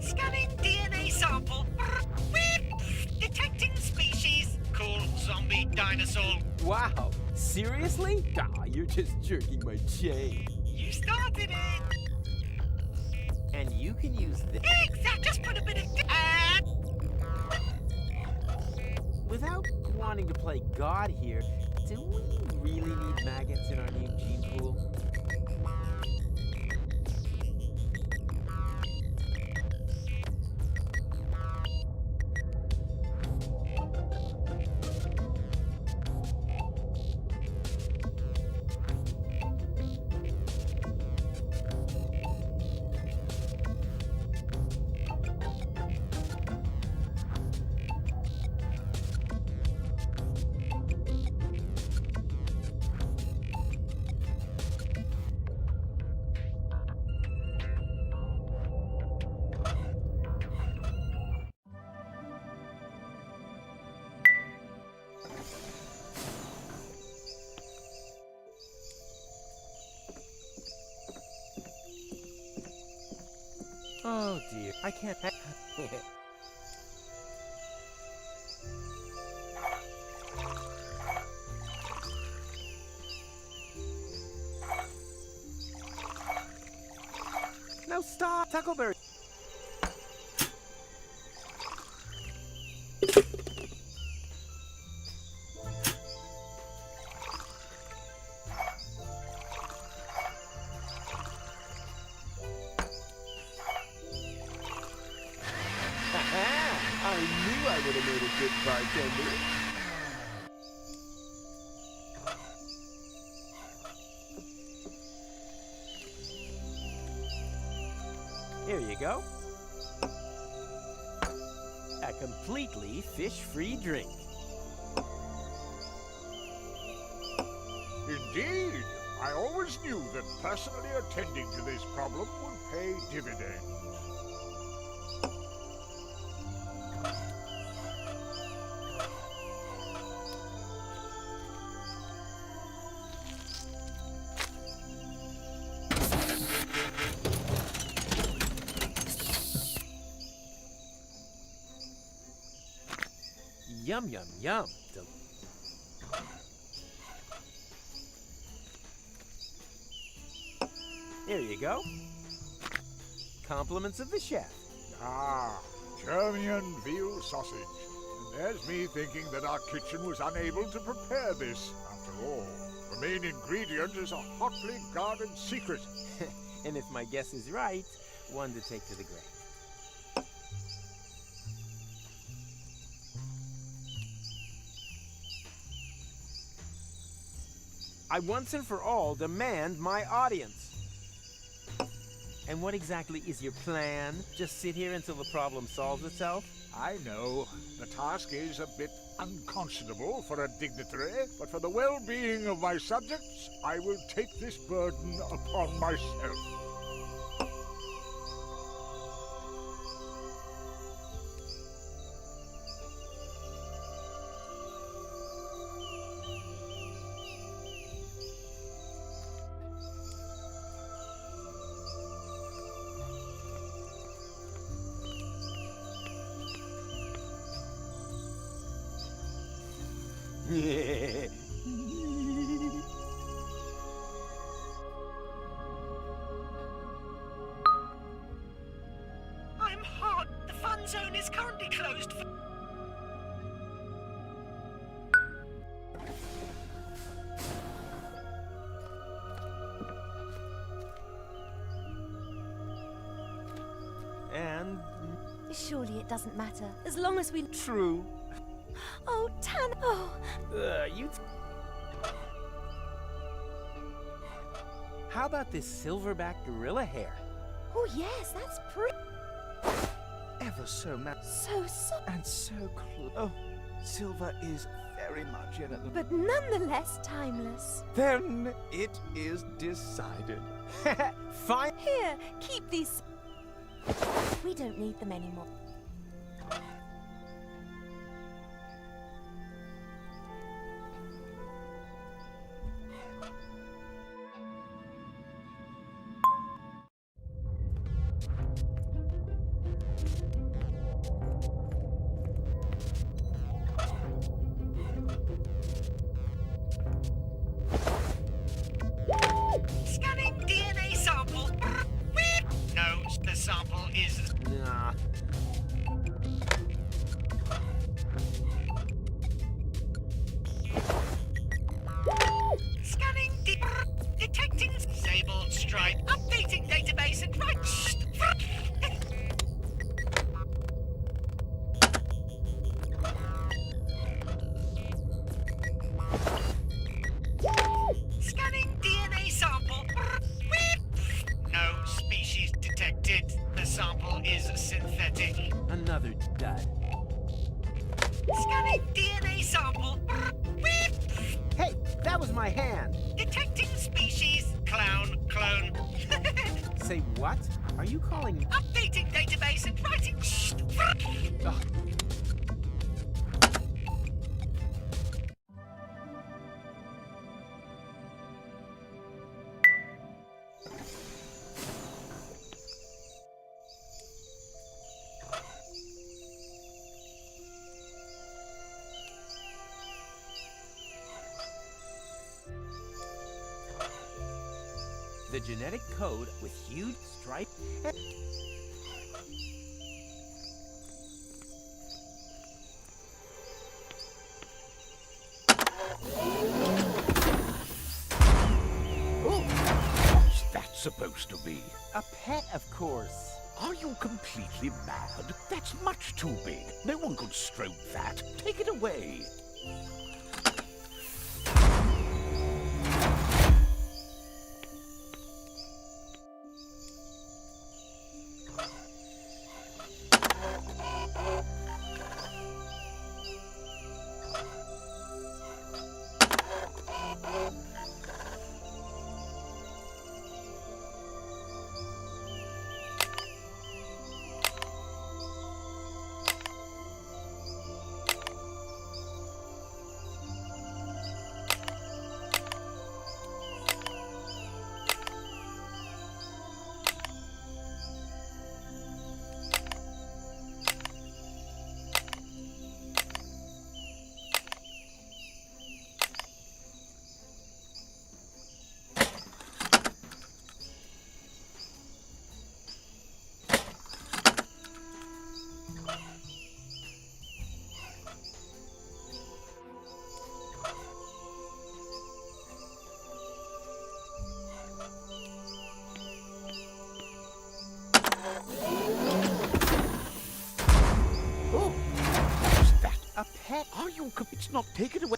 Scanning DNA sample. Detecting species. Cool zombie dinosaur. Wow, seriously? You're just jerking my chain. You started it. And you can use this... Exact. Just put a bit of... Without wanting to play God here, do we really need maggots in our new gene pool? Oh dear, I can't... No, stop! Tackleberry! I knew I would have made a good bartender. Here you go. A completely fish-free drink. Indeed. I always knew that personally attending to this problem would pay dividends. Yum, yum, yum. Here you go. Compliments of the chef. Ah, German veal sausage. And there's me thinking that our kitchen was unable to prepare this, after all. The main ingredient is a hotly guarded secret. And if my guess is right, one to take to the grave. I once and for all demand my audience. And what exactly is your plan? Just sit here until the problem solves itself? I know. The task is a bit unconscionable for a dignitary, but for the well-being of my subjects, I will take this burden upon myself. and... Surely it doesn't matter, as long as we... True. Oh, Tan... Oh... You... How about this silverback gorilla hair? Oh, yes, that's pretty... Ever so So... and so close. Oh, Silver is very much in it. But nonetheless timeless. Then it is decided. Fine. Here, keep these... We don't need them anymore. Scanning DNA sample. No, the sample is... Nah. Scanning detecting sable stripe. Updating database and right. Scanning DNA sample. No species detected. The sample is synthetic. Another dud. Scanning DNA sample. Hey, that was my hand. Detecting species. Clown clone. Say what? Are you calling... Updating database and writing. Ugh. The genetic code with huge stripe... What's that supposed to be? A pet, of course. Are you completely mad? That's much too big. No one could stroke that. Take it away. A pet? Are you... It's not... Take it away.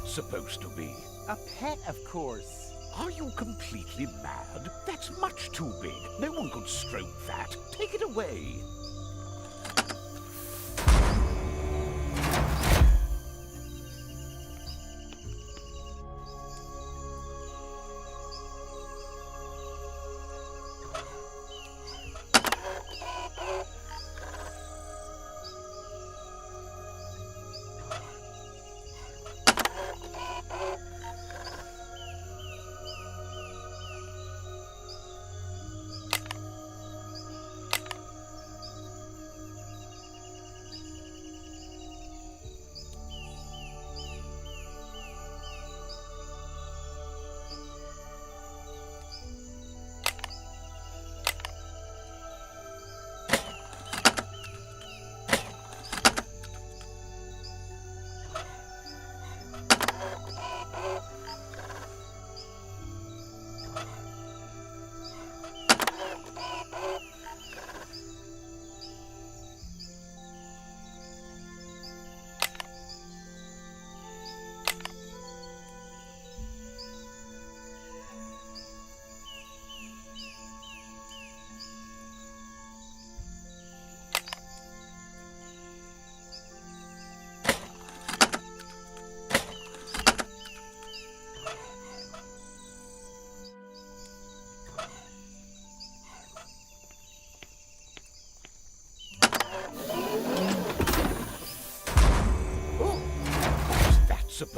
Supposed to be? A pet, of course. Are you completely mad? That's much too big. No one could stroke that. Take it away.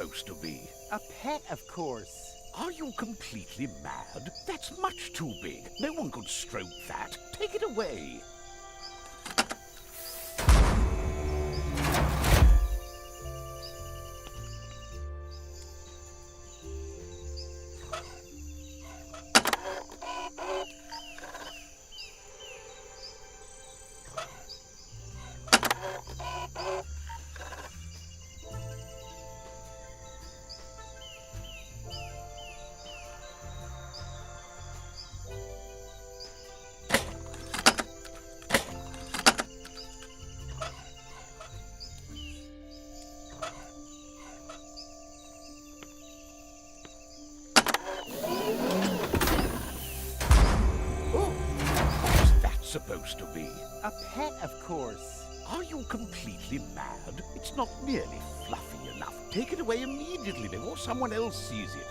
supposed to be? A pet, of course. Are you completely mad? That's much too big. No one could stroke that. Take it away. Supposed to be? A pet, of course. Are you completely mad? It's not nearly fluffy enough. Take it away immediately before someone else sees it.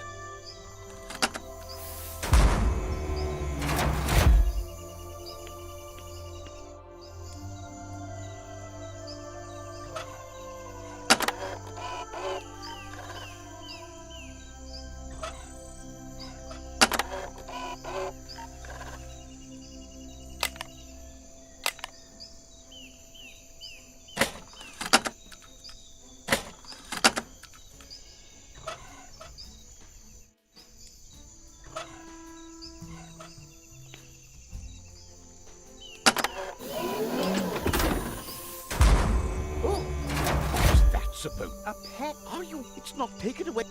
Suppose a pet? Are you? It's not. Take it away.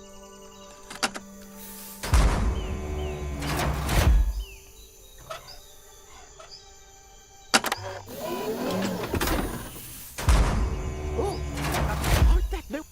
Oh, that no.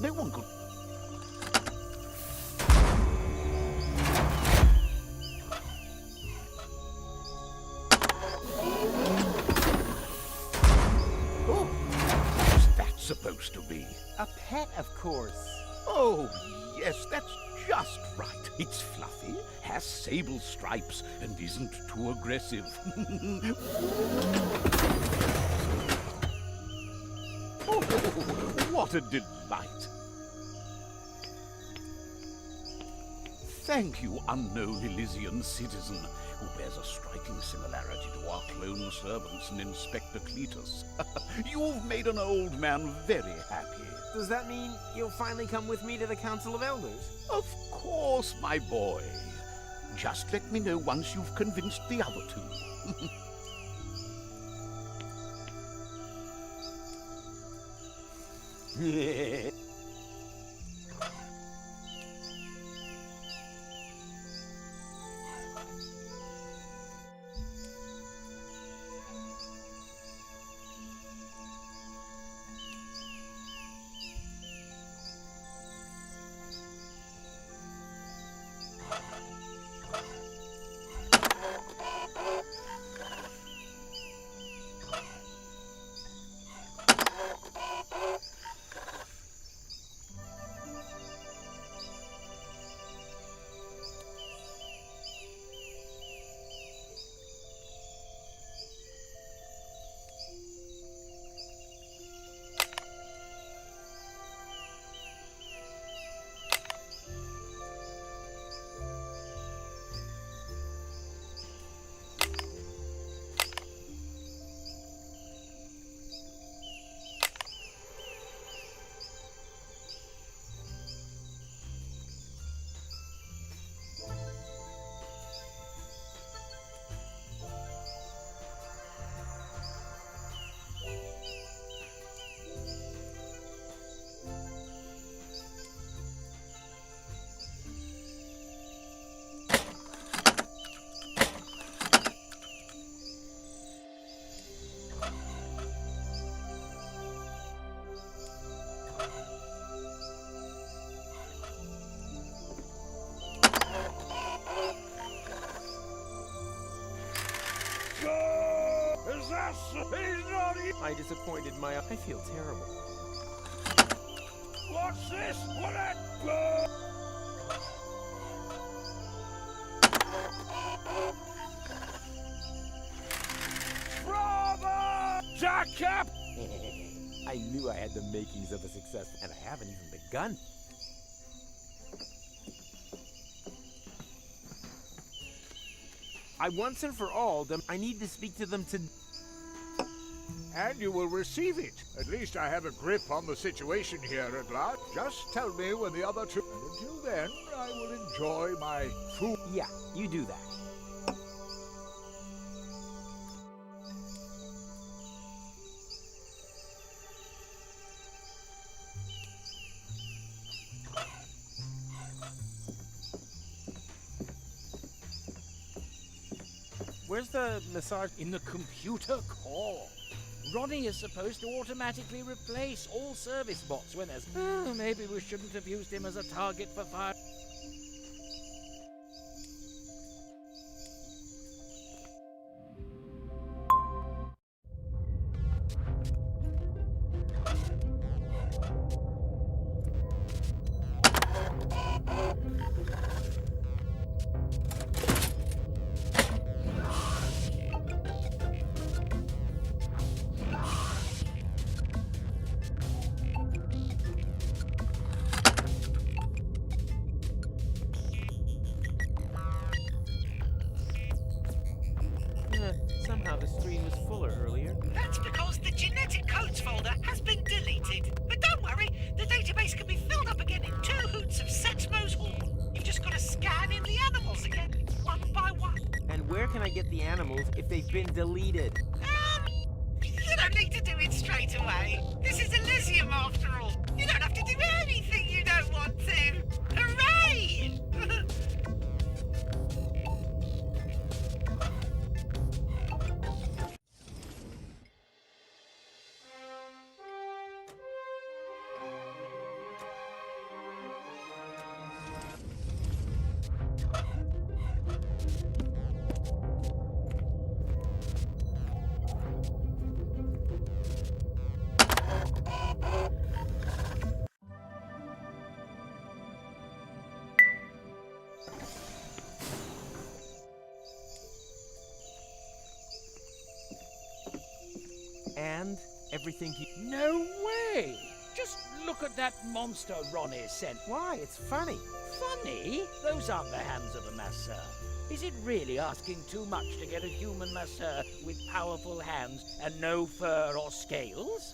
No one could. Oh, what's that supposed to be? A pet, of course. Oh, yes, that's just right. It's fluffy, has sable stripes, and isn't too aggressive. Oh, what a delight. Thank you, unknown Elysian citizen, who bears a striking similarity to our clone servants and Inspector Cletus. You've made an old man very happy. Does that mean you'll finally come with me to the Council of Elders? Of course, my boy. Just let me know once you've convinced the other two. Jesus! He's not here! I disappointed my... I feel terrible. What's this? What a bird! Bravo! Jack-up! I knew I had the makings of a success, and I haven't even begun. I once and for all, I need to speak to them to... And you will receive it. At least I have a grip on the situation here at last. Just tell me when the other two... And until then, I will enjoy my food. Yeah, you do that. Where's the massage? In the computer core. Ronnie is supposed to automatically replace all service bots when there's... Oh, maybe we shouldn't have used him as a target for fire. Somehow the stream was fuller earlier. That's because the genetic codes folder has been deleted. But don't worry, the database can be filled up again in 2 hoots of Setsmo's Hall. You've just got to scan in the animals again, one by one. And where can I get the animals if they've been deleted? You don't need to do it straight away. This is Elysium after all. You don't have to do anything you don't want to. Hooray! And everything he... No way! Just look at that monster Ronnie sent. Why? It's funny. Funny? Those aren't the hands of a masseur. Is it really asking too much to get a human masseur with powerful hands and no fur or scales?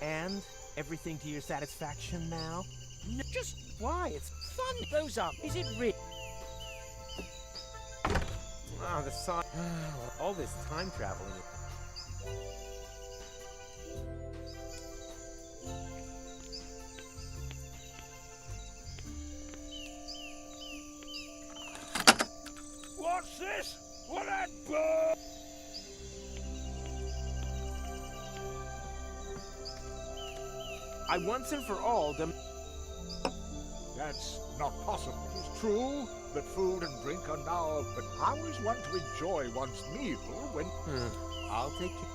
And everything to your satisfaction now? No, just Why? It's... funny. Those aren't... Is it really... Oh, the sun... All this time traveling... What's this? What a bird! I once and for all That's not possible. It is true that food and drink are now, but how is one to enjoy one's meal when... I'll take care.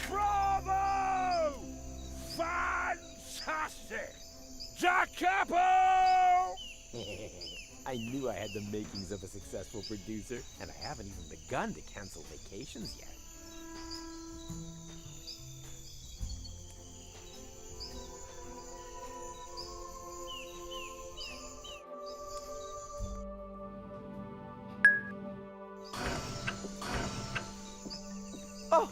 Bravo! Fantastic! Da Capo! I knew I had the makings of a successful producer, and I haven't even begun to cancel vacations yet. Oh,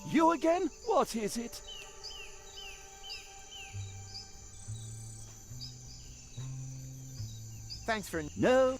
you again? What is it? Thanks for... No.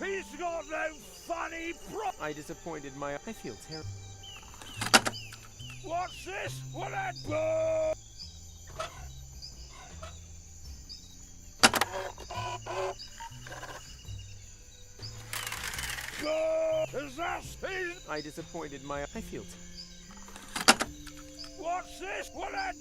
He's got no funny I disappointed my... I feel terrible. What's this? What a... I disappointed my... I feel... What's this? What a...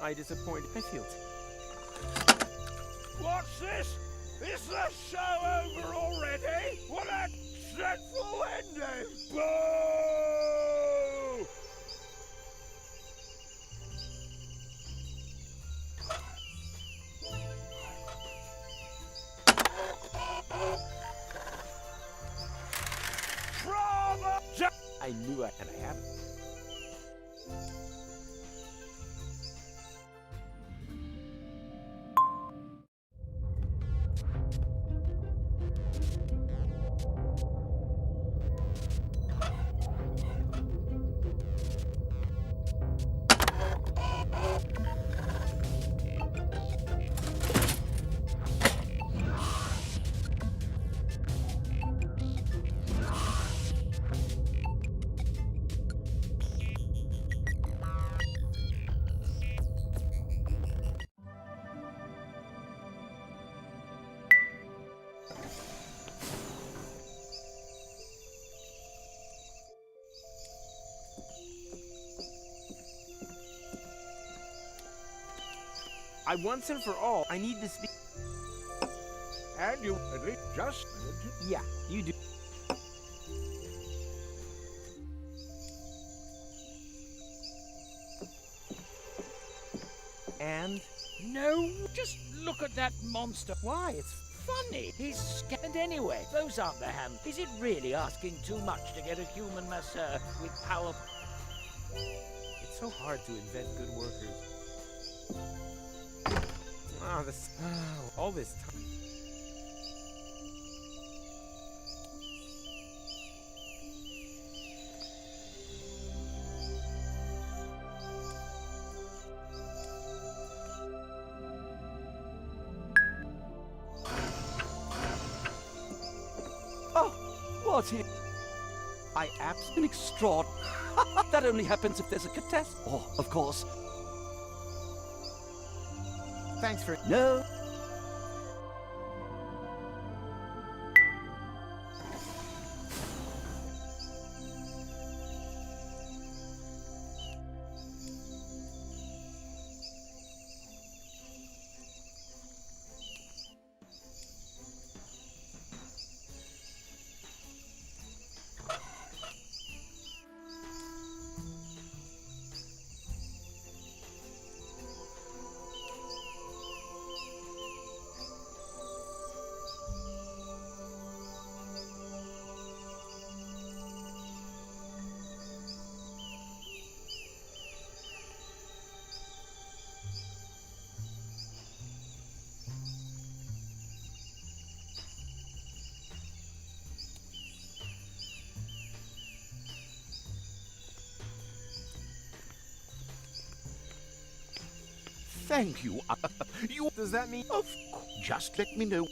I disappointed... I feel... What's this? Is the show over already? What a dreadful ending! Boo! I knew I... And I haven't. once and for all, I need to speak. And you, at least, just... Yeah, you do. And? No, just look at that monster. Why? It's Funny. He's scared anyway. Those aren't the hands. Is it really asking too much to get a human masseur with power? It's so hard to invent good workers. All this time. What here? I absolutely extraordinary. That only happens if there's a catastrophe. Oh, of course. Thanks for... No. Thank you. You... Does that mean... Of course. Just let me know.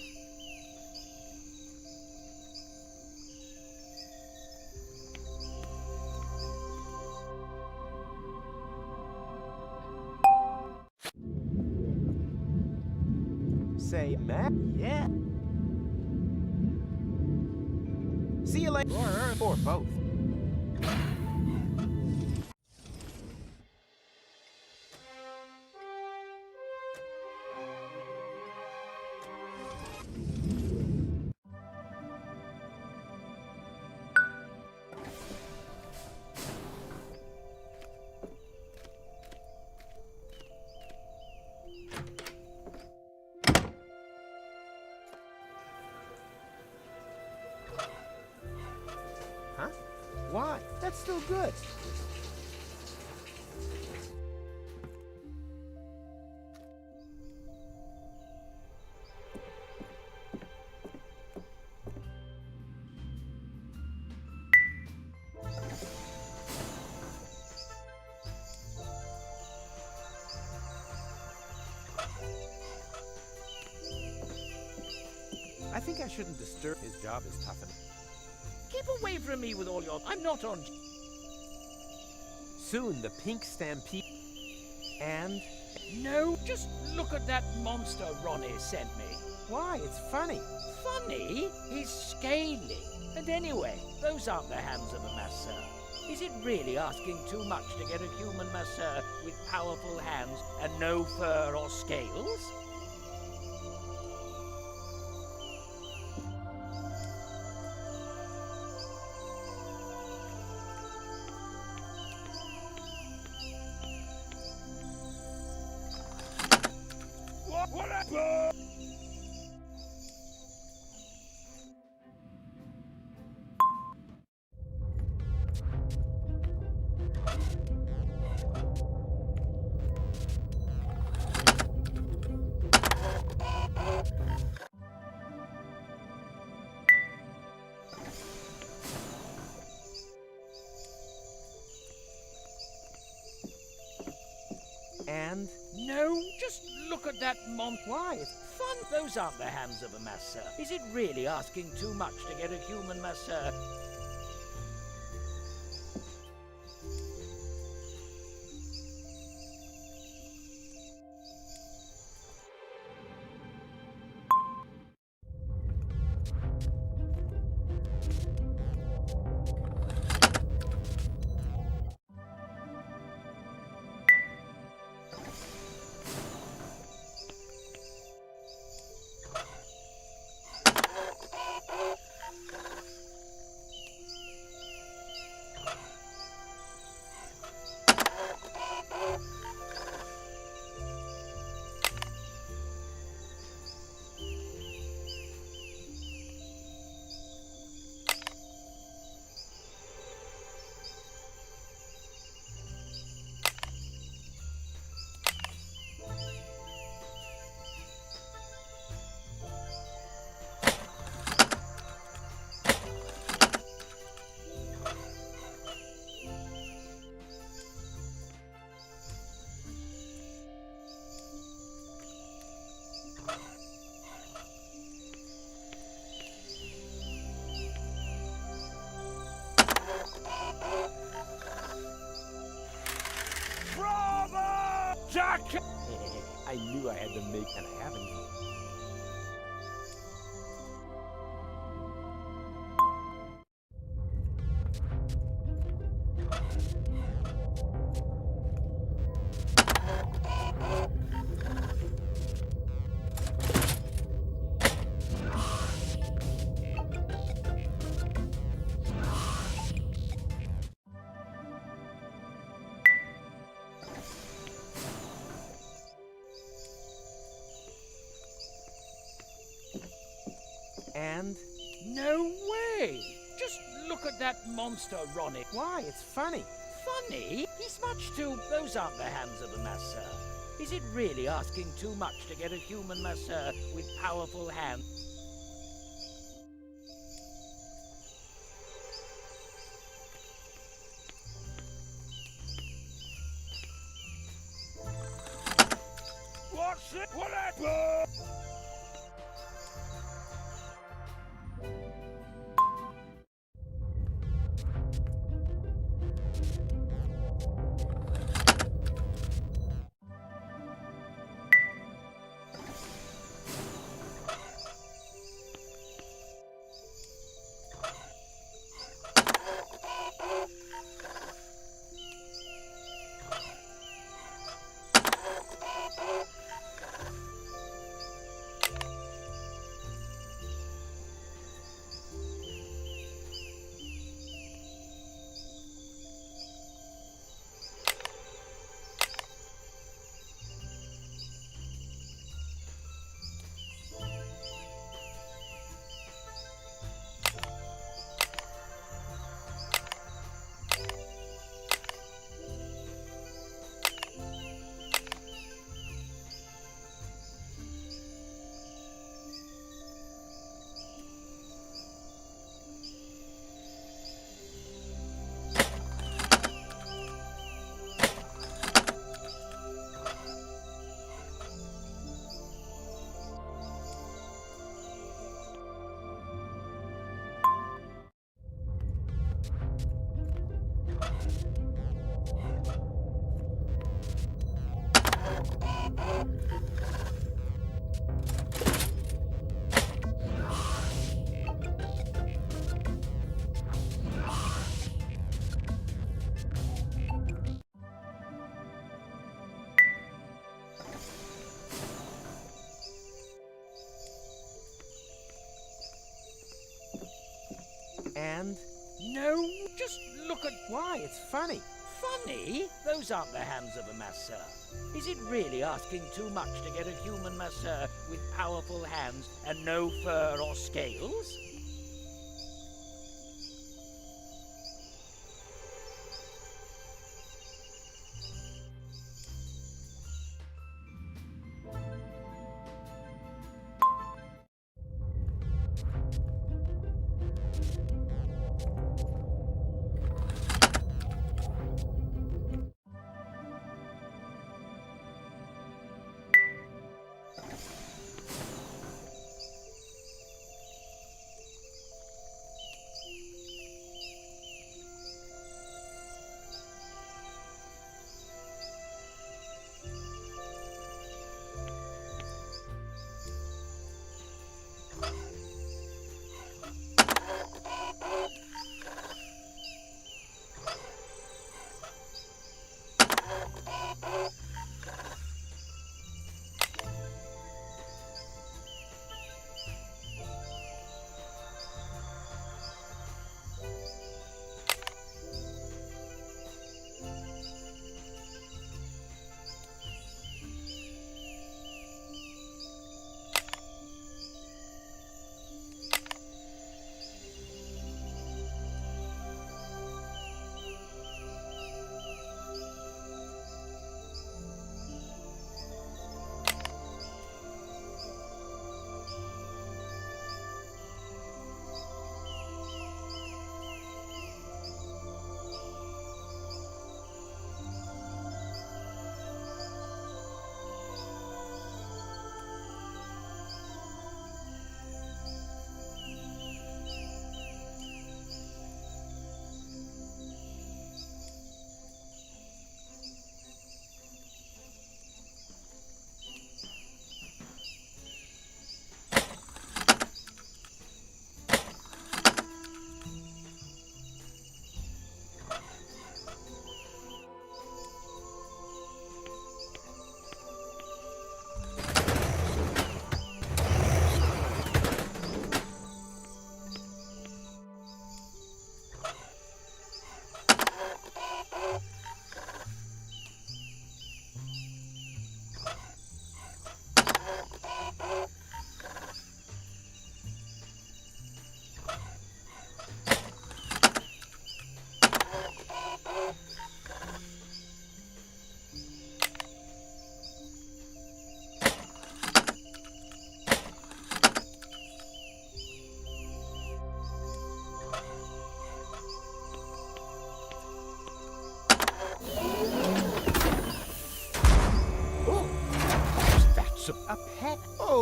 Say, Matt? Yeah. See you later. Or both. Huh? Why? That's still good. I think I shouldn't disturb. His job is tough enough. Keep away from me with all your... I'm not on... Soon the pink stampede and... No, just look at that monster Ronnie sent me. Why? It's funny. Funny? He's scaly. And anyway, those aren't the hands of a masseur. Is it really asking too much to get a human masseur with powerful hands and no fur or scales? Whatever! And... No, just look at that Why? It's fun. Those aren't the hands of a masseur. Is it really asking too much to get a human masseur? knew I had to make, and I haven't. And? No way! Just look at that monster, Ronnie. Why? It's funny. Funny? He's much too... Those aren't the hands of a masseur. Is it really asking too much to get a human masseur with powerful hands? What's it? What happened? And? No, just look at... Why? It's funny. Funny? Those aren't the hands of a masseur. Is it really asking too much to get a human masseur with powerful hands and no fur or scales?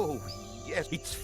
Oh, yes, it's...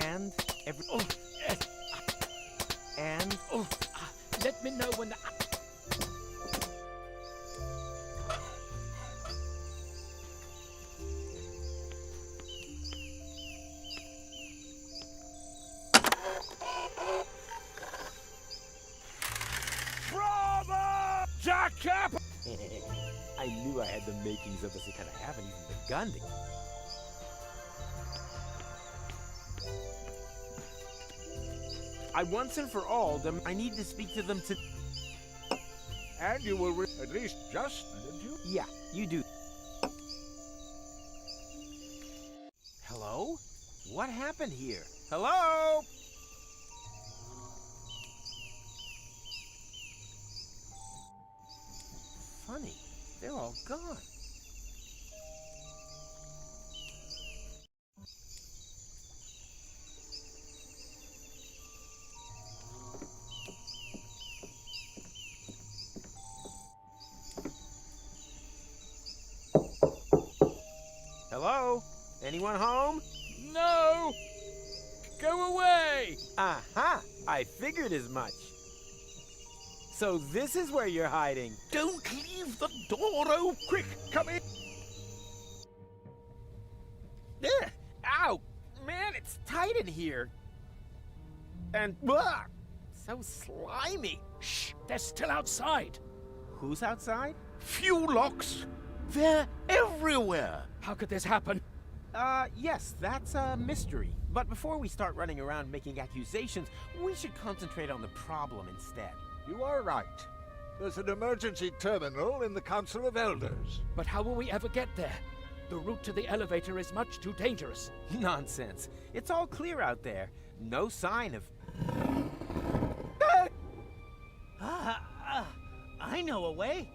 And every... Oh, yes. And... Oh, let me know when the... Bravo! Jack Cap! I knew I had the makings of this, and I haven't even begun to... I once and for all, I need to speak to them to... And you will at least just, didn't you? Yeah, you do. Hello? What happened here? Hello? Funny, they're all gone. Hello? Anyone home? No! Go away! Aha! I figured as much. So this is where you're hiding. Don't leave the door open. Quick, come in! Ugh. Ow! Man, it's tight in here. And so slimy. Shh! They're still outside! Who's outside? Few locks. They're everywhere. How could this happen? Yes, that's a mystery. But before we start running around making accusations, we should concentrate on the problem instead. You are right. There's an emergency terminal in the Council of Elders. But how will we ever get there? The route to the elevator is much too dangerous. Nonsense. It's all clear out there. No sign of... I know a way.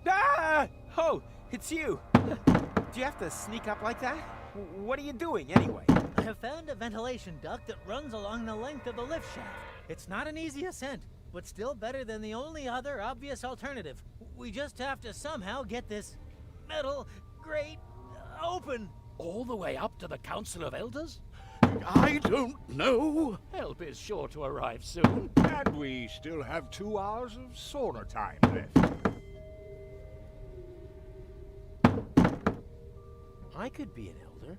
Ah! Oh, it's you. Do you have to sneak up like that? What are you doing, anyway? I have found a ventilation duct that runs along the length of the lift shaft. It's not an easy ascent, but still better than the only other obvious alternative. We just have to somehow get this metal grate open. All the way up to the Council of Elders? I don't know. Help is sure to arrive soon. And we still have 2 hours of sauna time left. I could be an elder.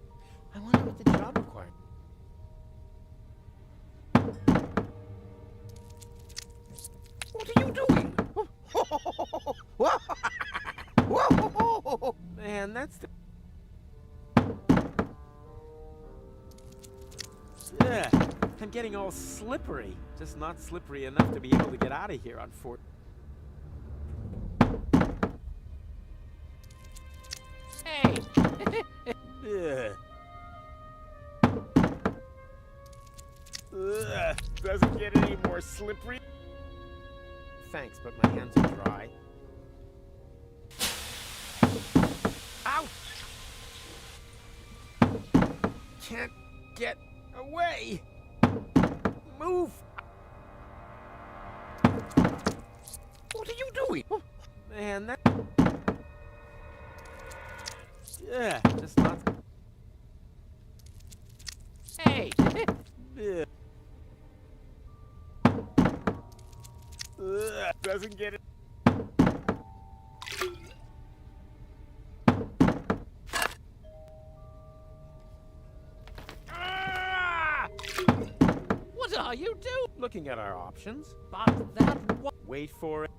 I wonder what the job required. What are you doing? Man, that's the... Ugh, I'm getting all slippery. Just not slippery enough to be able to get out of here on Fort... Hey! Ugh. Ugh. Doesn't get any more slippery. Thanks, but my hands are dry. Ouch! can't get away. Move. What are you doing? Oh, man, that... Yeah, just not... Hey! Yeah. Doesn't get it. What are you doing? Looking at our options. But that Wait for it.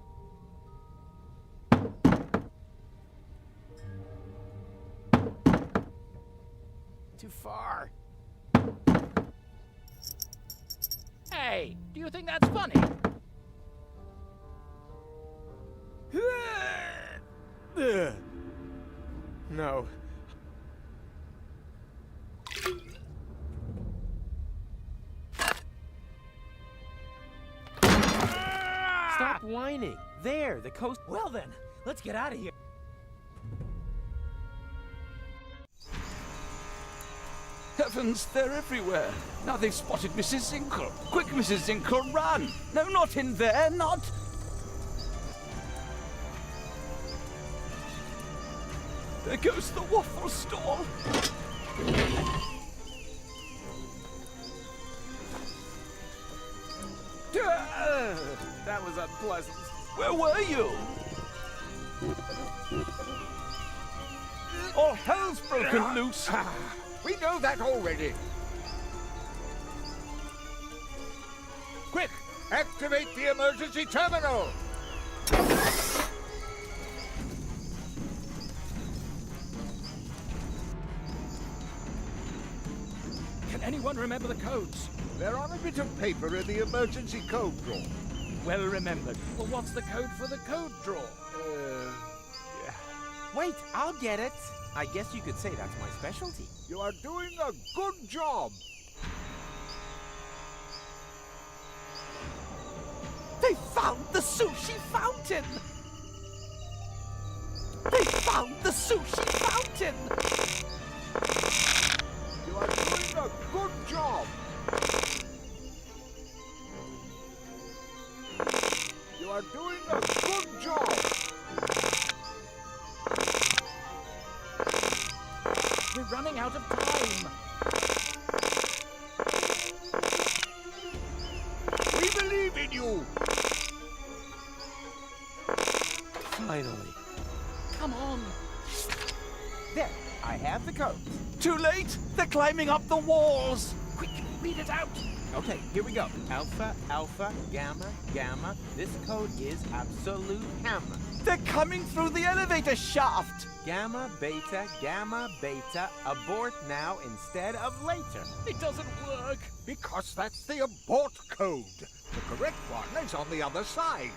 Too far. Hey, do you think that's funny? No. Stop whining. There, the coast. Well then, let's get out of here. Heavens, they're everywhere. Now they've spotted Mrs. Zinkle. Quick, Mrs. Zinkle, run! No, not in there, not... There goes the waffle stall. That was unpleasant. Where were you? All hell's broken loose. We know that already. Quick! Activate the emergency terminal! Can anyone remember the codes? They're on a bit of paper in the emergency code drawer. Well remembered. Well, what's the code for the code drawer? Wait, I'll get it. I guess you could say that's my specialty. You are doing a good job. They found the sushi fountain! They found the sushi fountain! You are doing a good job. You are doing a good job. We're running out of time. We believe in you. Finally. Come on. There, I have the code. Too late! They're climbing up the walls! Quick, read it out. Okay, here we go. Alpha, alpha, gamma, gamma. This code is absolute hammer. They're coming through the elevator shaft! Gamma, beta, abort now instead of later. It doesn't work. Because that's the abort code. The correct one is on the other side.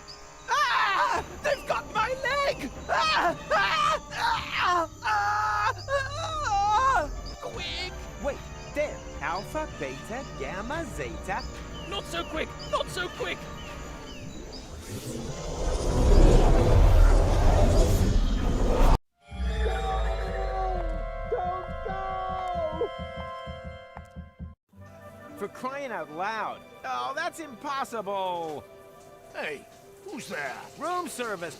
Ah! They've got my leg! Ah! Ah! Ah! Ah! Ah! Quick! Wait, there. Alpha, beta, gamma, zeta. Not so quick! Not so quick! For crying out loud. Oh, that's impossible. Hey, who's there? Room service.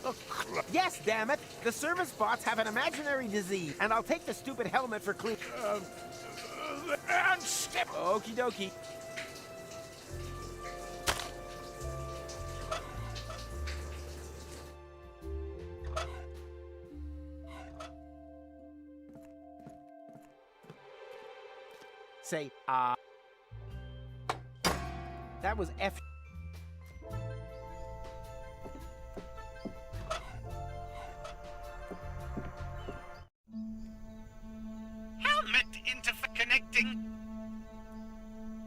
Yes, damn it. The service bots have an imaginary disease, and I'll take the stupid helmet for clean. And step. Okie dokie. Say, that was F. Helmet interconnecting.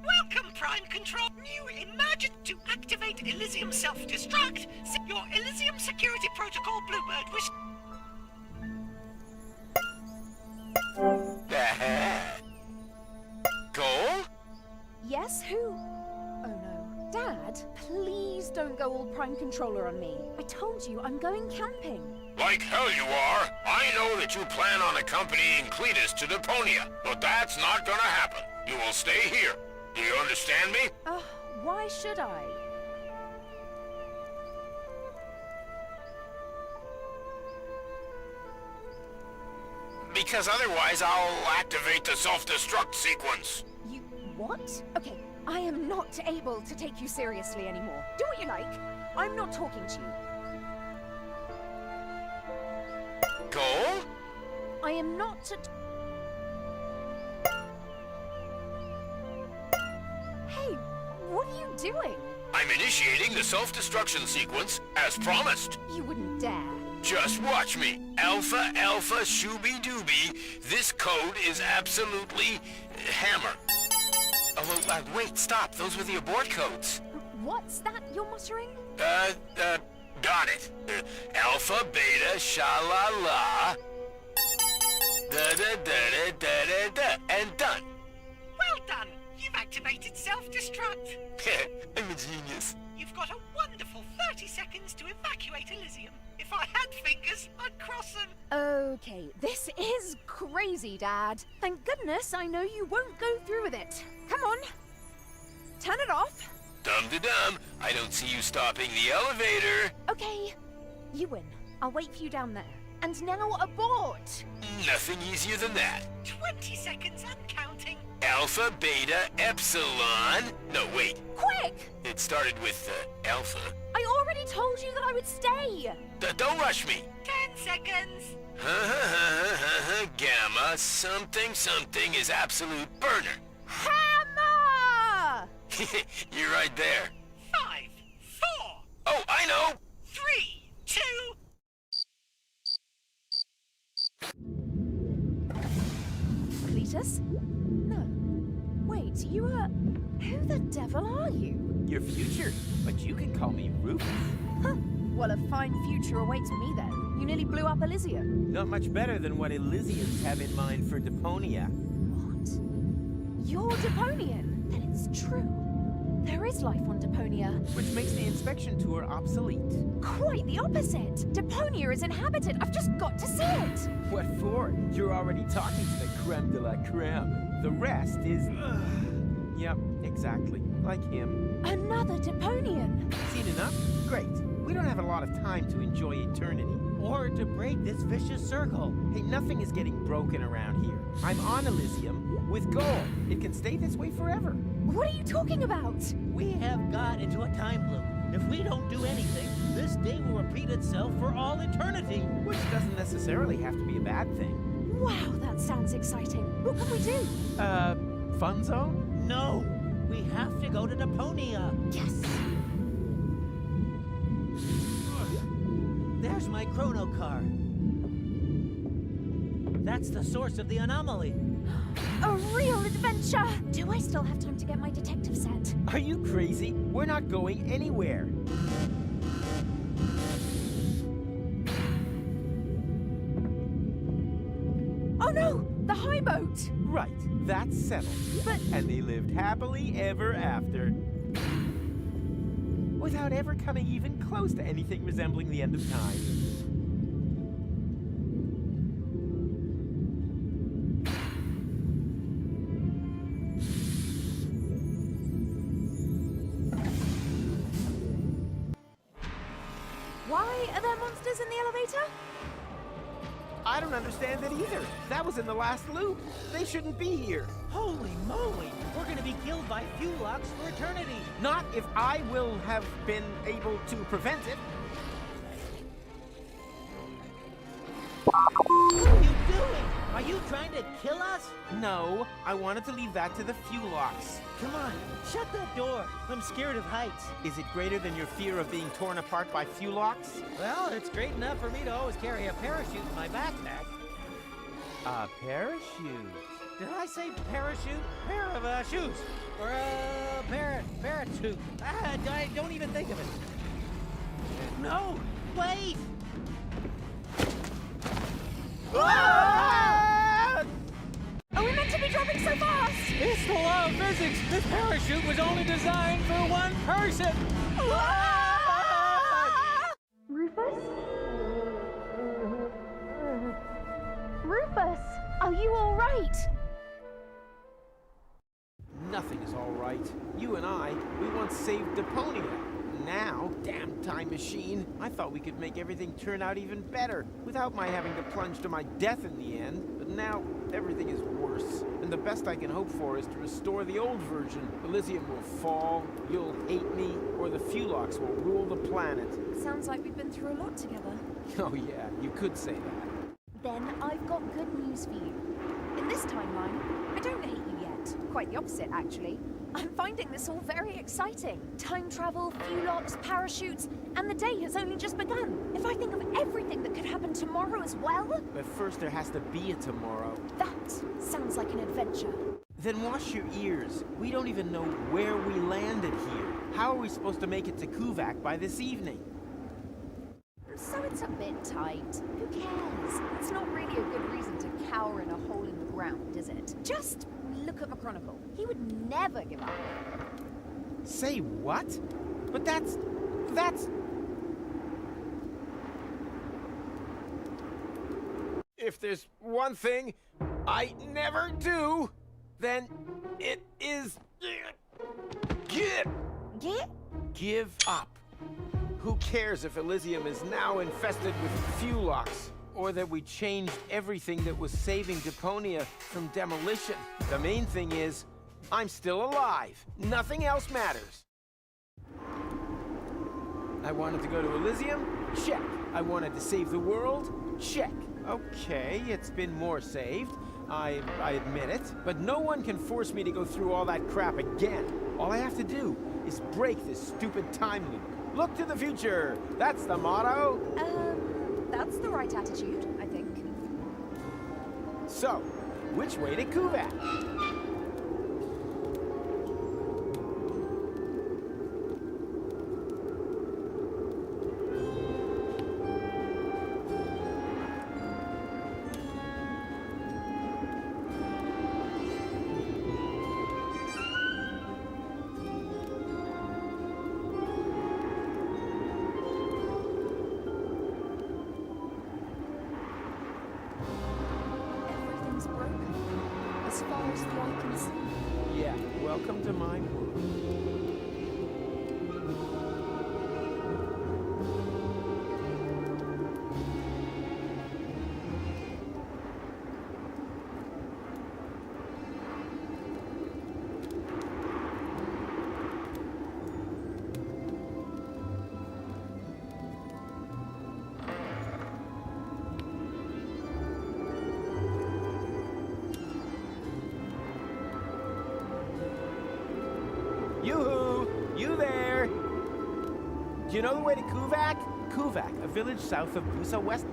Welcome, Prime Control. New emergent to activate Elysium self-destruct. Your Elysium security protocol, Bluebird, wish. Cole? Yes, who? Oh no. Dad, please don't go all Prime Controller on me. I told you I'm going camping. Like hell you are. I know that you plan on accompanying Cletus to Deponia, but that's not gonna happen. You will stay here. Do you understand me? Why should I? Because otherwise I'll activate the self-destruct sequence. You... what? Okay, I am not able to take you seriously anymore. Do what you like. I'm not talking to you. Go? I am not Hey, what are you doing? I'm initiating the self-destruction sequence as promised. You wouldn't dare. Just watch me. Alpha, alpha, shooby-dooby. This code is absolutely hammer. Oh, wait, stop. Those were the abort codes. What's that you're muttering? Got it. Alpha, beta, sha-la-la. Da-da-da-da-da-da-da. And done. Well done. You've activated self-destruct. I'm a genius. You've got a wonderful 30 seconds to evacuate Elysium. If I had fingers, I'd cross them. Okay, this is crazy, Dad. Thank goodness I know you won't go through with it. Come on. Turn it off. Dum-de-dum. I don't see you stopping the elevator. Okay, you win. I'll wait for you down there. And now abort! Nothing easier than that. 20 seconds and counting. Alpha, beta, epsilon. No, wait. Quick! It started with alpha. I already told you that I would stay! Don't rush me. 10 seconds. Gamma, something, something is absolute burner. Hammer! You're right there. 5, 4. Oh, I know. 3, 2. Cletus? No. Wait, you are... Who the devil are you? Your future, but you can call me Rufus. Huh. Well, a fine future awaits me then. You nearly blew up Elysium. Not much better than what Elysians have in mind for Deponia. What? You're Deponian? Then it's true. There is life on Deponia. Which makes the inspection tour obsolete. Quite the opposite. Deponia is inhabited. I've just got to see it. What for? You're already talking to the creme de la creme. The rest is... Yep, exactly. Like him. Another Deponian. Seen enough? Great. We don't have a lot of time to enjoy eternity. Or to break this vicious circle. Hey, nothing is getting broken around here. I'm on Elysium with gold. It can stay this way forever. What are you talking about? We have got into a time loop. If we don't do anything, this day will repeat itself for all eternity. Which doesn't necessarily have to be a bad thing. Wow, that sounds exciting. What can we do? Fun zone? No, we have to go to Deponia. Yes. There's my chrono car. That's the source of the anomaly. A real adventure! Do I still have time to get my detective set? Are you crazy? We're not going anywhere. Oh no! The high boat! Right, that's settled. But... And they lived happily ever after. Without ever coming even close to anything resembling the end of time. Why are there monsters in the elevator? I don't understand it either. That was in the last loop. They shouldn't be here. Holy moly! We're gonna be killed by Fuelox for eternity! Not if I will have been able to prevent it. What are you doing? Are you trying to kill us? No, I wanted to leave that to the Fuelox. Come on, shut that door. I'm scared of heights. Is it greater than your fear of being torn apart by Fuelox? Well, it's great enough for me to always carry a parachute in my backpack. A parachute? Did I say parachute? Pair of shoes. Or a parachute. I don't even think of it. No, wait! Ah! Are we meant to be dropping so fast? It's the law of physics. This parachute was only designed for one person. Rufus? Rufus, are you all right? Nothing is all right. You and I, we once saved Deponia. Now, damn time machine, I thought we could make everything turn out even better without my having to plunge to my death in the end. But now, everything is worse. And the best I can hope for is to restore the old version. Elysium will fall, you'll hate me, or the Fulox will rule the planet. Sounds like we've been through a lot together. Oh yeah, you could say that. Then I've got good news for you. In this timeline, I don't hate you yet. Quite the opposite, actually. I'm finding this all very exciting. Time travel, Fulox, parachutes, and the day has only just begun. If I think of everything that could happen tomorrow as well... But first there has to be a tomorrow. That sounds like an adventure. Then wash your ears. We don't even know where we landed here. How are we supposed to make it to Kuvak by this evening? So it's a bit tight. Who cares? It's not really a good reason to cower in a hole in the ground, is it? Just look at McChronicle. He would never give up. Say what? But that's... If there's one thing I never do, then it is... Give up. Who cares if Elysium is now infested with Fulox? Or that we changed everything that was saving Deponia from demolition? The main thing is, I'm still alive. Nothing else matters. I wanted to go to Elysium? Check. I wanted to save the world? Check. Okay, it's been more saved. I admit it. But no one can force me to go through all that crap again. All I have to do is break this stupid time loop. Look to the future. That's the motto. That's the right attitude, I think. So, which way to Kuvak? As far as the eye can see. Yeah, welcome to my world. Yoo-hoo! You there! Do you know the way to Kuvak? Kuvak, a village south of Busa West.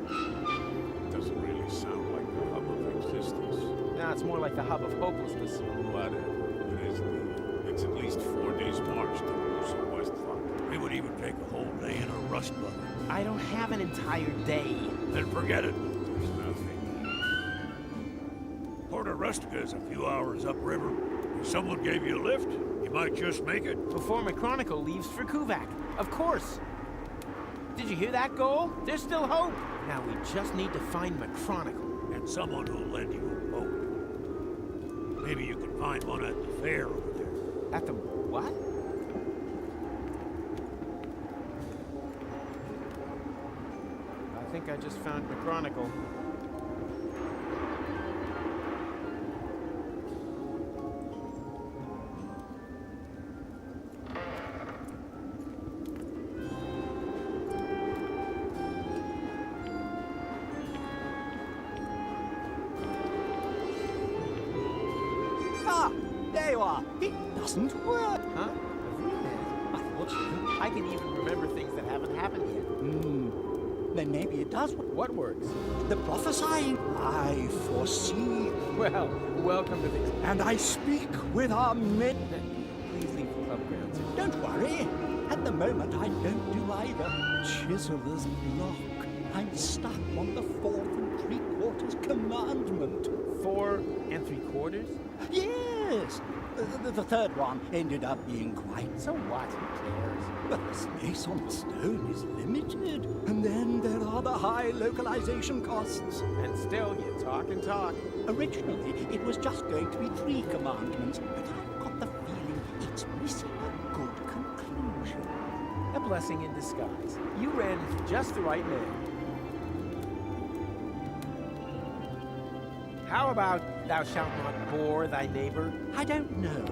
Doesn't really sound like the hub of existence. No, it's more like the hub of hopelessness. Whatever. It is the... It's at least 4 days' march to Busa West Front. We would even take a whole day in a rust bucket. I don't have an entire day. Then forget it. There's nothing. Porta Rustica is a few hours upriver. If someone gave you a lift, you might just make it. Before McChronicle leaves for Kuvak. Of course. Did you hear that, Goal? There's still hope. Now we just need to find McChronicle. And someone who'll lend you a boat. Maybe you can find one at the fair over there. At the what? I think I just found McChronicle. There you are. It doesn't work. Huh? I thought so. I can even remember things that haven't happened yet. Then maybe it does. What works? The prophesying. I foresee. Well, welcome to the... And I speak with our men. Please leave the club grounds. Don't worry. At the moment, I don't do either. Chiseller's block. I'm stuck on the 4 3/4 commandment. 4 3/4? Yes. Yes. The third one ended up being quite... So what? Who cares? Well, the space on the stone is limited. And then there are the high localization costs. And still, you talk and talk. Originally, it was just going to be 3 commandments, but I've got the feeling it's missing a good conclusion. A blessing in disguise. You ran into just the right man. How about thou shalt not bore thy neighbor? I don't know.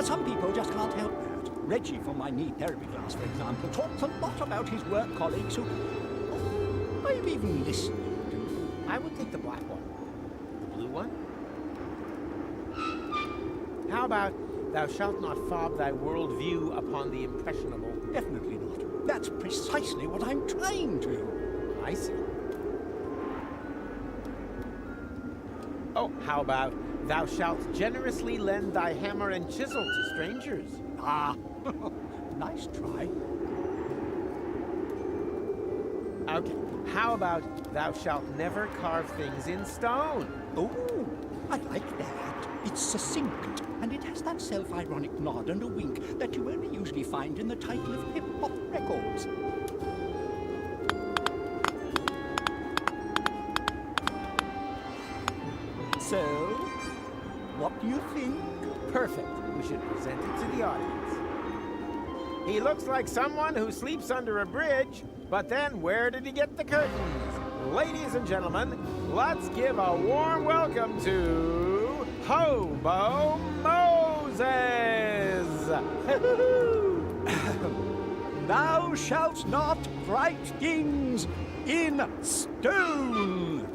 Some people just can't help that. Reggie from my knee therapy class, for example, talks a lot about his work colleagues who... Oh, I'm even listening to. I would take the black one. The blue one? How about thou shalt not fob thy worldview upon the impressionable? Definitely not. That's precisely what I'm trying to. I see. Oh, how about thou shalt generously lend thy hammer and chisel to strangers? Ah, nice try. Okay, how about thou shalt never carve things in stone? Oh, I like that. It's succinct, and it has that self-ironic nod and a wink that you only usually find in the title of hip-hop records. So, what do you think? Perfect. We should present it to the audience. He looks like someone who sleeps under a bridge, but then where did he get the curtains? Ladies and gentlemen, let's give a warm welcome to Hobo Moses! Thou shalt not write things in stone!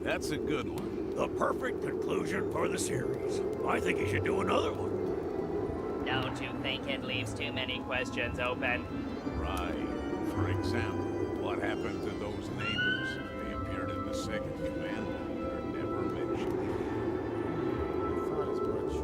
That's a good one. The perfect conclusion for the series. I think you should do another one. Don't you think it leaves too many questions open? Right. For example, what happened to those neighbors? They appeared in the second commandment and are never mentioned again. I thought as much.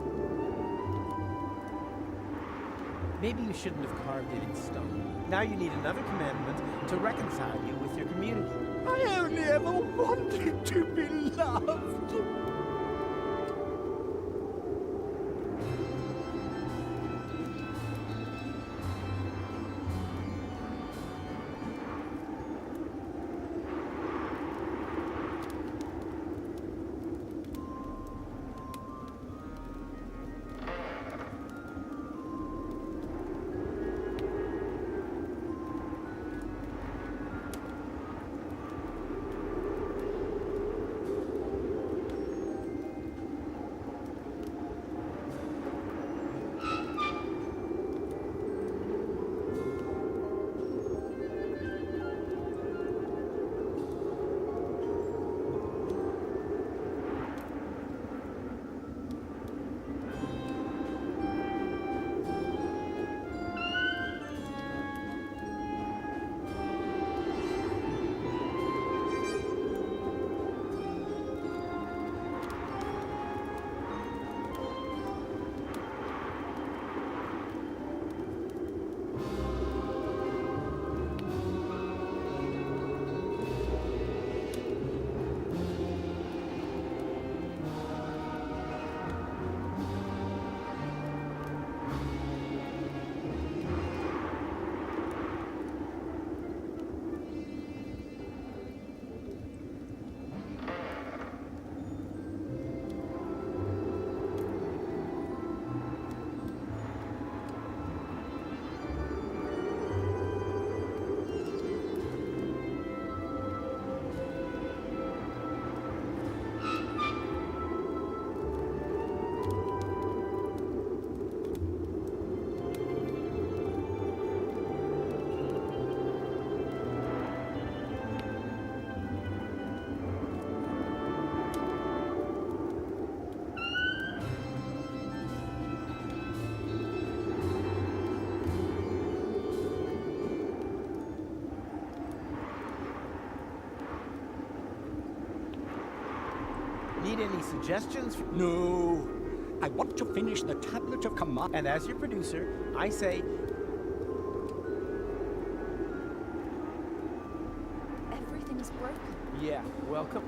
Maybe you shouldn't have carved it in stone. Now you need another commandment to reconcile you with your community. I only ever wanted to be loved. Need any suggestions? No. I want to finish the Tablet of Command. And as your producer, I say... Everything's broken. Yeah, welcome.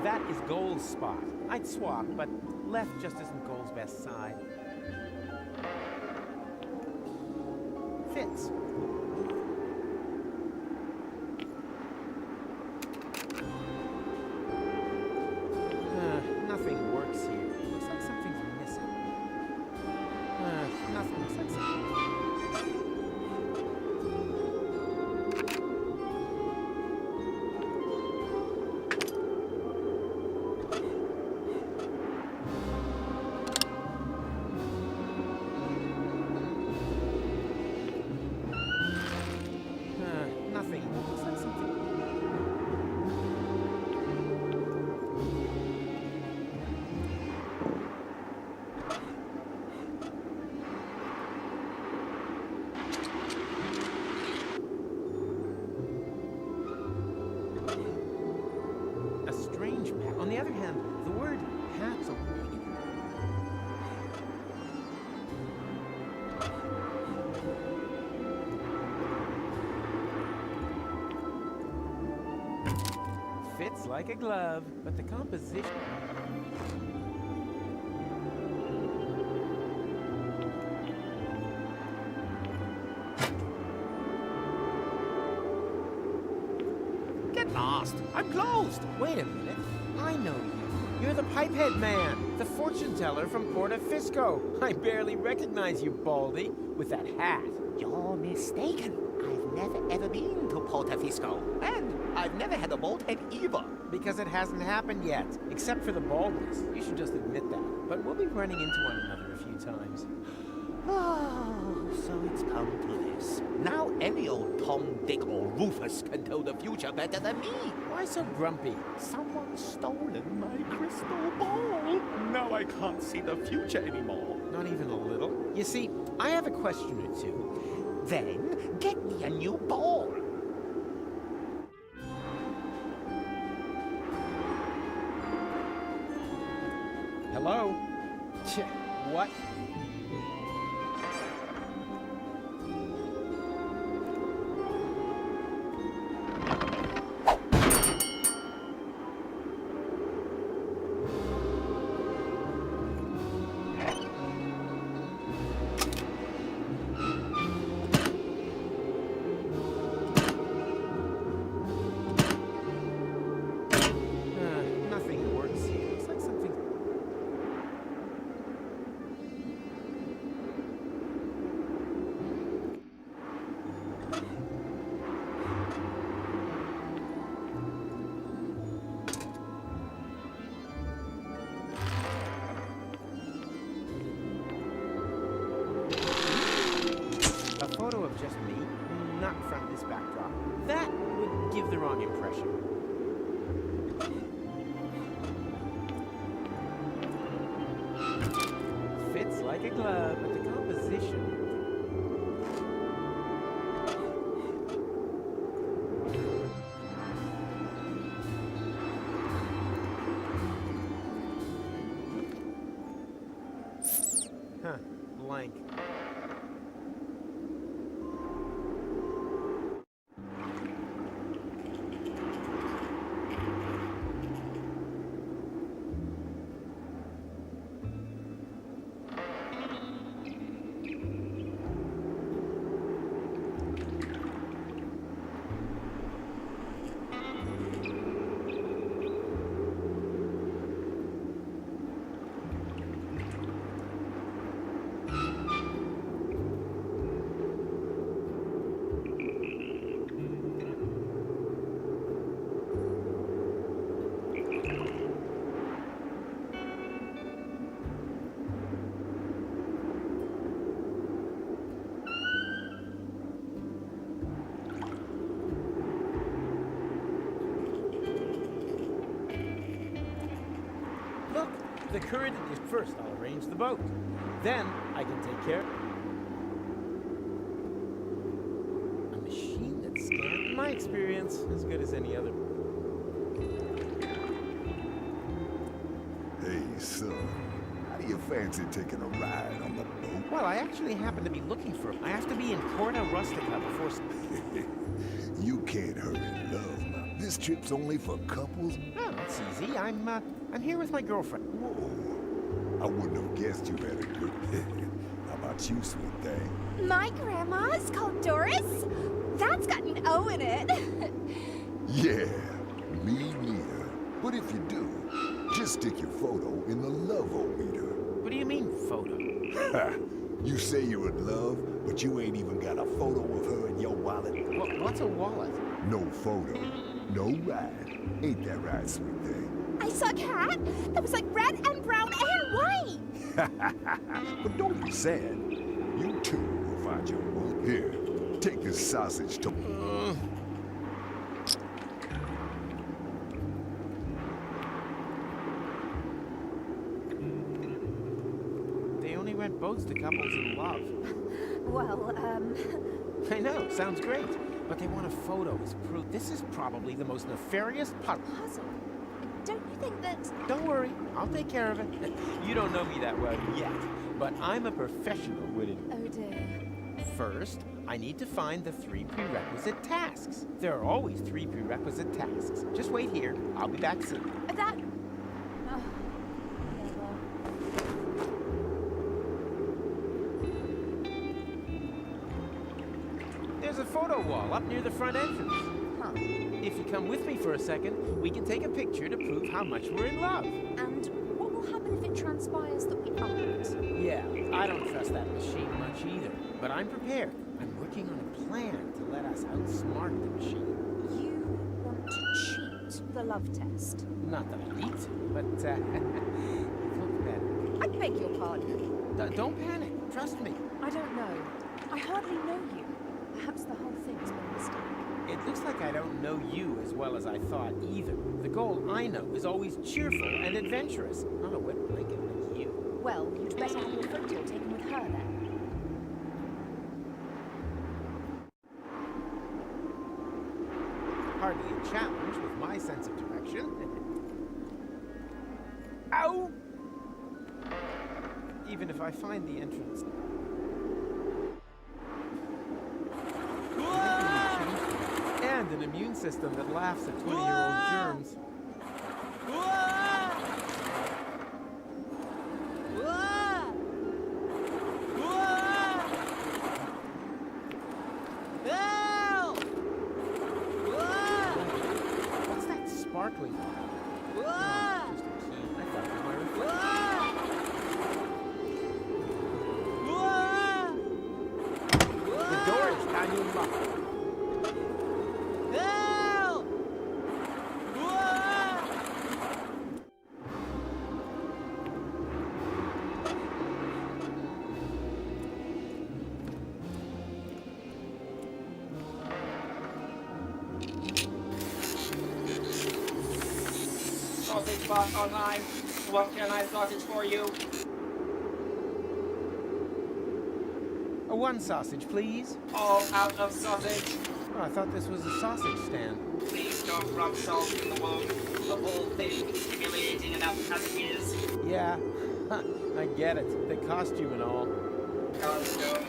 That is Goal's spot. I'd swap, but left just isn't Goal's best side. Fits. Nothing works here. Looks like something's missing. Nothing. Looks like something. Nothing. Looks like something. A strange map. On the other hand, the word hat's a fits like a glove, but the composition... Get lost! I'm closed! Wait a minute. I know you. You're the Pipehead Man, the fortune teller from Porta Fisco. I barely recognize you, Baldy, with that hat. You're mistaken. I've never ever been to Porta Fisco. And I've never had a bald head either. Because it hasn't happened yet, except for the baldness. You should just admit that. But we'll be running into one another a few times. Oh, so it's come to this. Now any old Tom, Dick, or Rufus can tell the future better than me. Why so grumpy? Someone's stolen my crystal ball. Now I can't see the future anymore. Not even a little? You see, I have a question or two. Then get me a new ball. Hello? What? Nothing works here. Looks like something... A photo of just me, not from this backdrop. That would give the wrong impression. Fits like a glove, but the composition... Huh, blank. Look, the current is first. I'll arrange the boat. Then I can take care. A machine that scans, in my experience, as good as any other. Hey, son. How do you fancy taking a ride on the boat? Well, I actually happen to be looking for him. I have to be in Porta Rustica before... You can't hurry love. This trip's only for couples. Oh, that's easy. I'm here with my girlfriend. Whoa. I wouldn't have guessed you had a good How about you, sweet thing? My grandma's called Doris? That's got an O in it. Yeah, me neither. But if you do, just stick your photo in the love-o-meter. What do you mean, photo? Ha! You say you're in love, but you ain't even got a photo of her in your wallet. What's a wallet? No photo, no ride. Ain't that right, sweet thing? I saw a cat that was like red and brown and white. But don't be sad. You too will find your one. Here, take this sausage to... They only rent boats to couples in love. Well, I know, sounds great. But they want a photo as proof. This is probably the most nefarious puzzle. Don't you think that... Don't worry, I'll take care of it. You don't know me that well yet, but I'm a professional with it. Oh dear. First, I need to find the 3 prerequisite tasks. There are always 3 prerequisite tasks. Just wait here. I'll be back soon. That... There's a photo wall up near the front entrance. Huh. If you come with me for a second, we can take a picture to prove how much we're in love. And what will happen if it transpires that we aren't? Yeah, I don't trust that machine much either. But I'm prepared. I'm working on a plan to let us outsmart the machine. You want to cheat the love test? Not that I need to, but look better. I beg your pardon. Don't panic. Trust me. I don't know. I hardly know you. Perhaps the whole thing's been a mistake. It looks like I don't know you as well as I thought either. The goal I know is always cheerful and adventurous, not a wet blanket like you. Well, you'd better have your photo taken with her then. Hardly a challenge with my sense of direction. Ow! Even if I find the entrance. And an immune system that laughs at 20-year-old germs. What's that sparkling? Oh, it's just a key. I thought it was my reflection. The door is tiny and locked. Sausage bot online. What can I sausage for you? A 1 sausage, please. All out of sausage. Oh, I thought this was a sausage stand. Please don't rub salt in the wound. The whole thing is humiliating enough as it is. Yeah, I get it. The costume and all. Costume.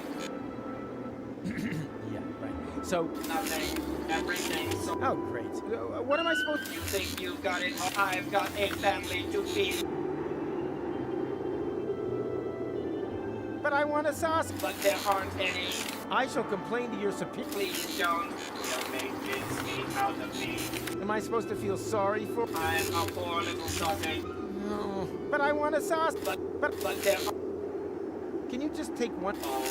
Yeah, right. So... Nothing. Everything. So oh, great. What am I supposed to... You think you've got it? I've got a family to feed. But I want a sausage. But there aren't any. I shall complain to your superior. Please don't. You'll make mincemeat out of me. Am I supposed to feel sorry for... I'm a poor little sausage. No. But I want a sausage. But there are... Can you just take one... Oh.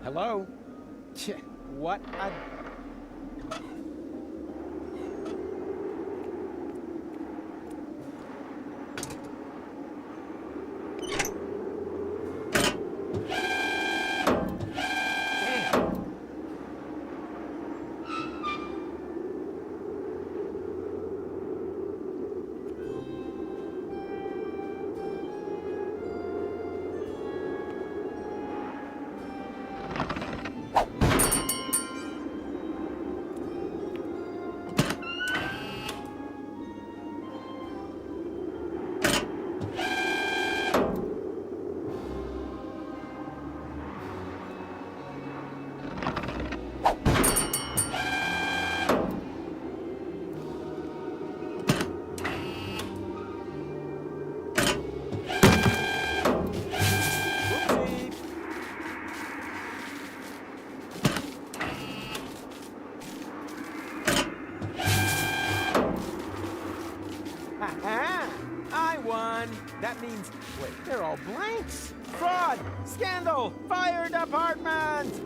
Hello? What a... Scandal! Fire department!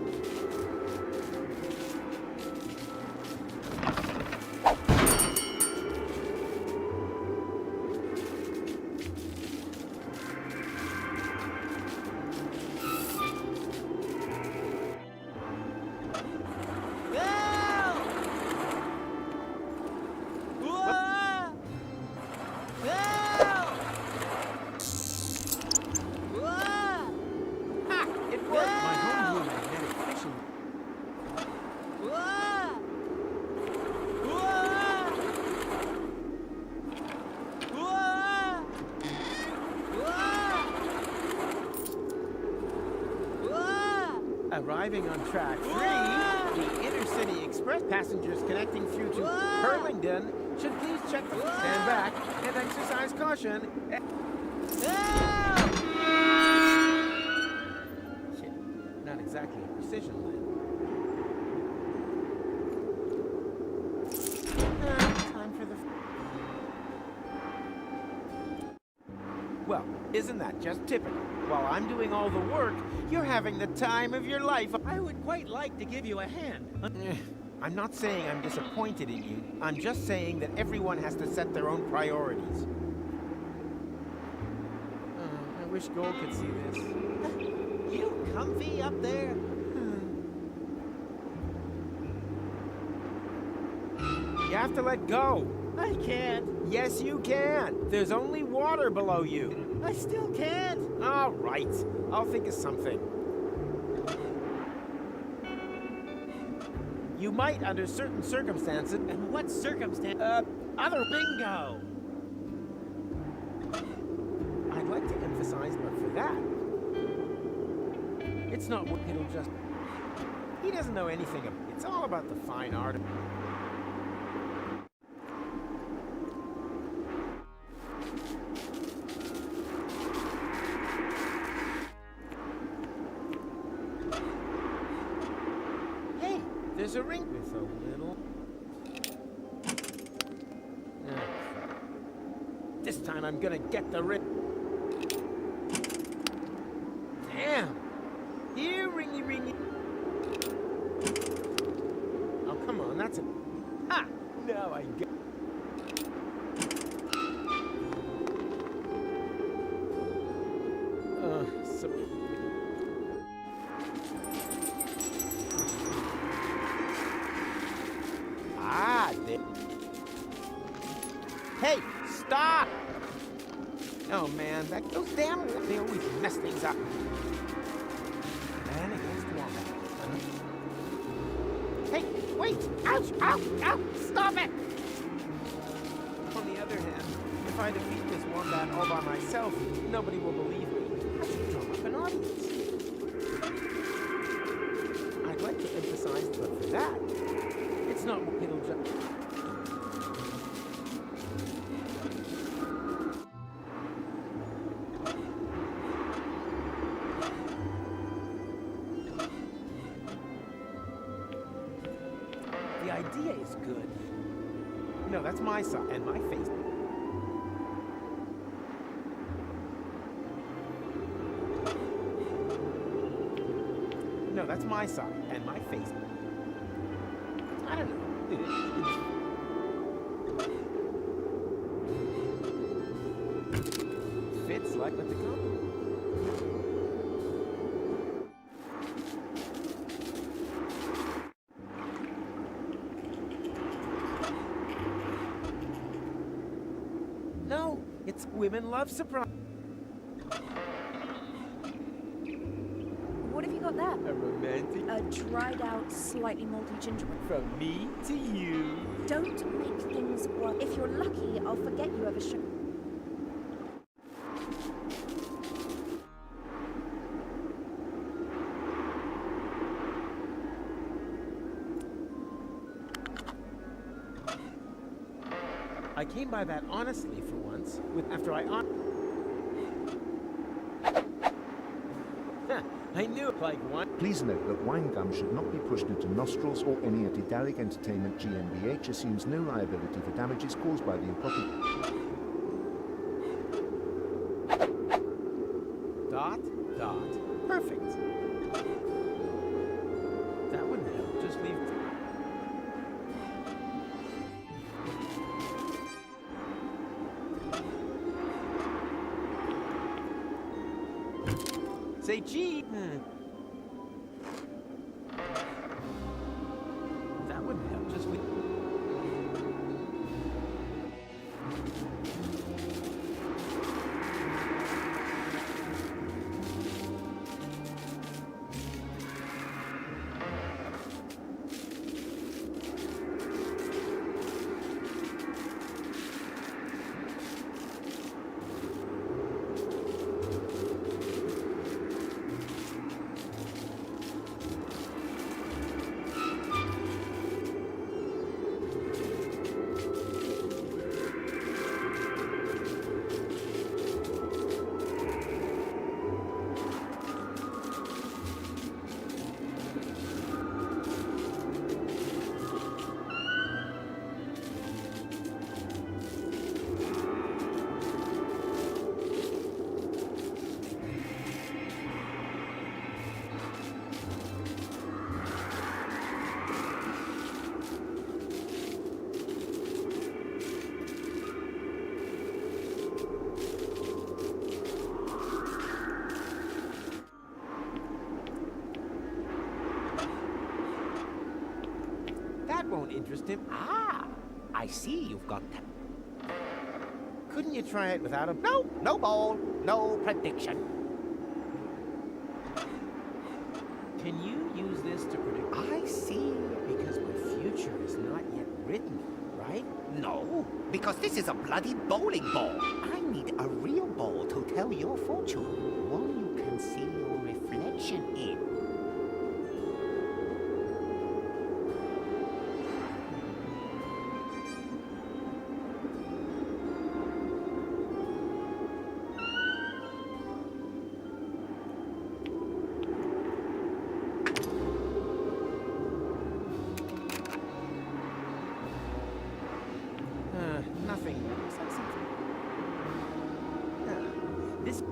Arriving on track 3, the Intercity Express passengers connecting through to Burlington should please check the stand back and exercise caution. Shit, not exactly a precision land. Time for the... Well, isn't that just typical? While I'm doing all the work, you're having the time of your life. I would quite like to give you a hand. I'm not saying I'm disappointed in you. I'm just saying that everyone has to set their own priorities. I wish Gold could see this. You comfy up there? You have to let go. I can't. Yes, you can. There's only water below you. I still can't. All right. I'll think of something. You might under certain circumstances. And what circumstance? Other bingo. I'd like to emphasize, but for that, it's not what it'll just... He doesn't know anything about it. It's all about the fine art. There's a ring with a little... This time I'm gonna get the ring. Damn! Here, ringy, ringy. Oh, come on, that's it. Ha! Now I get... So... Hey, stop! Oh man, those damn... They always mess things up. Man against woman. Hey, wait! Ouch! Ouch! Ouch! Stop it! On the other hand, if I defeat this wombat all by myself, nobody will believe me. I should drum up an audience. I'd like to emphasize, but for that, it's not what it'll just... The idea is good. No, that's my side and my face. No, that's my side and my face. I don't know. Fits like with the company. No, it's women love surprise. What have you got there? A romantic... A dried out, slightly moldy gingerbread. From me to you. Don't make things worse. If you're lucky, I'll forget you ever should. I came by that honestly for once, after I I knew it like one. Please note that wine gum should not be pushed into nostrils or any entity. Dalek Entertainment GmbH assumes no liability for damages caused by the improper... Dot, dot. Perfect. Say cheese. That wouldn't help. Just with. That won't interest him. Ah, I see you've got them. Couldn't you try it without him? No, no ball, no prediction. Can you use this to predict? I see. Because my future is not yet written, right? No, because this is a bloody bowling ball. I need a real ball to tell your fortune. One you can see your reflection in. Nothing. Looks like something. This.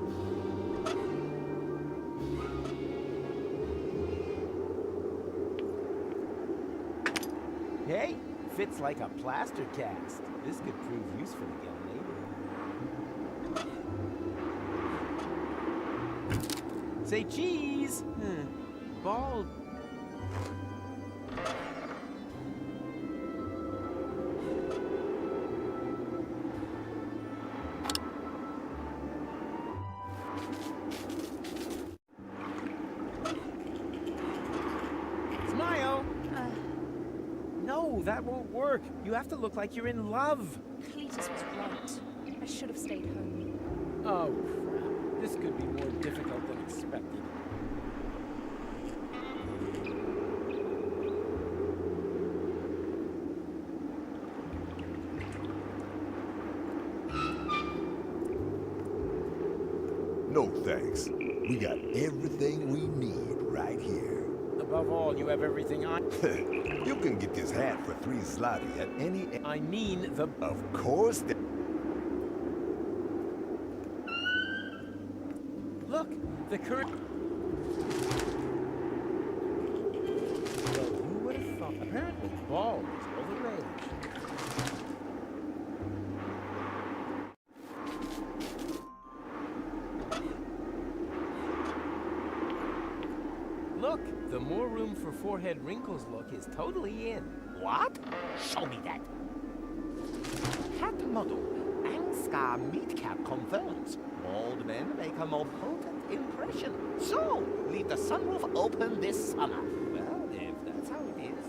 Hey, fits like a plaster cast. This could prove useful again later. Say cheese. Ball. Smile. No, that won't work. You have to look like you're in love. Cletus was right. I should have stayed home. Oh, crap. This could be more difficult than expected. No thanks. We got everything we need right here. Above all, you have everything on. You can get this hat for 3 zloty at any... I mean the... Of course. Look, the current... Well, who would have thought? Apparently, ball is all the rage. Look, the more room for forehead wrinkles look is totally in. What? Show me that. Cat model. Ansgar Meatcap confirms. Bald men make a more potent impression. So, leave the sunroof open this summer. Well, if that's how it is.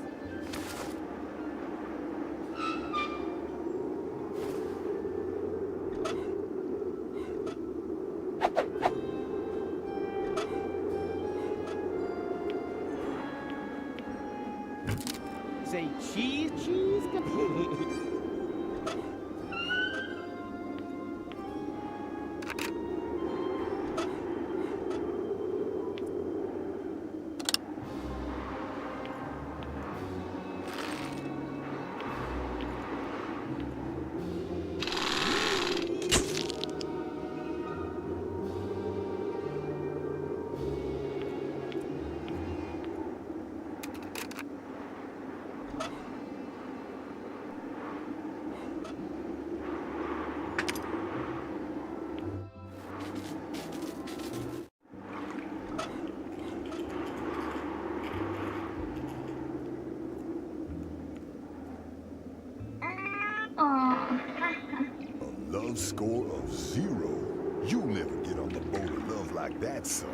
Say cheese, cheese. score of 0. You'll never get on the boat of love like that, son.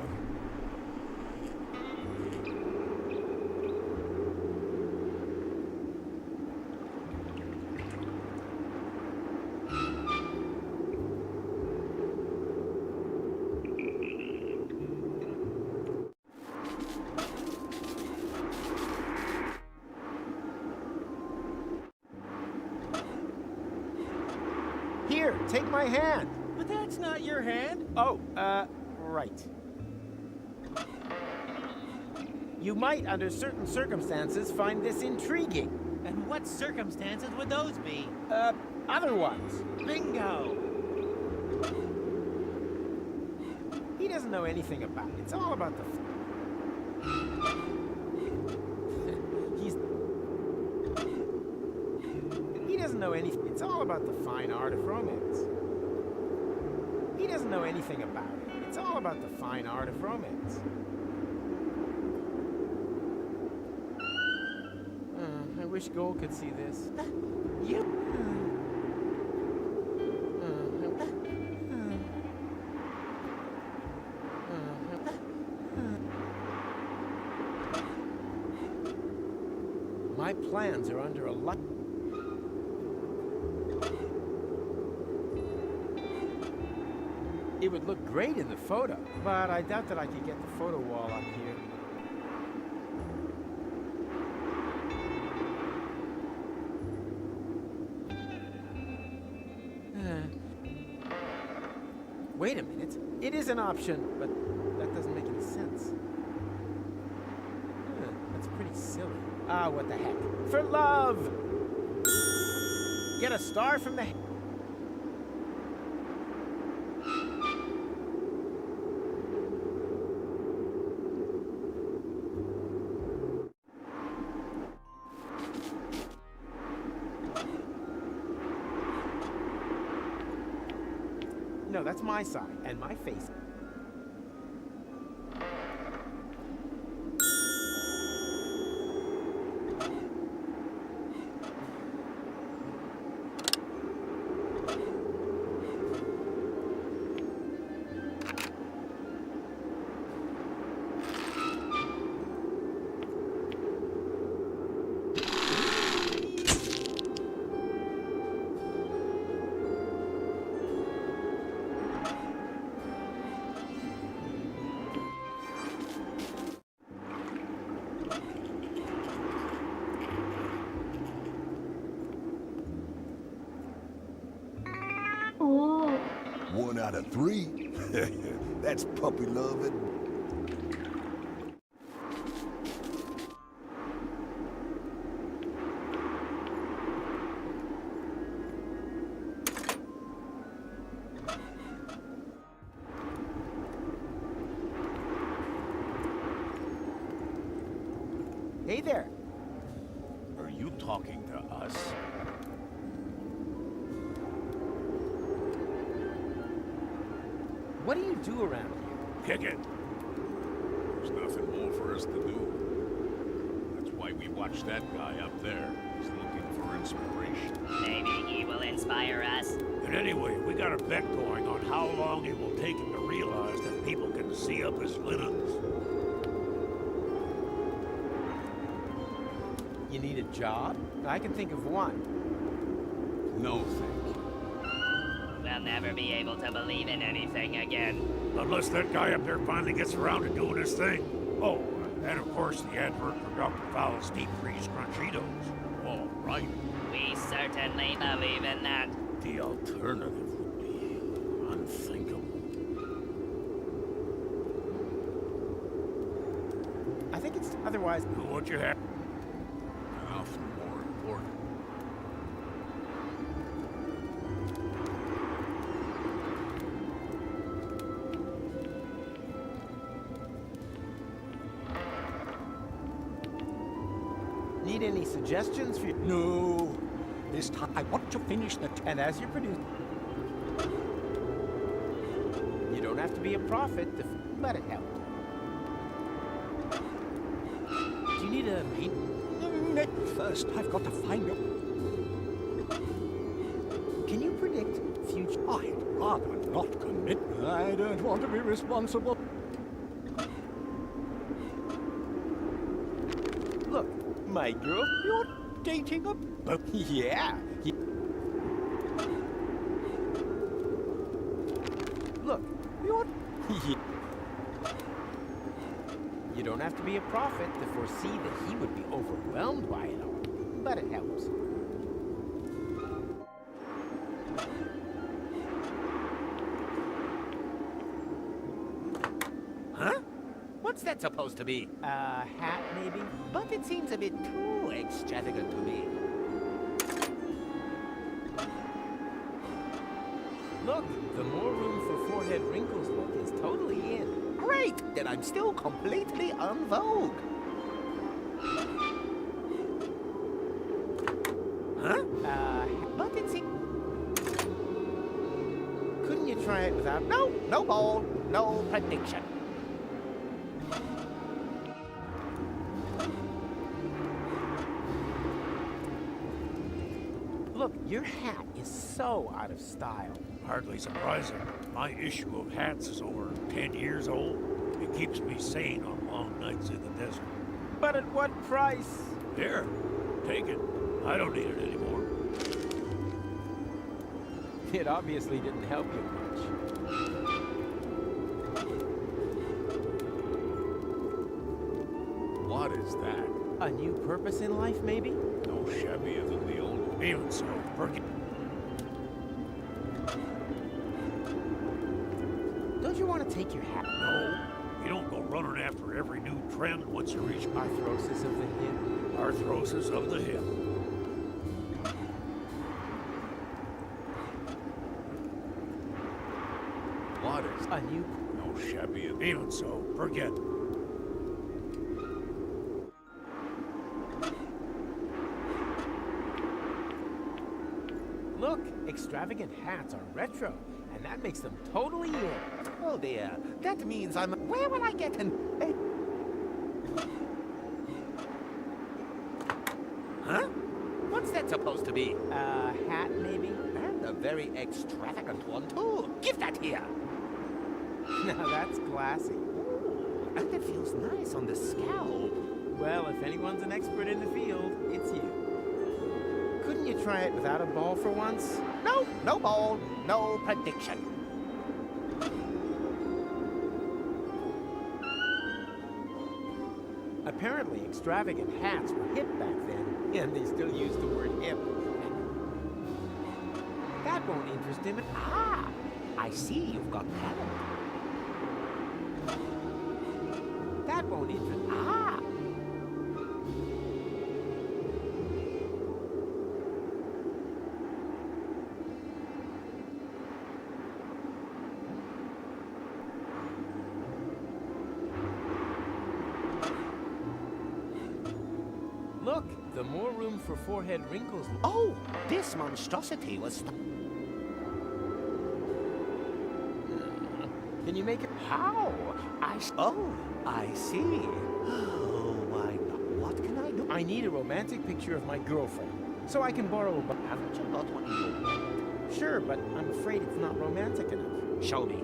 Here, take my hand. But that's not your hand. Oh, right. You might, under certain circumstances, find this intriguing. And what circumstances would those be? Other ones. Bingo! He doesn't know anything about it. It's all about the... He doesn't know anything. It's all about the fine art of romance. He doesn't know anything about it. It's all about the fine art of romance. I wish Gold could see this. My plans are under a lot. It would look great in the photo, but I doubt that I could get the photo wall up here. Wait a minute. It is an option, but that doesn't make any sense. That's pretty silly. Ah, what the heck. For love! Get a star from the... No, that's my side, and my face. Oh. 1 out of 3? That's puppy love and... Hey there. Are you talking to us? What do you do around here? Kick it. There's nothing more for us to do. That's why we watch that guy up there. He's looking for inspiration. Maybe he will inspire us. And anyway, we got a bet going on how long it will take him to realize that people can see up his linens. You need a job? I can think of one. No, thank you. We'll never be able to believe in anything again. Unless that guy up there finally gets around to doing his thing. Oh, and of course the advert for Dr. Fowl's deep freeze crunchitos. All right. We certainly believe in that. The alternative would be unthinkable. I think it's otherwise. Do what you have. Nothing more important. Need any suggestions for you? No. This time I want to finish the... And as your producer... You don't have to be a prophet to... Let it help. Do you need a paint? First, I've got to find a... Can you predict future... I I don't want to be responsible. Look, my girl. You're dating a... Yeah. Look, you're... You don't have to be a prophet to foresee that he would be overwhelmed by it all, but it helps. Huh? What's that supposed to be? A hat, maybe? But it seems a bit too extravagant to me. Look, the more room for forehead wrinkles look is totally in. Great! Then I'm still completely en vogue. Huh? But it seems... Couldn't you try it without... No ball, no prediction. Look, your hat is so out of style. Hardly surprising. My issue of hats is over 10 years old. It keeps me sane on long nights in the desert. But at what price? Here, take it. I don't need it anymore. It obviously didn't help you much. What is that? A new purpose in life, maybe? No shabbier than the old one. Even so, forget. Don't you want to take your hat? No. You don't go running after every new trend once you reach arthrosis of the hip. Arthrosis of the hip. What is a new... No shabbier. Even so, forget. Look, extravagant hats are retro, and that makes them totally in. Oh dear, that means I'm... Where will I get an... Huh? What's that supposed to be? A hat, maybe? And a very extravagant one, too. Give that here. Now that's classy. Ooh, and it feels nice on the scalp. Well, if anyone's an expert in the field, it's you. Couldn't you try it without a ball for once? No ball, no prediction. Apparently, extravagant hats were hip back then, and they still use the word hip. That won't interest him. Ah, I see you've got talent. That won't interest... Ah! Look, the more room for forehead wrinkles... Oh, this monstrosity was... Can you make it... How? Oh, I see. Oh, why not? What can I do? I need a romantic picture of my girlfriend, so I can borrow a... Haven't you got one in your wallet? Sure, but I'm afraid it's not romantic enough. Show me.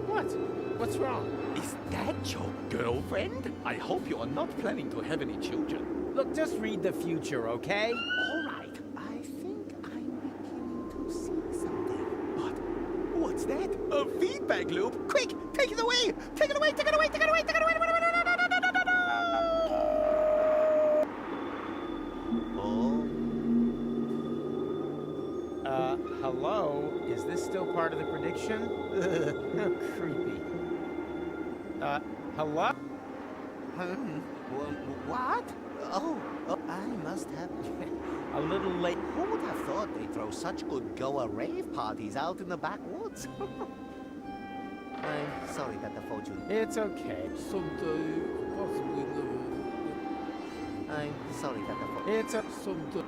What? What's wrong? Is that your girlfriend? I hope you are not planning to have any children. Look, just read the future, okay? All right. I think I'm beginning to see something. But what's that? A feedback loop? Quick, take it away! Take it away! Take it away! Take it away! Take it away! Hello? Is this still part of the prediction? How creepy. Hello? What? Oh, I must have... A little late. Who would have thought they'd throw such good Goa rave parties out in the backwoods? I'm sorry that the fortune... It's okay. Someday, possibly never. I'm sorry that the fortune... It's a... Someday.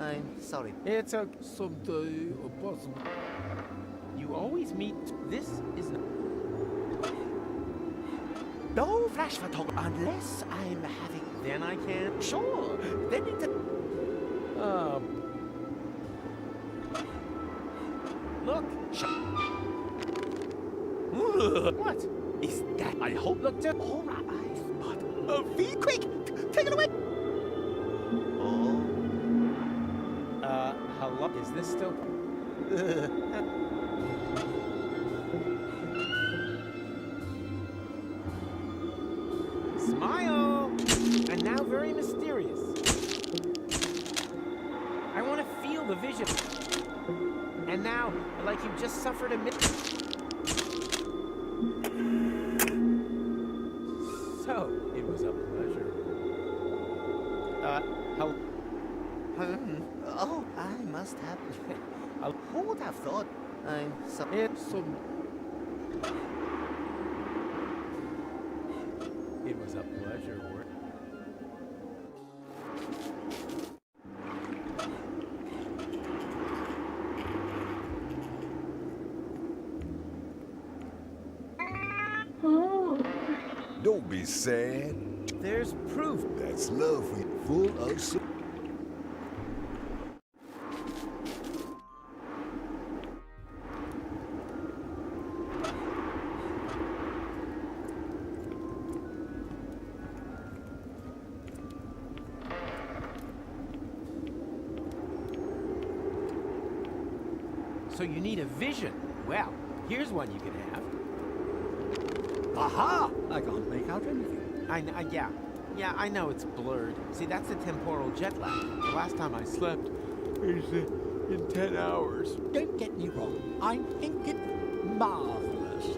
I'm sorry. It's okay. Someday or possible. You always meet. This is no flash photography unless I'm having. Then I can. Sure. Then it's. Look. What is that? I hope. Look to. All right. But V, quick, take it away. Oh. Hello. Is this still? Smile! And now very mysterious. I want to feel the vision. And now, like you just suffered a So, it was a pleasure. How... Oh, I must have... Who would have thought? I'm so... It was a pleasure work. Don't be sad. There's proof. That's love full of... So you need a vision. Well, here's one you can have. Aha! I can't make out anything. Yeah, I know it's blurred. See, that's the temporal jet lag. The last time I slept is in 10 hours. Don't get me wrong. I think it marvelous.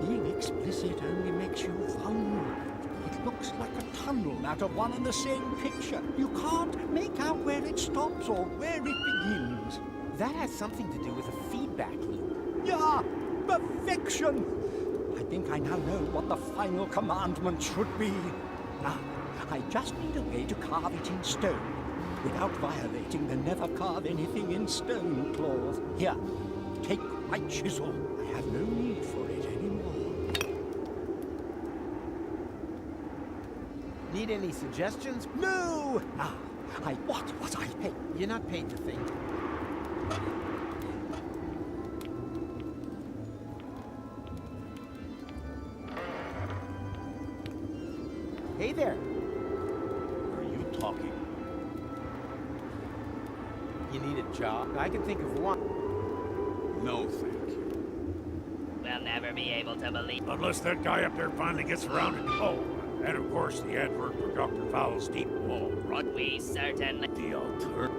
Being explicit only makes you vulnerable. It looks like a tunnel out of one and the same picture. You can't make out where it stops or where it begins. That has something to do with a feedback loop. Yeah, perfection! I think I now know what the final commandment should be. Now, I just need a way to carve it in stone, without violating the never carve anything in stone clause. Here, take my chisel. I have no need for it anymore. Need any suggestions? No! Now, what was I paid? You're not paid to think. Hey there. Are you talking? You need a job? I can think of one. No, thank you. We'll never be able to believe... Unless that guy up there finally gets around it. Oh, and of course the advert for Dr. Fowl's deep. All right. We certainly... The altar.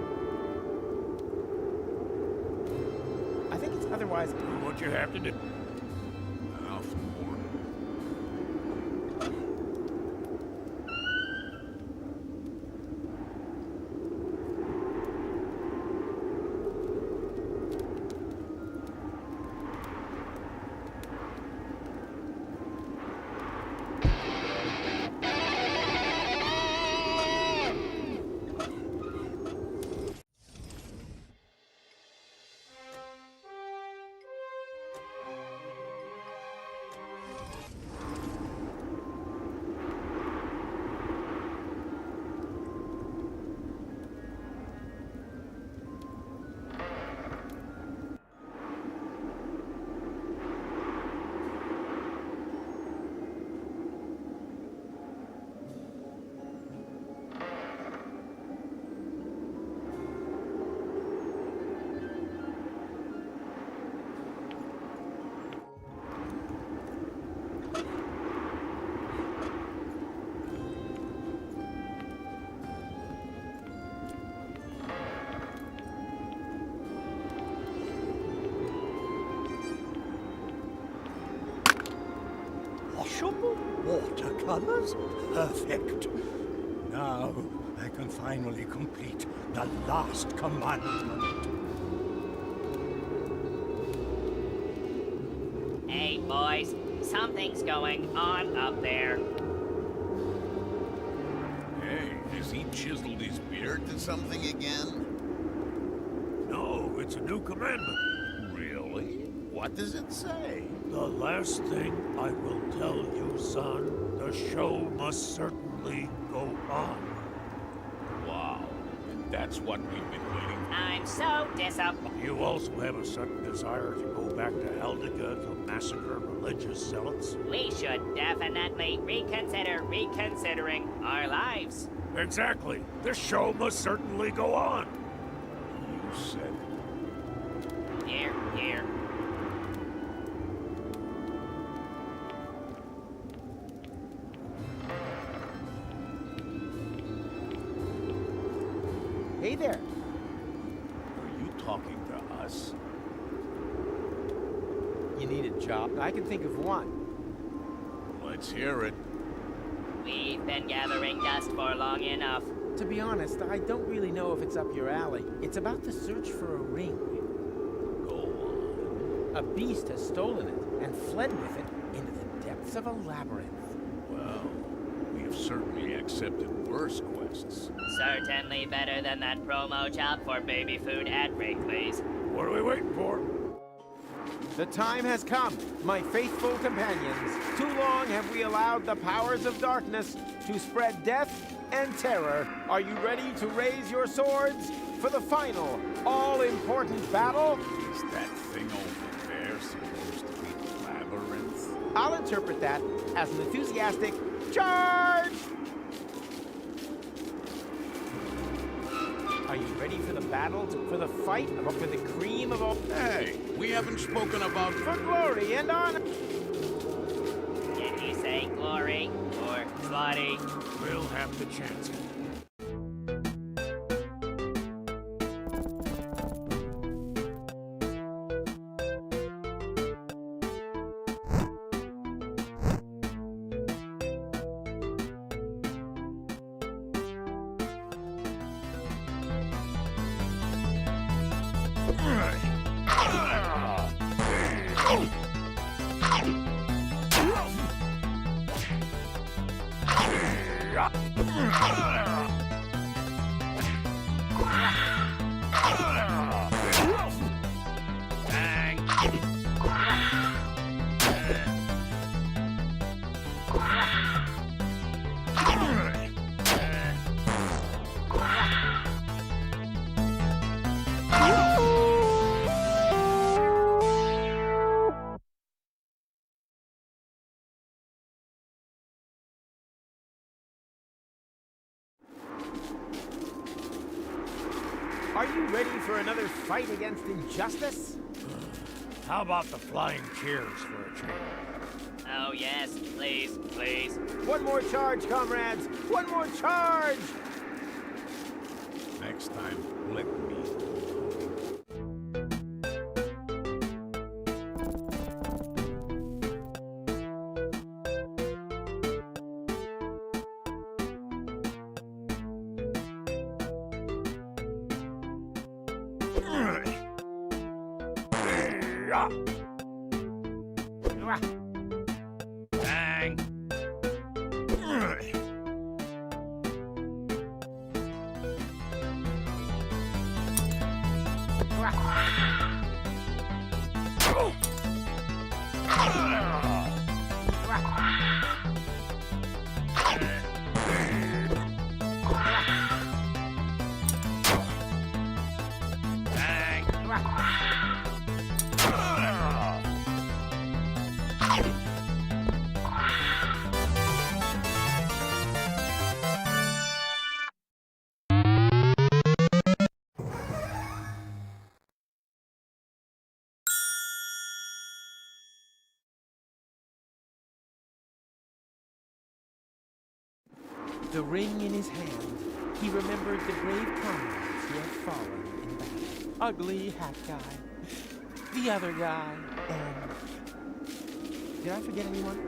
I think it's otherwise... Do what you have to do. Now for more. Washable watercolors? Perfect. Now I can finally complete the last commandment. Hey, boys. Something's going on up there. Hey, has he chiseled his beard to something again? it's a new commandment. Really? What does it say? The last thing I will tell you, son, the show must certainly go on. Wow. And that's what we've been waiting for. I'm so disappointed. You also have a sudden desire to go back to Heldica to massacre religious zealots? We should definitely reconsider reconsidering our lives. Exactly. The show must certainly go on. You said it. Here, here. Hey there. Are you talking to us? You need a job? I can think of one. Let's hear it. We've been gathering dust for long enough. To be honest, I don't really know if it's up your alley. It's about the search for a ring. Go on. A beast has stolen it and fled with it into the depths of a labyrinth. Well, we have certainly accepted worse quests. Certainly better than that promo job for baby food at Wrigley's. What are we waiting for? The time has come, my faithful companions. Too long have we allowed the powers of darkness to spread death and terror. Are you ready to raise your swords for the final, all-important battle? Is that thing over there supposed to be the labyrinth? I'll interpret that as an enthusiastic charge! Are you ready for the battle, for the fight, for the cream of all... Hey, we haven't spoken about... For glory and honor! Did you say glory or slutty? We'll have to chance it. Are you ready for another fight against injustice? How about the flying chairs for a change? Oh yes, please, please. One more charge, comrades! One more charge! Next time, let me... Bang! The ring in his hand, he remembered the brave comrades he had fallen in battle. Ugly hat guy, the other guy, and... Did I forget anyone?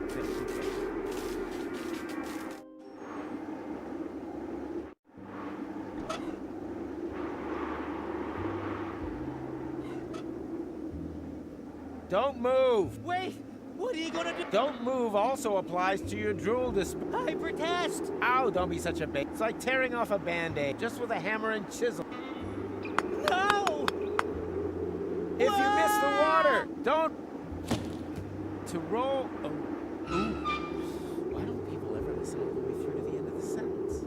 Don't move! Wait! What are you gonna do? Don't move also applies to your drool display. Hyper test! Ow, don't be such a bitch. It's like tearing off a band-aid, just with a hammer and chisel. No! Mister, don't... To roll... Oh, ooh. Why don't people ever listen all the way through to the end of the sentence?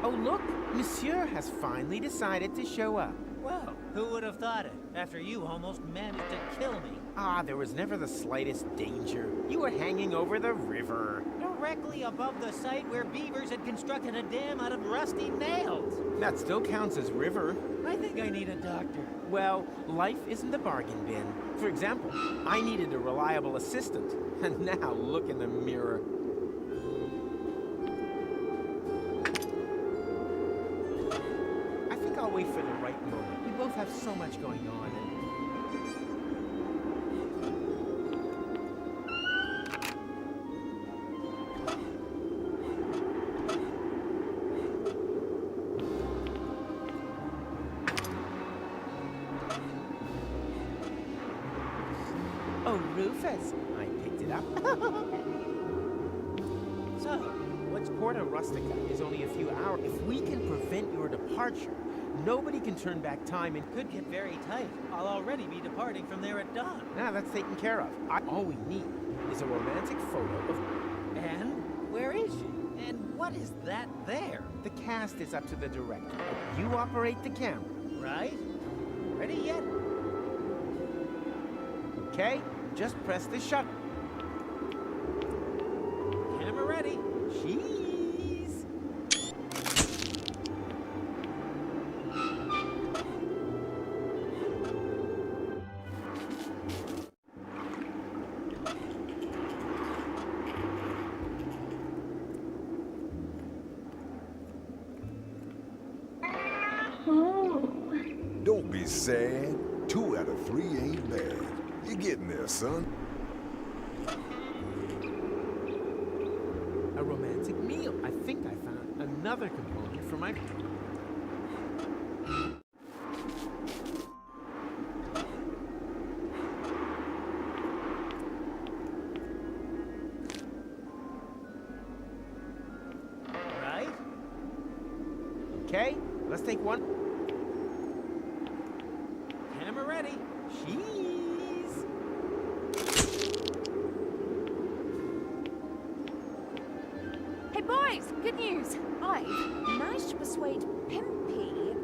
Oh, look! Monsieur has finally decided to show up. Well, who would have thought it, after you almost managed to kill me? Ah, there was never the slightest danger. You were hanging over the river. Directly above the site where beavers had constructed a dam out of rusty nails. That still counts as river. I think I need a doctor. Well, life isn't a bargain bin. For example, I needed a reliable assistant. And now look in the mirror. I think I'll wait for the right moment. We both have so much going on. Oh, Rufus, I picked it up. So, what's Porta Rustica is only a few hours. If we can prevent your departure, nobody can turn back time and Could get very tight. I'll already be departing from there at dawn. now that's taken care of. All we need is a romantic photo of... And where is she? And what is that there? The cast is up to the director. You operate the camera. Right? Ready yet? Okay? Just press the shutter. Camera ready. Cheese. Don't be sad. 2 out of 3 ain't bad. You're getting there, son. A romantic meal. I think I found another component for my... Right? Okay, let's take one. Camera ready. Cheese. Hey boys, good news. I've managed to persuade Pimpy.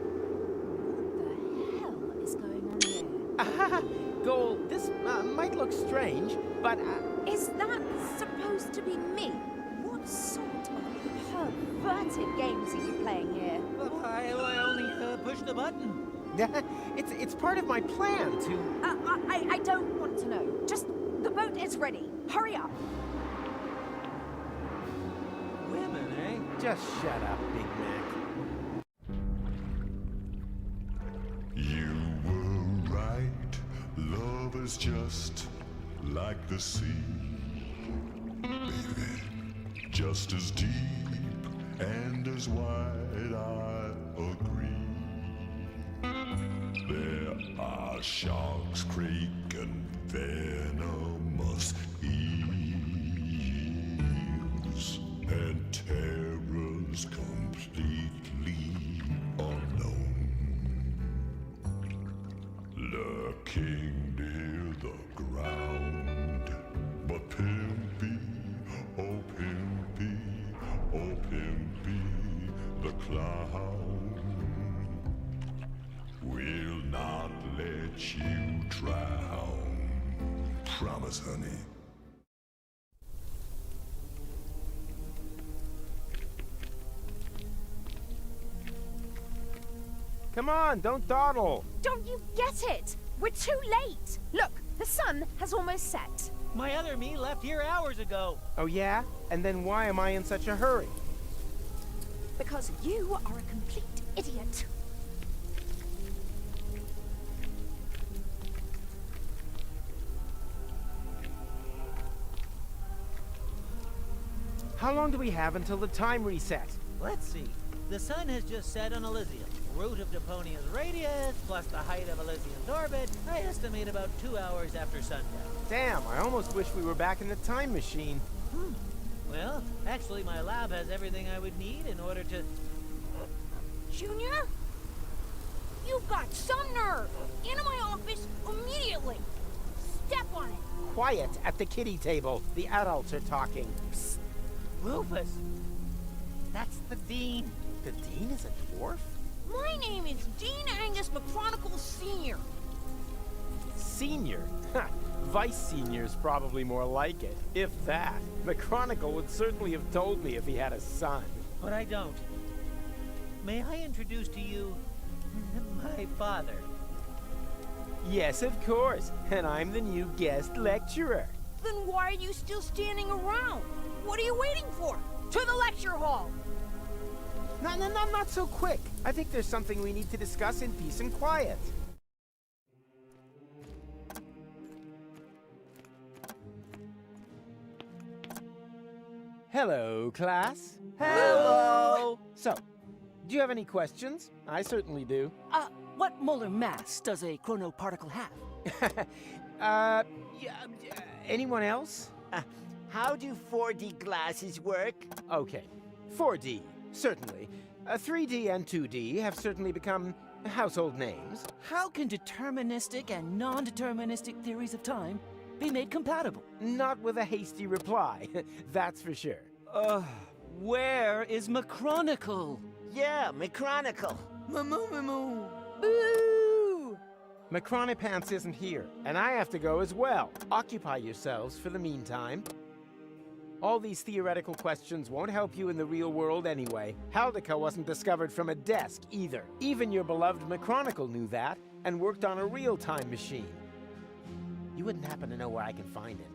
What the hell is going on here? Goal, this might look strange, but... Is that supposed to be me? What sort of perverted games are you playing here? I only pushed the button. it's part of my plan to... I don't want to know. Just, the boat is ready. Hurry up. Women, eh? Just shut up, Big Mac. You were right. Love is just like the sea, baby. Just as deep and as wide, I agree. There are sharks, crake, and venomous eels, and terrors completely unknown, lurking near the ground. But Pimpy, oh Pimpy, oh Pimpy, the clown will not let you drown. Promise, honey. Come on, don't dawdle. Don't you get it? We're too late. Look, the sun has almost set. My other me left here hours ago. Oh yeah? And then why am I in such a hurry? Because you are a complete idiot. How long do we have until the time reset? Let's see. The sun has just set on Elysium. root of Deponia's radius, plus the height of Elysium's orbit, I estimate about 2 hours after sundown. Damn, I almost wish we were back in the time machine. Well, actually, my lab has everything I would need in order to... Junior? You've got some nerve! Into my office immediately! Step on it! Quiet at the kiddie table. The adults are talking. Psst. Rufus! That's the Dean. The Dean is a dwarf? My name is Dean Angus McChronicle Sr. Senior? Ha! Vice Senior's probably more like it. If that. McChronicle would certainly have told me if he had a son. But I don't. May I introduce to you my father? Yes, of course. And I'm the new guest lecturer. Then why are you still standing around? What are you waiting for? To the lecture hall! No, not so quick. I think there's something we need to discuss in peace and quiet. Hello, class. Hello! So, do you have any questions? I certainly do. What molar mass does a chronoparticle have? Anyone else? How do 4D glasses work? Okay, 4D, certainly. 3D and 2D have certainly become household names. How can deterministic and non-deterministic theories of time be made compatible? Not with a hasty reply, that's for sure. Where is McChronicle? Yeah, McChronicle. Moo. Boo! McChronipants isn't here, and I have to go as well. Occupy yourselves for the meantime. All these theoretical questions won't help you in the real world anyway. Haldica wasn't discovered from a desk either. Even your beloved McChronicle knew that, and worked on a real time machine. You wouldn't happen to know where I can find it.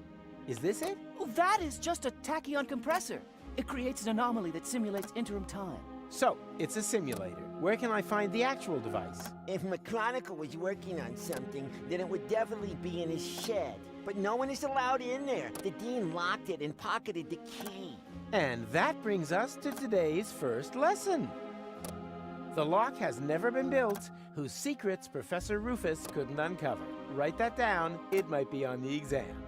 Is this it? Oh, that is just a tachyon compressor. It creates an anomaly that simulates interim time. So, it's a simulator. Where can I find the actual device? If McChronicle was working on something, then it would definitely be in his shed. But no one is allowed in there. The Dean locked it and pocketed the key. And that brings us to today's first lesson. The lock has never been built, whose secrets Professor Rufus couldn't uncover. Write that down, it might be on the exam.